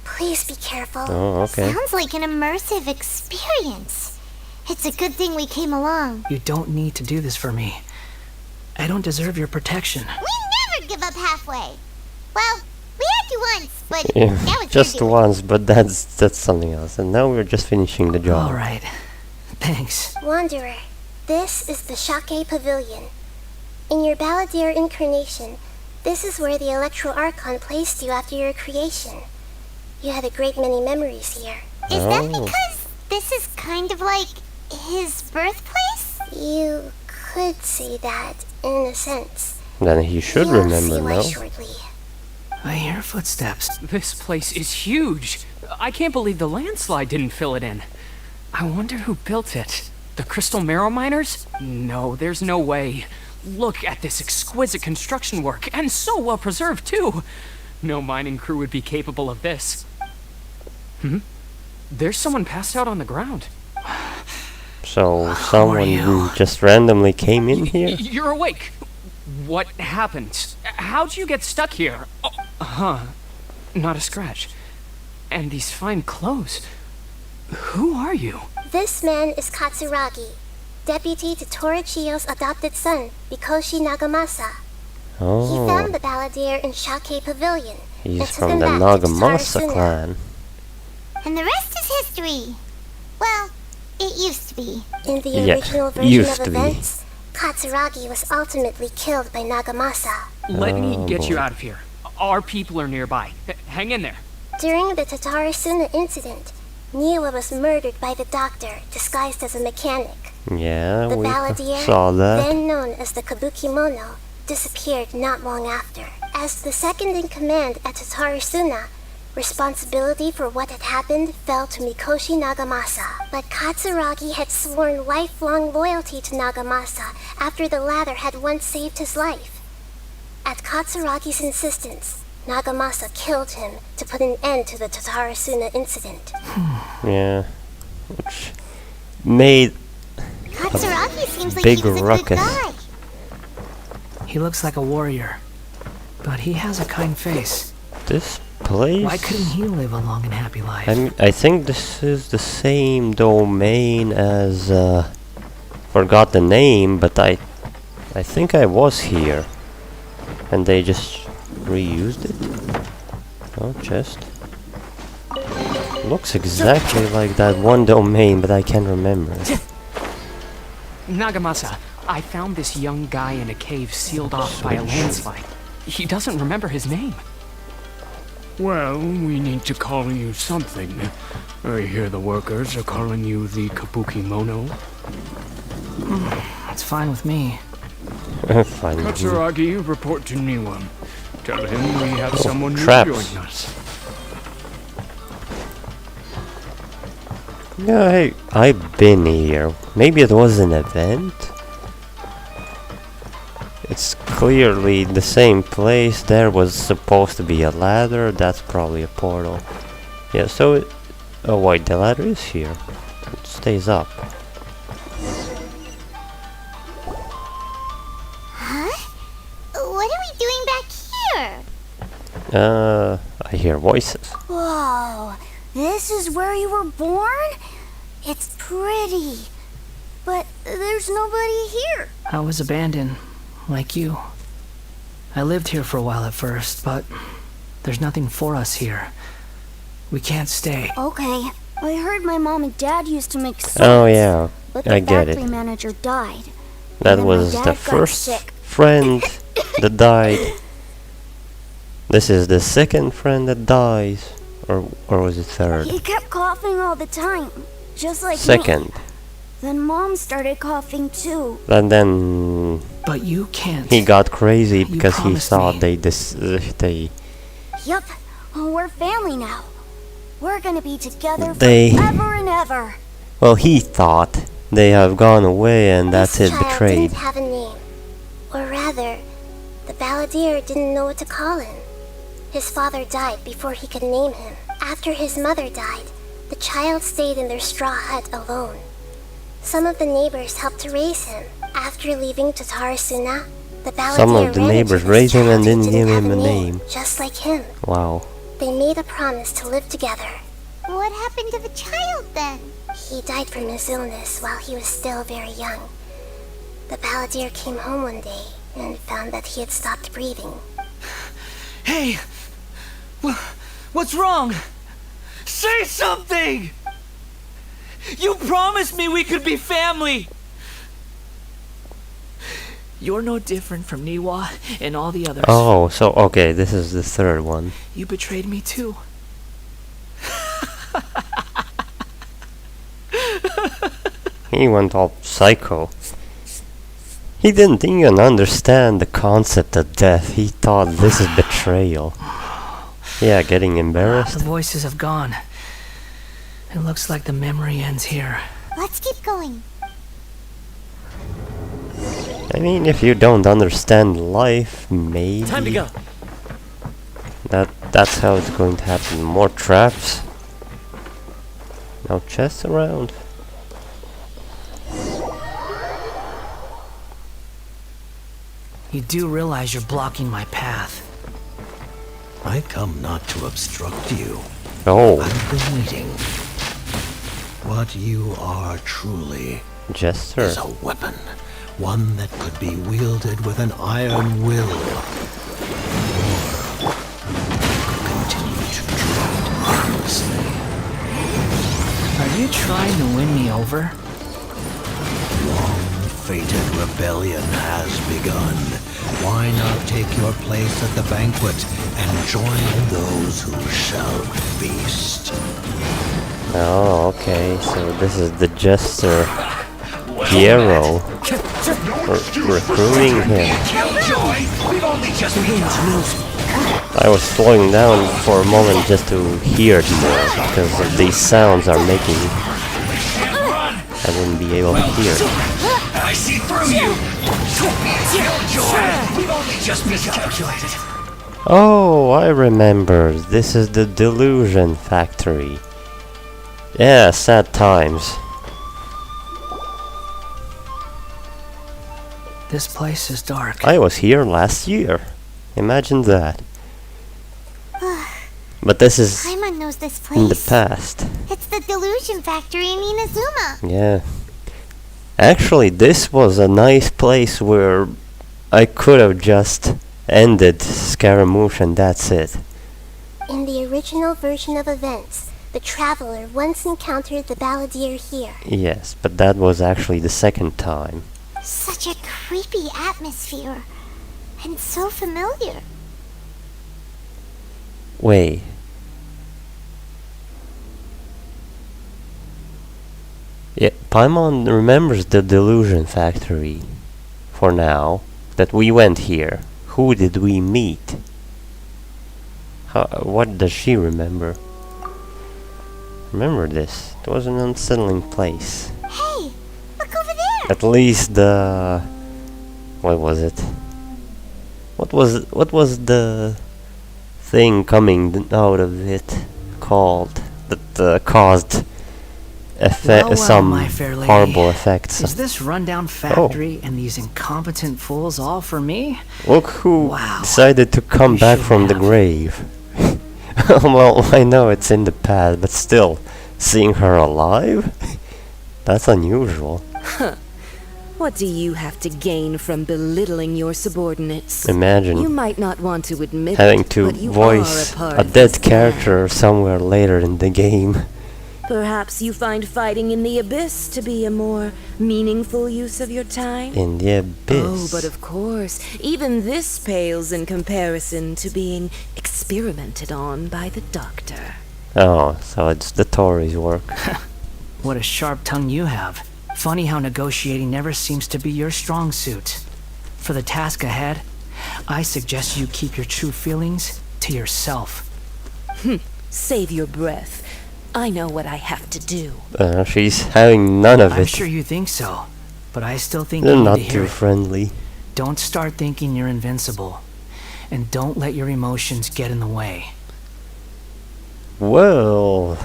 S4: Please be careful.
S1: Oh, okay.
S6: Sounds like an immersive experience. It's a good thing we came along.
S5: You don't need to do this for me. I don't deserve your protection.
S6: We never give up halfway. Well, we had to once, but
S1: Yeah,
S6: now it's
S1: just
S6: your doing.
S1: once, but that's something else. And now we're just finishing the job.
S5: Alright. Thanks.
S4: Wanderer, this is the Shake Pavilion. In your Balladeer incarnation, this is where the Electro Archon placed you after your creation. You had a great many memories here.
S6: Is that because this is kind of like his birthplace?
S4: You could say that, in a sense.
S1: Then he should
S4: You'll
S1: remember,
S4: see why
S1: no?
S4: shortly.
S5: I hear footsteps.
S15: This place is huge. I can't believe the landslide didn't fill it in. I wonder who built it. The Crystal Marrow miners? No, there's no way. Look at this exquisite construction work, and so well preserved too. No mining crew would be capable of this. There's someone passed out on the ground.
S1: So someone just randomly came in here?
S15: You're awake. What happened? How'd you get stuck here? Oh, not a scratch. And these fine clothes. Who are you?
S4: This man is Katsuragi, deputy to Torichio's adopted son, Mikoshi Nagamasa. He
S1: Oh,
S4: found the Balladeer in Shake Pavilion.
S1: he's
S4: and took
S1: from
S4: him
S1: the
S4: back to
S1: Nagamasa
S4: Tatsuna.
S1: clan.
S6: And the rest is history. Well, it used to be.
S4: In the
S1: Yeah,
S4: original version
S1: used
S4: of
S1: to be.
S4: events, Katsuragi was ultimately killed by Nagamasa.
S15: Let me
S1: Oh,
S15: get you
S1: boy.
S15: out of here. Our people are nearby. Hang in there.
S4: During the Tatarasuna incident, Niwa was murdered by the doctor, disguised as a mechanic.
S1: Yeah,
S4: The
S1: we
S4: Balladeer,
S1: saw that.
S4: then known as the Kabukimono, disappeared not long after. As the second in command at Tatarasuna, responsibility for what had happened fell to Mikoshi Nagamasa. But Katsuragi had sworn lifelong loyalty to Nagamasa after the latter had once saved his life. At Katsuragi's insistence, Nagamasa killed him to put an end to the Tatarasuna incident.
S1: Yeah. Which made
S6: Katsuragi seems like
S1: big
S6: he was a
S1: ruckus.
S6: good guy.
S5: He looks like a warrior, but he has a kind face.
S1: this place.
S5: Why couldn't he live a long and happy life?
S1: I think this is the same domain as forgot the name, but I think I was here, and they just reused it. Oh, chest. Looks exactly like that one domain, but I can't remember.
S15: Nagamasa, I found this young guy in a cave sealed off by a landslide. He doesn't remember his name.
S16: Well, we need to call you something. I hear the workers are calling you the Kabukimono.
S5: It's fine with me.
S1: Fine.
S16: Katsuragi, report to Niwa. Tell him we have someone new
S1: traps.
S16: joining us.
S1: Yeah, hey, I've been here. Maybe it was an event? It's clearly the same place. There was supposed to be a ladder. That's probably a portal. Yeah, so it... Oh wait, the ladder is here. It stays up.
S6: Huh? What are we doing back here?
S1: I hear voices.
S6: Whoa, this is where you were born? It's pretty, but there's nobody here.
S5: I was abandoned, like you. I lived here for a while at first, but there's nothing for us here. We can't stay.
S6: Okay, I heard my mom and dad used to make soaps.
S1: Oh yeah,
S6: but the
S1: I get it.
S6: factory manager died.
S1: That
S6: And then
S1: was
S6: my
S1: the
S6: dad got
S1: first
S6: sick.
S1: friend that died. This is the second friend that dies. Or was it third?
S6: He kept coughing all the time, just like
S1: Second.
S6: me. Then Mom started coughing too.
S1: And then
S5: But you can't.
S1: he got crazy because he
S5: promised
S1: thought
S5: me.
S1: they
S6: Yup, we're family now. We're gonna be together
S1: They-
S6: forever and ever.
S1: well, he thought they have gone away and that's
S4: This
S1: it,
S4: child
S1: betrayed.
S4: didn't have a name. Or rather, the balladeer didn't know what to call him. His father died before he could name him. After his mother died, the child stayed in their straw hut alone. Some of the neighbors helped to raise him. After leaving Tatarasuna, the balladeer
S1: Some of the
S4: ran
S1: neighbors
S4: into this
S1: raised him and
S4: child who
S1: didn't give
S4: have
S1: him a name.
S4: just like him.
S1: Wow.
S4: They made a promise to live together.
S6: What happened to the child then?
S4: He died from his illness while he was still very young. The balladeer came home one day and found that he had stopped breathing.
S5: Hey! What's wrong? Say something! You promised me we could be family! You're no different from Niwa and all the others.
S1: Oh, so okay, this is the third one.
S5: You betrayed me too.
S1: He went all psycho. He didn't even understand the concept of death. He thought this is betrayal. Yeah, getting
S5: The
S1: embarrassed.
S5: voices have gone. It looks like the memory ends here.
S6: Let's keep going.
S1: I mean, if you don't understand life, maybe
S5: Time to go.
S1: that's how it's going to happen. More traps. No chests around.
S5: You do realize you're blocking my path.
S17: I come not to obstruct you.
S1: Oh.
S17: I've been waiting. What you are truly
S1: Jester.
S17: is a weapon. One that could be wielded with an iron will. Or continue to dread harmlessly.
S5: Are you trying to win me over?
S17: Long-fated rebellion has begun. Why not take your place at the banquet and join those who shall feast?
S1: Oh, okay. So this is the Jester hero. Recruiting him. I was slowing down for a moment just to hear it more because of these sounds are making. I wouldn't be able to hear it.
S14: I see through you! We've only just miscalculated.
S1: Oh, I remember. This is the Delusion Factory. Yeah, sad times.
S5: This place is dark.
S1: I was here last year. Imagine that. But this is
S6: Paimon knows this
S1: in the
S6: place.
S1: past.
S6: It's the Delusion Factory in Inazuma.
S1: Yeah. Actually, this was a nice place where I could have just ended Scaramouche and that's it.
S4: In the original version of events, the traveler once encountered the balladeer here.
S1: Yes, but that was actually the second time.
S6: Such a creepy atmosphere. And so familiar.
S1: Wait. Yeah, Paimon remembers the Delusion Factory. For now, that we went here. Who did we meet? What does she remember? Remember this. It was an unsettling place.
S6: Hey, look over there.
S1: At least the... What was it? What was the thing coming out of it called that caused some
S5: my fair lady.
S1: horrible effects?
S5: Is this rundown factory and these incompetent fools all for me?
S1: Look who decided to come back from the grave. Well, I know it's in the past, but still, seeing her alive? That's unusual.
S18: Huh. What do you have to gain from belittling your subordinates?
S1: Imagine
S18: You might not want to admit
S1: having
S18: it,
S1: to
S18: but you
S1: voice
S18: are a part
S1: a
S18: of
S1: dead
S18: this
S1: character somewhere later in the game.
S18: Perhaps you find fighting in the abyss to be a more meaningful use of your time?
S1: In the abyss.
S18: Oh, but of course, even this pales in comparison to being experimented on by the doctor.
S1: Oh, so it's the Tories' work.
S5: What a sharp tongue you have. Funny how negotiating never seems to be your strong suit. For the task ahead, I suggest you keep your true feelings to yourself.
S18: Save your breath. I know what I have to do.
S1: She's having none of
S5: I'm
S1: it.
S5: sure you think so, but I still think
S1: They're
S5: you need
S1: not
S5: to hear
S1: too
S5: it.
S1: friendly.
S5: Don't start thinking you're invincible. And don't let your emotions get in the way.
S1: Well,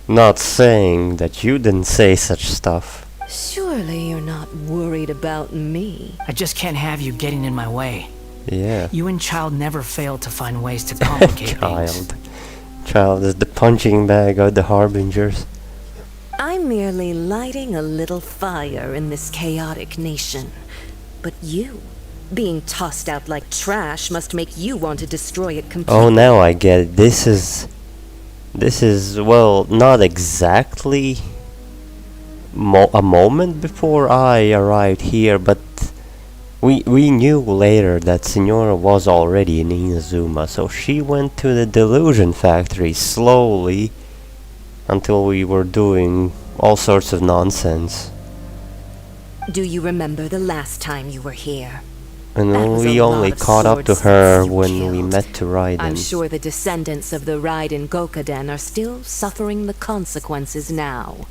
S1: not saying that you didn't say such stuff.
S18: Surely you're not worried about me.
S5: I just can't have you getting in my way.
S1: Yeah.
S5: You and Child never fail to find ways to complicate things.
S1: Child is the punching bag of the Harbingers.
S18: I'm merely lighting a little fire in this chaotic nation. But you, being tossed out like trash, must make you want to destroy it completely.
S1: Oh, now I get it. This is, well, not exactly a moment before I arrived here, but we knew later that Signora was already in Inazuma, so she went to the delusion factory slowly until we were doing all sorts of nonsense.
S18: Do you remember the last time you were here?
S1: And
S18: That was
S1: we
S18: a
S1: only
S18: lot of
S1: caught up to
S18: swordsmiths
S1: her
S18: you
S1: when we
S18: killed.
S1: met to Raiden.
S18: I'm sure the descendants of the Raiden Gokaden are still suffering the consequences now.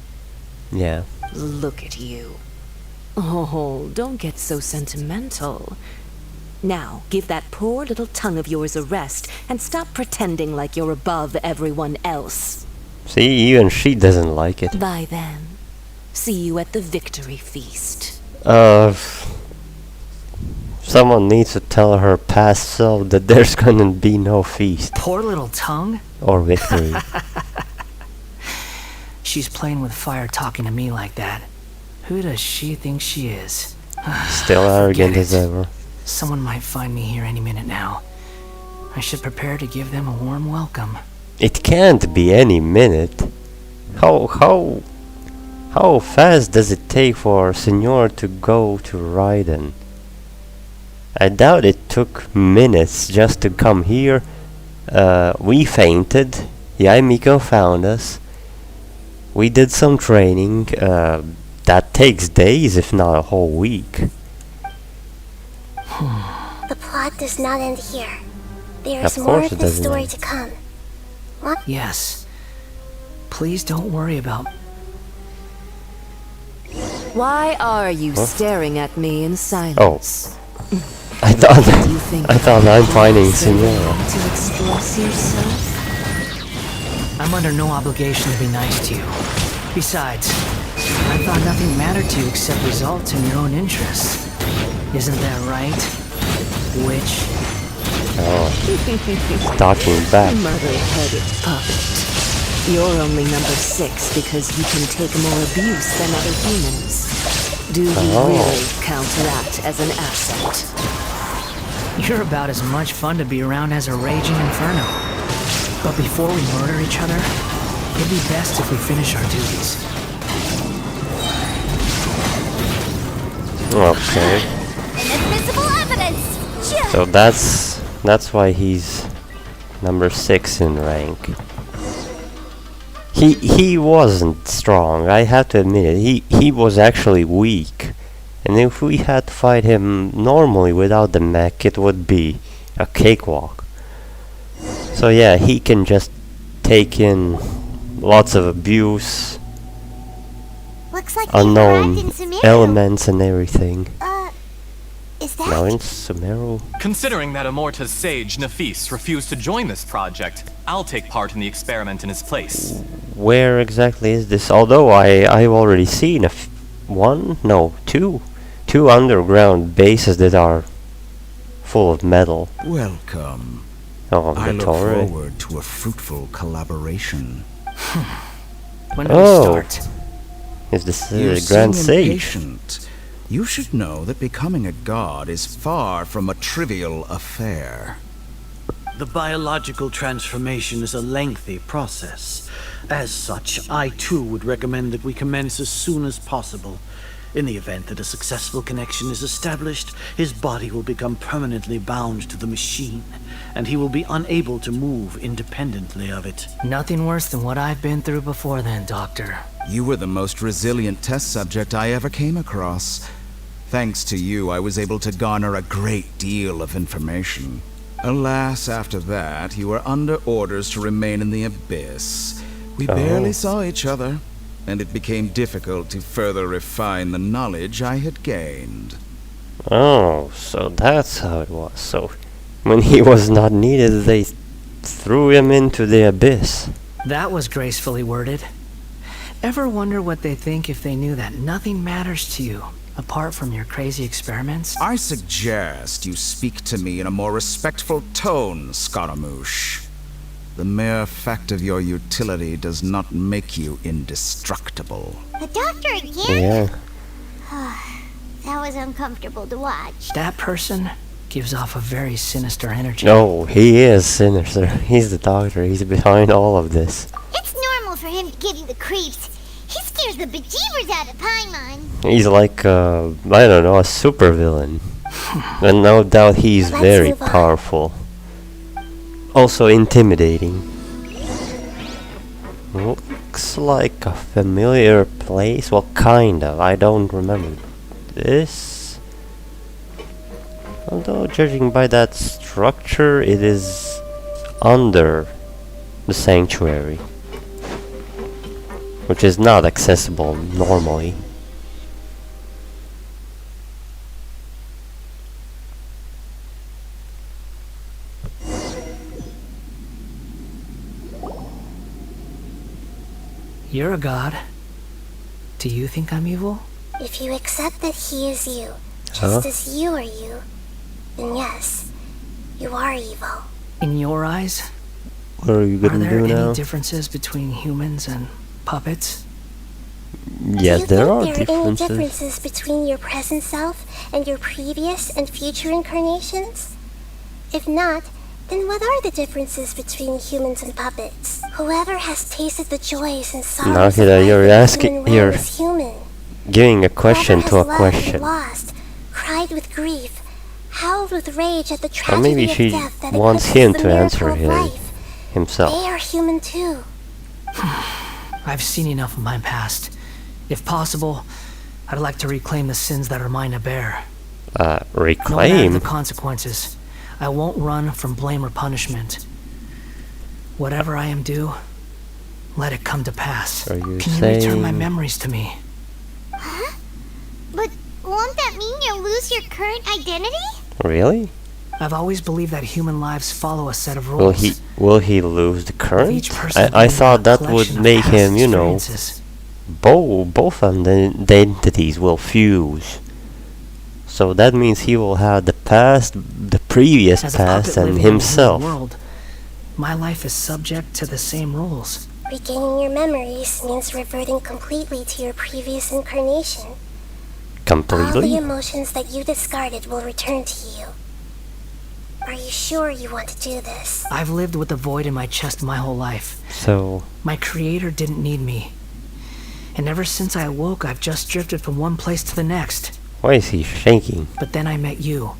S1: Yeah.
S18: Look at you. Oh, don't get so sentimental. Now, give that poor little tongue of yours a rest and stop pretending like you're above everyone else.
S1: See, even she doesn't like it.
S18: Bye then. See you at the victory feast.
S1: Someone needs to tell her past self that there's gonna be no feast.
S5: Poor little tongue.
S1: Or victory.
S5: She's playing with fire talking to me like that. Who does she think she is?
S1: Still arrogant as ever.
S5: Someone might find me here any minute now. I should prepare to give them a warm welcome.
S1: It can't be any minute. How fast does it take for Senor to go to Raiden? I doubt it took minutes just to come here. We fainted. Yaimiko found us. We did some training. That takes days, if not a whole week.
S4: The plot does not end here. There is
S1: Of
S4: more
S1: course
S4: of
S1: it
S4: the
S1: doesn't
S4: story
S1: end.
S4: to come. What?
S5: Yes. Please don't worry about...
S18: Why are you
S1: Huh?
S18: staring at me in silence?
S1: I thought I'm finding Senora.
S18: To express yourself?
S5: I'm under no obligation to be nice to you. Besides, I thought nothing mattered to you except results in your own interests. Isn't that right? Witch?
S1: Oh. Talking back.
S18: Mother-headed puppet. You're only number 6 because you can take more abuse than other humans. Do you really count that as an asset?
S5: You're about as much fun to be around as a raging inferno. But before we murder each other, it'd be best if we finish our duties.
S1: Okay.
S6: Inadmissible evidence!
S1: So that's why he's number 6 in rank. He wasn't strong, I have to admit it. He was actually weak. And if we had to fight him normally without the mech, it would be a cakewalk. So yeah, he can just take in lots of abuse,
S6: Looks like
S1: unknown
S6: in Sumeru.
S1: elements and everything.
S6: Is that...
S1: Now in Sumeru.
S7: Considering that Amorta's sage, Nafis, refused to join this project, I'll take part in the experiment in his place.
S1: Where exactly is this? Although I've already seen two underground bases that are full of metal.
S9: Welcome.
S1: Oh,
S9: I look
S1: Vittori.
S9: forward to a fruitful collaboration.
S5: When do we start?
S1: Is this
S9: You
S1: Grand
S9: seem
S1: Sage?
S9: impatient. You should know that becoming a god is far from a trivial affair.
S19: The biological transformation is a lengthy process. As such, I too would recommend that we commence as soon as possible. In the event that a successful connection is established, his body will become permanently bound to the machine, and he will be unable to move independently of it.
S5: Nothing worse than what I've been through before then, Doctor.
S9: You were the most resilient test subject I ever came across. Thanks to you, I was able to garner a great deal of information. Alas, after that, you were under orders to remain in the Abyss. We barely saw each other, and it became difficult to further refine the knowledge I had gained.
S1: Oh, so that's how it was. So, when he was not needed, they threw him into the abyss.
S5: That was gracefully worded. Ever wonder what they think if they knew that nothing matters to you, apart from your crazy experiments?
S9: I suggest you speak to me in a more respectful tone, scaramouche. The mere fact of your utility does not make you indestructible.
S6: The doctor again?
S1: Yeah.
S6: That was uncomfortable to watch.
S5: That person gives off a very sinister energy.
S1: No, he is sinister. He's the doctor. He's behind all of this.
S6: It's normal for him to give you the creeps. He scares the bejeebers out of Paimon.
S1: He's like, I don't know, a supervillain. And no doubt he's very powerful. Also intimidating. Looks like a familiar place. Well, kind of. I don't remember this. Although, judging by that structure, it is under the sanctuary, which is not accessible normally.
S5: You're a god. Do you think I'm evil?
S4: If you accept that he is you,
S1: Huh?
S4: just as you are you, then yes, you are evil.
S5: In your eyes,
S1: What are you
S5: are
S1: gonna
S5: there
S1: do
S5: any
S1: now?
S5: differences between humans and puppets?
S1: Yes, there are
S4: There are any
S1: differences.
S4: differences between your present self and your previous and future incarnations? If not, then what are the differences between humans and puppets? Whoever has tasted the joys and sorrows of
S1: Nakida,
S4: life
S1: you're
S4: in the
S1: asking,
S4: human realm
S1: you're
S4: is human.
S1: giving a question
S4: Whoever
S1: to a
S4: has loved and
S1: question.
S4: lost, cried with grief, howled with rage at the
S1: Or
S4: tragedy
S1: maybe
S4: of
S1: she
S4: death that
S1: wants
S4: eclipses
S1: him
S4: the
S1: to
S4: miracle
S1: answer
S4: of life.
S1: himself.
S4: They are human too.
S5: I've seen enough of my past. If possible, I'd like to reclaim the sins that are mine to bear. No matter
S1: Reclaim?
S5: the consequences, I won't run from blame or punishment. Whatever I am due, let it come to pass.
S1: Are you
S5: Can you return my
S1: saying-
S5: memories to me?
S6: Huh? But won't that mean you'll lose your current identity?
S1: Really?
S5: I've always believed that human lives follow a set of rules.
S1: Will he lose the current?
S5: each person
S1: I
S5: being
S1: thought
S5: a
S1: that would
S5: collection of
S1: make
S5: past
S1: him, you know,
S5: experiences.
S1: both identities will fuse. So that means he will have the past, the previous
S5: As a
S1: past,
S5: puppet
S1: and
S5: living in a human
S1: himself.
S5: world, my life is subject to the same rules.
S4: Regaining your memories means reverting completely to your previous incarnation. All the
S1: Completely?
S4: emotions that you discarded will return to you. Are you sure you want to do this?
S5: I've lived with a void in my chest my whole life.
S1: So,
S5: My creator didn't need me. And ever since I awoke, I've just drifted from one place to the next.
S1: why is he shaking?
S5: But then I met you.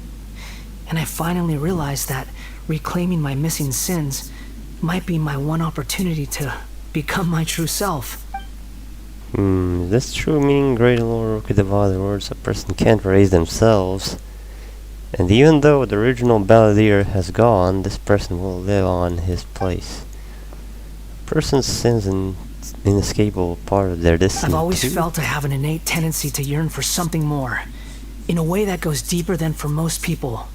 S5: And I finally realized that reclaiming my missing sins might be my one opportunity to become my true self.
S1: Is this true? Meaning great lore could have other words, a person can't raise themselves. And even though the original balladeer has gone, this person will live on his place. Person's sins an inescapable part of their destiny.
S5: I've always
S1: too.
S5: felt I have an innate tendency to yearn for something more. in a way that goes deeper than for most people.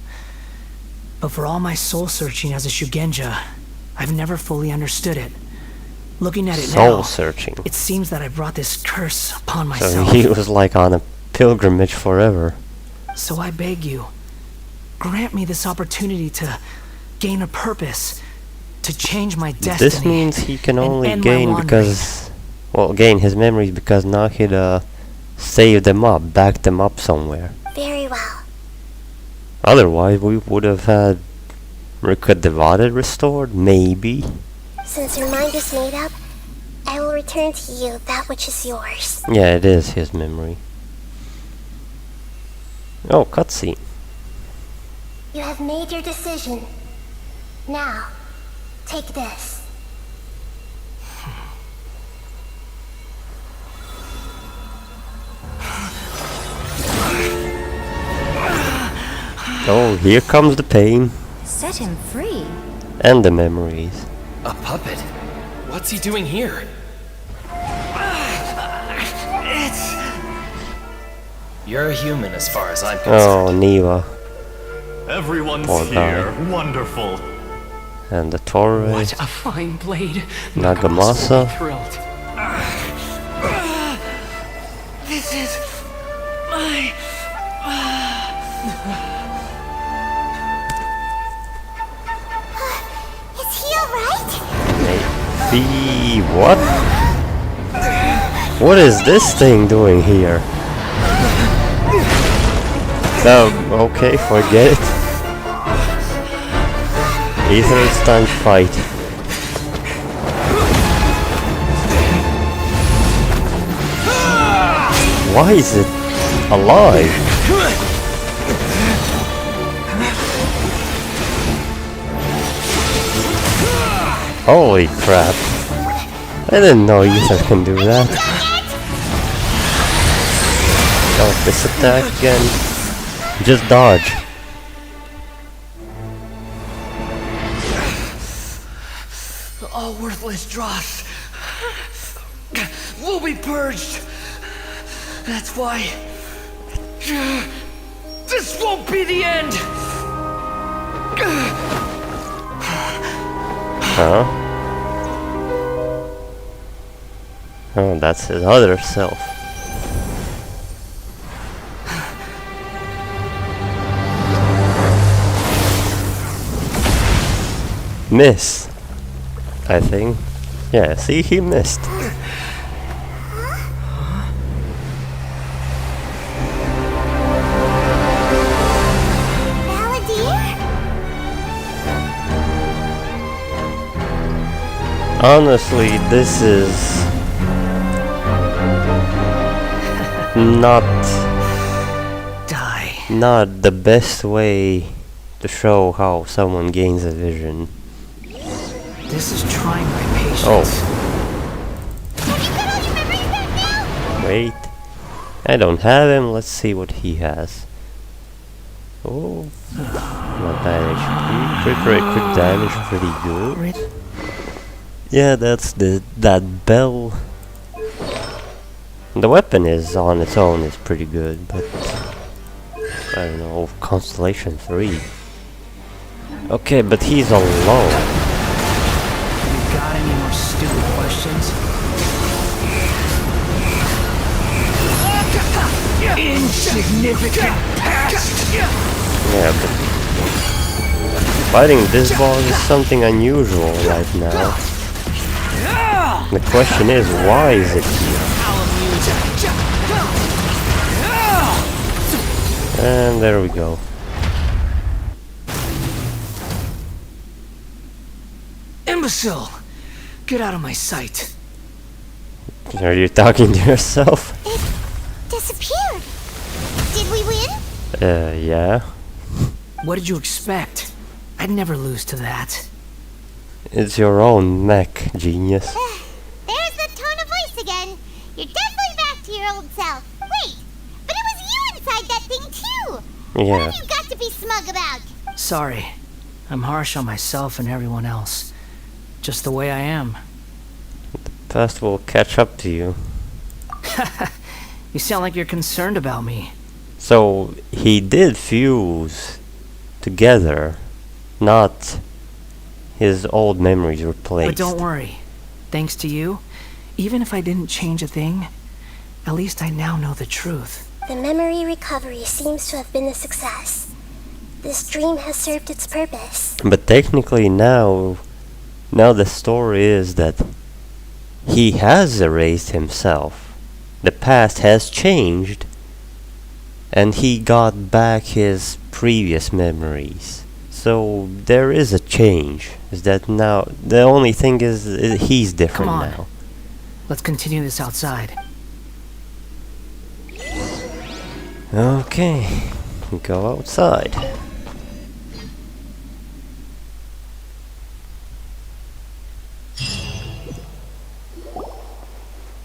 S5: But for all my soul searching as a Shugenja, I've never fully understood it. Looking at it now,
S1: Soul searching.
S5: it seems that I brought this curse upon
S1: So
S5: myself.
S1: he was like on a pilgrimage forever.
S5: So I beg you, grant me this opportunity to gain a purpose, to change my destiny.
S1: This means he can
S5: and
S1: only
S5: end my
S1: gain
S5: wandering.
S1: because... Well, gain his memories because now he'd save them up, back them up somewhere.
S4: Very well.
S1: Otherwise, we would have had Rika Devada restored, maybe.
S4: Since your mind is made up, I will return to you that which is yours.
S1: Yeah, it is his memory. Oh, cutscene.
S4: You have made your decision. Now, take this.
S1: Oh, here comes the pain.
S20: Set him free.
S1: And the memories.
S8: A puppet? What's he doing here? You're a human as far as I'm concerned.
S1: Oh, Neva.
S7: Everyone's
S1: Poor
S7: here.
S1: guy.
S7: Wonderful.
S1: And the Torres.
S15: What a fine blade.
S1: Nagamasa.
S15: Thrilled.
S5: This is my...
S4: Is he alright?
S1: Maybe... What? What is this thing doing here? Okay, forget it. Ether, it's time to fight. Why is it alive? Holy crap. I didn't know Ether can do that. Oh, this attack again. Just dodge.
S5: All worthless dross will be purged. That's why this won't be the end.
S1: Huh? Oh, that's his other self. Miss, I think. Yeah, see, he missed. Honestly, this is not the best way to show how someone gains a vision.
S5: This is trying my patience.
S1: Oh. Wait. I don't have him. Let's see what he has. Oh. Not bad HP. Crit rate, crit damage, pretty good. Yeah, that's that bell. The weapon is on its own is pretty good, but I don't know, Constellation 3. Okay, but he's alone.
S5: Got any more stupid questions? Insignificant past.
S1: Yeah, but fighting this boss is something unusual right now. The question is, why is it here? And there we go.
S5: Imbecile! Get out of my sight.
S1: Are you talking to yourself?
S6: Disappeared. Did we win?
S1: Yeah.
S5: What did you expect? I'd never lose to that.
S1: It's your own mech, genius.
S6: There's the tone of voice again. You're definitely back to your old self. Wait, but it was you inside that thing too.
S1: Yeah.
S6: What have you got to be smug about?
S5: Sorry. I'm harsh on myself and everyone else. Just the way I am.
S1: Past will catch up to you.
S5: You sound like you're concerned about me.
S1: So he did fuse together, not his old memories replaced.
S5: But don't worry. Thanks to you, even if I didn't change a thing, at least I now know the truth.
S4: The memory recovery seems to have been a success. This dream has served its purpose.
S1: But technically now the story is that he has erased himself. The past has changed, and he got back his previous memories. So there is a change. Is that now the only thing is he's different
S5: Come on.
S1: now.
S5: Let's continue this outside.
S1: Okay, go outside.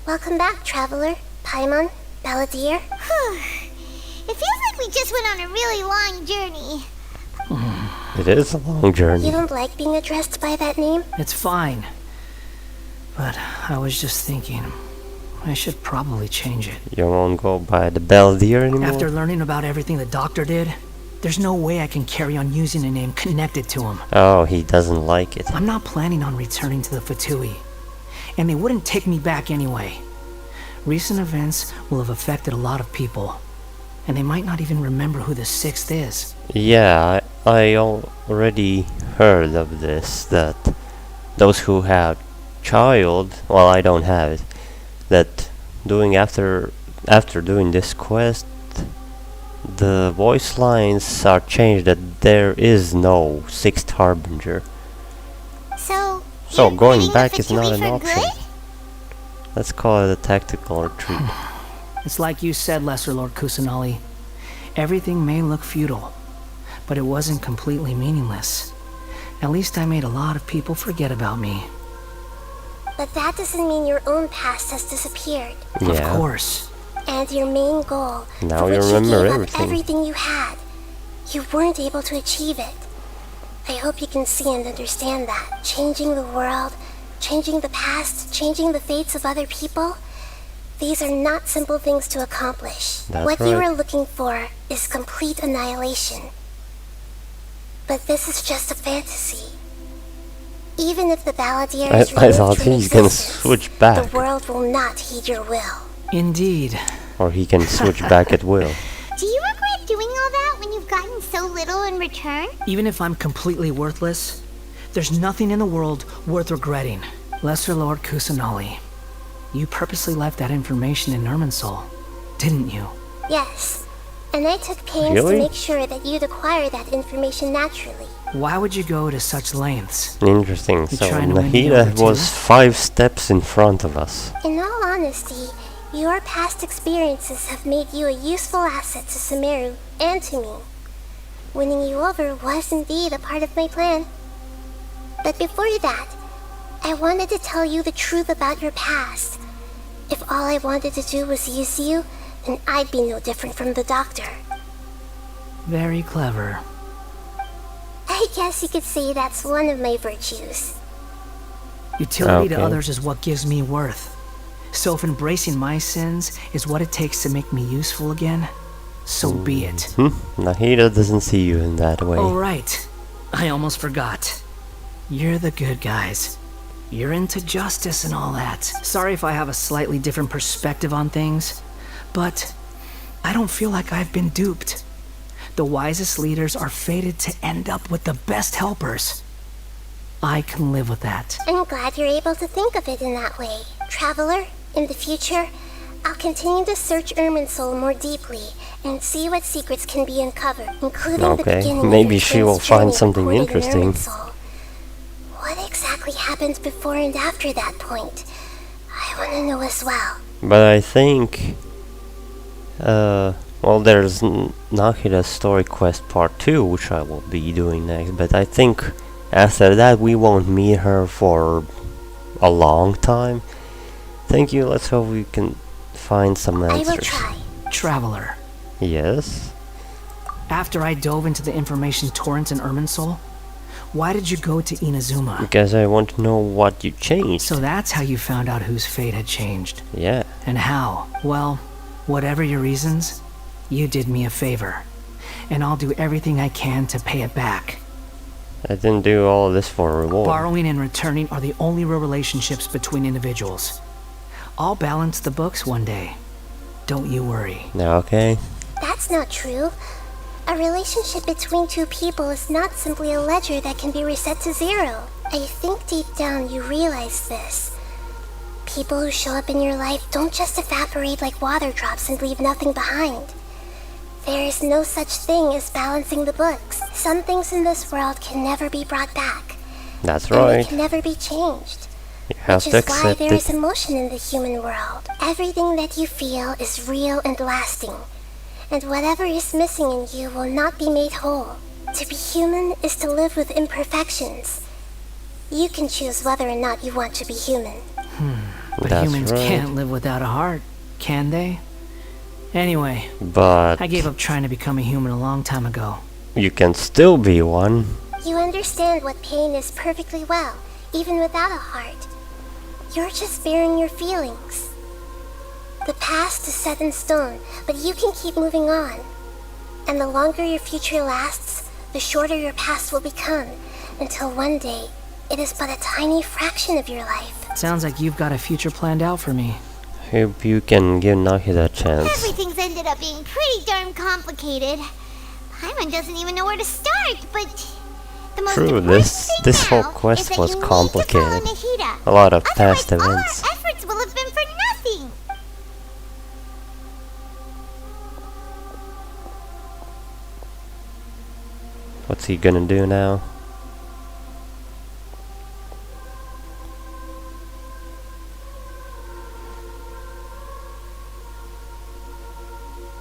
S4: Welcome back, traveler. Paimon, Balladeer.
S6: It feels like we just went on a really long journey.
S1: It is a long journey.
S4: You don't like being addressed by that name?
S5: It's fine. But I was just thinking, I should probably change it.
S1: You won't go by the Belvedere anymore?
S5: After learning about everything the doctor did, there's no way I can carry on using a name connected to him.
S1: Oh, he doesn't like it.
S5: I'm not planning on returning to the Fatui, and they wouldn't take me back anyway. Recent events will have affected a lot of people, and they might not even remember who the sixth is.
S1: Yeah, I already heard of this, that those who have child, well, I don't have it, that after doing this quest, the voice lines are changed, that there is no sixth harbinger.
S6: So
S1: Going back is not an
S6: for
S1: option.
S6: good?
S1: Let's call it a tactical retreat.
S5: It's like you said, Lesser Lord Kusanali. Everything may look futile, but it wasn't completely meaningless. At least I made a lot of people forget about me.
S4: But that doesn't mean your own past has disappeared.
S5: Of
S1: Yeah.
S5: course.
S4: And your main goal,
S1: Now
S4: for
S1: you
S4: which
S1: remember
S4: you gave
S1: everything.
S4: up everything you had, you weren't able to achieve it. I hope you can see and understand that. Changing the world, changing the past, changing the fates of other people, these are not simple things to accomplish.
S1: That's
S4: What you
S1: right.
S4: are looking for is complete annihilation. But this is just a fantasy. Even if the Balladeer is
S1: I
S4: removed
S1: thought
S4: from
S1: he's gonna
S4: existence,
S1: switch back.
S4: the world will not heed your will.
S5: Indeed.
S1: Or he can switch back at will.
S6: Do you regret doing all that when you've gotten so little in return?
S5: Even if I'm completely worthless, there's nothing in the world worth regretting. Lesser Lord Kusanali, you purposely left that information in Irminsul, didn't you?
S4: Yes, and I took pains
S1: Really?
S4: to make sure that you'd acquire that information naturally.
S5: Why would you go to such lengths?
S1: Interesting.
S5: You
S1: So
S5: trying to win me over
S1: Nahida
S5: too?
S1: was 5 steps in front of us.
S4: In all honesty, your past experiences have made you a useful asset to Sumeru and to me. Winning you over was indeed a part of my plan. But before that, I wanted to tell you the truth about your past. If all I wanted to do was use you, then I'd be no different from the doctor.
S5: Very clever.
S4: I guess you could say that's one of my virtues.
S5: Utility to
S1: Okay.
S5: others is what gives me worth. So if embracing my sins is what it takes to make me useful again, so be it.
S1: Nahida doesn't see you in that way.
S5: Oh, right. I almost forgot. You're the good guys. You're into justice and all that. Sorry if I have a slightly different perspective on things, but I don't feel like I've been duped. The wisest leaders are fated to end up with the best helpers. I can live with that.
S4: I'm glad you're able to think of it in that way. Traveler, in the future, I'll continue to search Irminsul more deeply and see what secrets can be uncovered, including the
S1: Okay,
S4: beginning
S1: maybe
S4: of
S1: she
S4: your
S1: will
S4: twin's
S1: find
S4: journey
S1: something
S4: recorded in
S1: interesting.
S4: Irminsul. What exactly happened before and after that point? I want to know as well.
S1: But I think... well, there's Nahida's Story Quest Part 2, which I will be doing next. But I think after that we won't meet her for a long time. Thank you, let's hope we can find some answers.
S4: I will try.
S5: Traveler,
S1: Yes?
S5: after I dove into the information torrents in Irminsul, why did you go to Inazuma?
S1: Because I want to know what you changed.
S5: So that's how you found out whose fate had changed.
S1: Yeah.
S5: And how? Well, whatever your reasons, You did me a favor, and I'll do everything I can to pay it back.
S1: I didn't do all this for a reward.
S5: Borrowing and returning are the only real relationships between individuals. I'll balance the books one day. Don't you worry.
S1: Now, okay.
S4: That's not true. A relationship between two people is not simply a ledger that can be reset to zero. I think deep down you realize this. People who show up in your life don't just evaporate like water drops and leave nothing behind. There is no such thing as balancing the books. Some things in this world can never be brought back.
S1: That's
S4: and
S1: right.
S4: they can never be changed.
S1: You have to accept
S4: Which is why there is
S1: it.
S4: emotion in the human world. Everything that you feel is real and lasting. And whatever is missing in you will not be made whole. To be human is to live with imperfections. You can choose whether or not you want to be human.
S5: But
S1: That's
S5: humans
S1: right.
S5: can't live without a heart, can they? Anyway,
S1: But
S5: I gave up trying to become a human a long time ago.
S1: you can still be one.
S4: You understand what pain is perfectly well, even without a heart. You're just bearing your feelings. The past is set in stone, but you can keep moving on. And the longer your future lasts, the shorter your past will become, until one day, it is but a tiny fraction of your life.
S5: Sounds like you've got a future planned out for me.
S1: Hope you can give Nahida a chance.
S6: Everything's ended up being pretty darn complicated. Paimon doesn't even know where to start, but the most
S1: True,
S6: important
S1: this
S6: thing
S1: whole
S6: now is
S1: quest
S6: that
S1: was
S6: you need to follow
S1: complicated.
S6: Nahida.
S1: A lot of past
S6: Otherwise,
S1: events.
S6: all our efforts will have been for nothing.
S1: What's he gonna do now?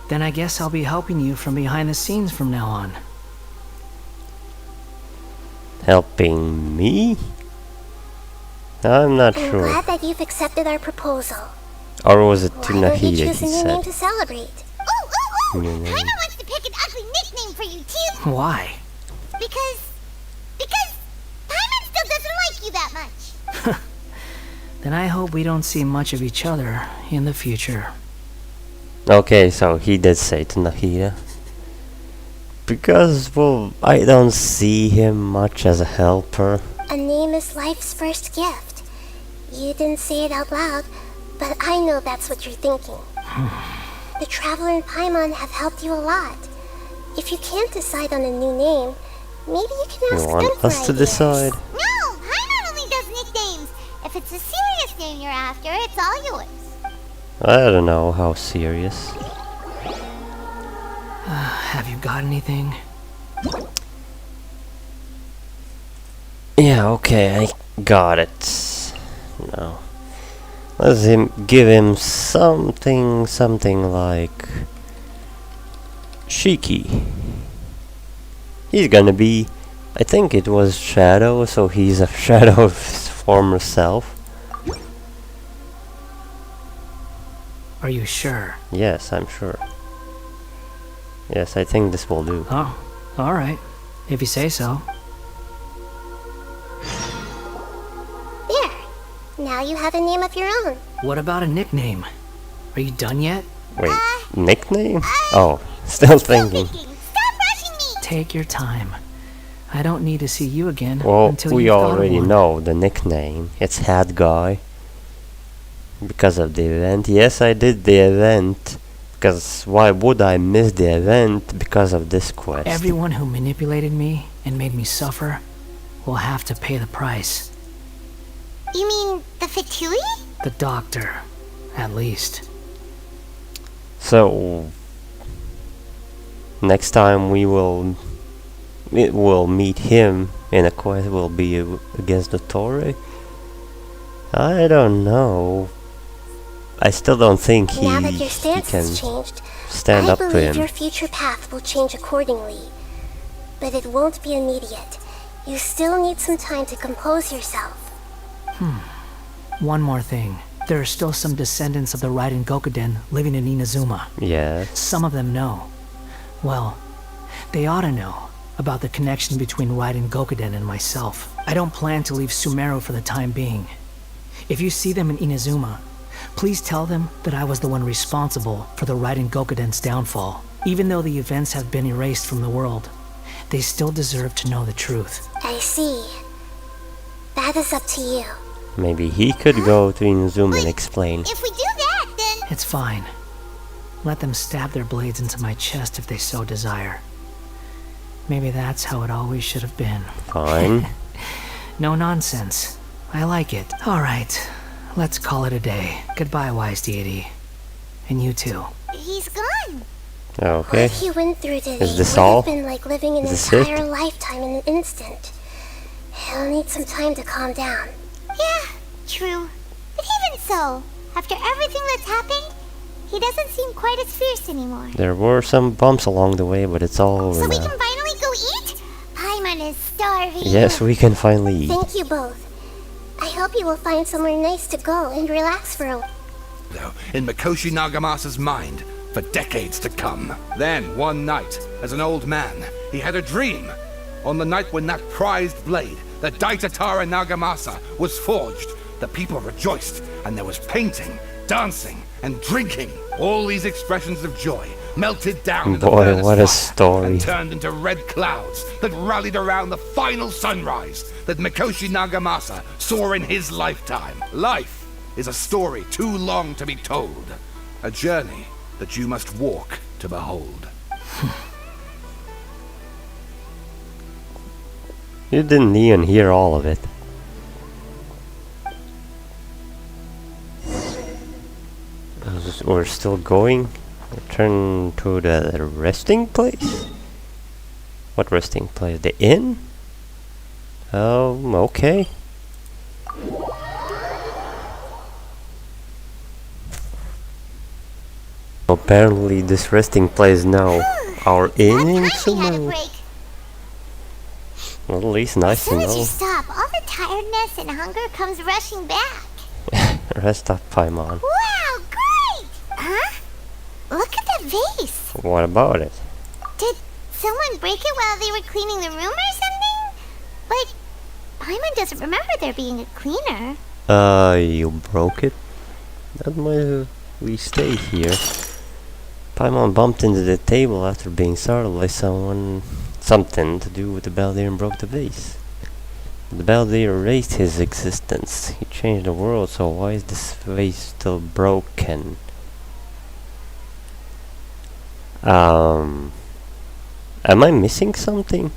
S5: Then I guess I'll be helping you from behind the scenes from now on.
S1: Helping me? I'm not
S4: I'm
S1: sure.
S4: glad that you've accepted our proposal.
S1: Or was it to
S4: Why don't you
S1: Nahida
S4: choose a
S1: he
S4: new name
S1: said?
S4: to celebrate?
S6: Ooh,
S1: New name.
S6: Paimon wants to pick an ugly nickname for you, too.
S5: Why?
S6: Because Paimon still doesn't like you that much.
S5: Then I hope we don't see much of each other in the future.
S1: Okay, so he did say to Nahida. Because, well, I don't see him much as a helper.
S4: A name is life's first gift. You didn't say it out loud, but I know that's what you're thinking. The Traveler and Paimon have helped you a lot. If you can't decide on a new name, maybe you can
S1: You
S4: ask them
S1: want
S4: for
S1: us to
S4: ideas.
S1: decide?
S6: No, Paimon only does nicknames. If it's a serious name you're after, it's all yours.
S1: I don't know how serious.
S5: Have you got anything?
S1: Yeah, okay, I got it. No. Let's give him something like Shiki. He's gonna be, I think it was Shadow, so he's a shadow of his former self.
S5: Are you sure?
S1: Yes, I'm sure. Yes, I think this will do.
S5: Oh, alright. If you say so.
S4: There. Now you have a name of your own.
S5: What about a nickname? Are you done yet?
S1: Wait, nickname? Oh, still thinking.
S5: Take your time. I don't need to see you again
S1: Well,
S5: until
S1: we
S5: you've thought of
S1: already
S5: one.
S1: know the nickname. It's Hat Guy. Because of the event. Yes, I did the event. Because why would I miss the event because of this quest?
S5: Everyone who manipulated me and made me suffer will have to pay the price.
S6: You mean the Fatui?
S5: The doctor, at least.
S1: So next time we will meet him in a quest will be against the Torre. I don't know. I still don't think
S4: Now that your
S1: he
S4: stance
S1: can
S4: has changed,
S1: stand
S4: I
S1: up to
S4: believe
S1: him.
S4: your future path will change accordingly. But it won't be immediate. You still need some time to compose yourself.
S5: One more thing. There are still some descendants of the Raiden Gokuden living in Inazuma.
S1: Yes.
S5: Some of them know. Well, they ought to know about the connection between Raiden Gokuden and myself. I don't plan to leave Sumeru for the time being. If you see them in Inazuma, please tell them that I was the one responsible for the Raiden Gokuden's downfall. Even though the events have been erased from the world, they still deserve to know the truth.
S4: I see. That is up to you.
S1: Maybe he could go to Inazuma and explain.
S6: If we do that, then...
S5: It's fine. Let them stab their blades into my chest if they so desire. Maybe that's how it always should have been.
S1: Fine.
S5: No nonsense. I like it. Alright, let's call it a day. Goodbye, wise deity. And you too.
S6: He's gone.
S1: Okay.
S4: What he went through today
S1: Is this
S4: would
S1: all?
S4: have been like living an
S1: Is this
S4: entire lifetime in an instant. He'll need some time to calm down.
S6: Yeah, true. But even so, after everything that's happened, he doesn't seem quite as fierce anymore.
S1: There were some bumps along the way, but it's all over
S6: So we
S1: now.
S6: can finally go eat? Paimon is starving.
S1: Yes, we can finally eat.
S4: Thank you both. I hope you will find somewhere nice to go and relax for a while.
S3: Though, in Mikoshi Nagamasa's mind for decades to come. Then, one night, as an old man, he had a dream. On the night when that prized blade, the Daitatara Nagamasa, was forged, the people rejoiced, and there was painting, dancing, and drinking. All these expressions of joy melted down in the
S1: Boy,
S3: furnace
S1: what a
S3: fire
S1: story.
S3: and turned into red clouds that rallied around the final sunrise that Mikoshi Nagamasa saw in his lifetime. Life is a story too long to be told, a journey that you must walk to behold.
S1: You didn't even hear all of it. We're still going. Return to the resting place? What resting place? The inn? Oh, okay. Apparently this resting place now our inn in Sumo. Well, at least nice
S6: As soon
S1: to
S6: as you
S1: know.
S6: stop, all the tiredness and hunger comes rushing back.
S1: Rest up, Paimon.
S6: Wow, great! Huh? Look at the vase.
S1: What about it?
S6: Did someone break it while they were cleaning the room or something? But Paimon doesn't remember there being a cleaner.
S1: You broke it? That might we stay here. Paimon bumped into the table after being startled by something to do with the Beldier and broke the vase. The Beldier erased his existence. He changed the world, so why is this vase still broken? Am I missing something?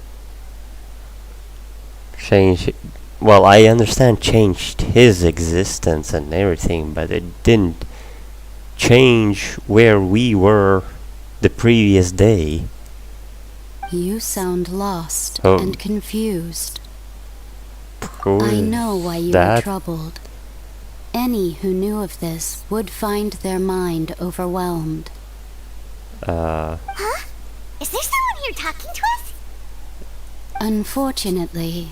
S1: Well, I understand changed his existence and everything, but it didn't change where we were the previous day.
S12: You sound lost
S1: Oh.
S12: and confused.
S1: Who
S12: I
S1: is
S12: know why you
S1: that?
S12: are troubled. Any who knew of this would find their mind overwhelmed.
S6: Huh? Is there someone here talking to us?
S12: Unfortunately,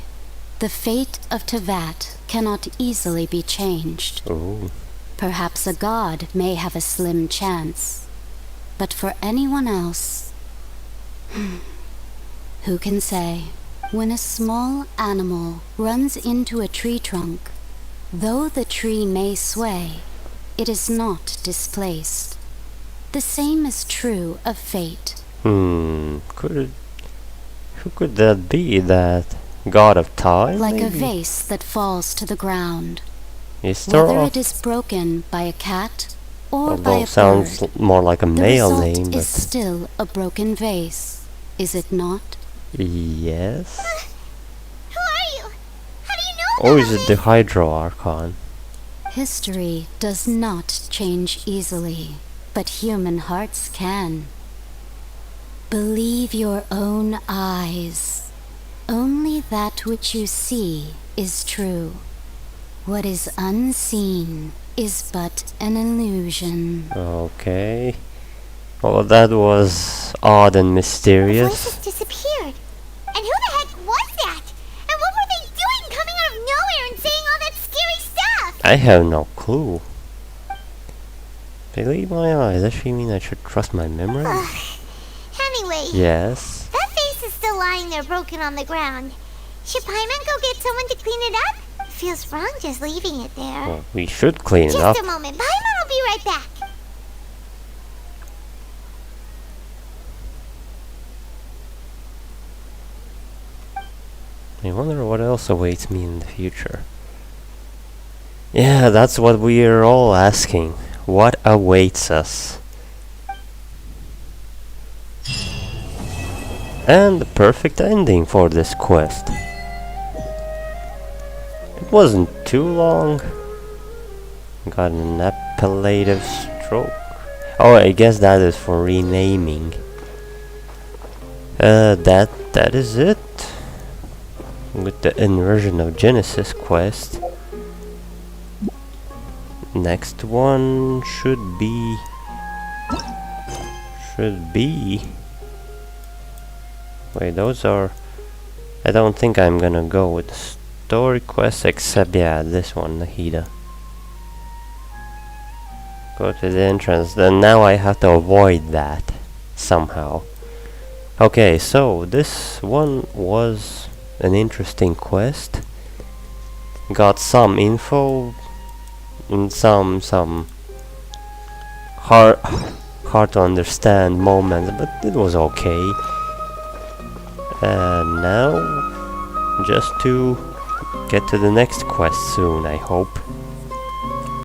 S12: the fate of Tevat cannot easily be changed.
S1: Ooh.
S12: Perhaps a god may have a slim chance. But for anyone else, who can say? When a small animal runs into a tree trunk, though the tree may sway, it is not displaced. The same is true of fate.
S1: Who could that be? That god of time?
S12: Like a
S1: maybe?
S12: vase that falls to the ground.
S1: Istar?
S12: Whether it is broken by a cat or by
S1: Although
S12: a
S1: sounds
S12: bird,
S1: more like a
S12: the
S1: male
S12: result
S1: name,
S12: is
S1: but
S12: still a broken vase, is it not?
S1: yes.
S6: Who are you? How do you know
S1: Or
S6: about
S1: is it the Hydro Archon?
S12: History does not change easily, but human hearts can. Believe your own eyes. Only that which you see is true. What is unseen is but an illusion.
S1: Okay. Well, that was odd and
S6: The
S1: mysterious.
S6: voices disappeared. And who the heck was that? And what were they doing coming out of nowhere and saying all that scary stuff?
S1: I have no clue. Believe my eyes. Does she mean I should trust my memory?
S6: Anyway,
S1: Yes.
S6: that vase is still lying there broken on the ground. Should Paimon go get someone to clean it up? Feels wrong just leaving it there.
S1: Well, we should clean it
S6: Just
S1: up.
S6: a moment. Paimon will be right back.
S1: I wonder what else awaits me in the future. Yeah, that's what we are all asking. What awaits us? And the perfect ending for this quest. It wasn't too long. Got an appellative stroke. Oh, I guess that is for renaming. That is it. With the Inversion of Genesis quest. Next one should be... Wait, those are... I don't think I'm gonna go with the story quest, except, yeah, this one, Nahida. Go to the entrance, then now I have to avoid that, somehow. Okay, so this one was an interesting quest. Got some info, and some hard to understand moments, but it was okay. And now, just to get to the next quest soon, I hope.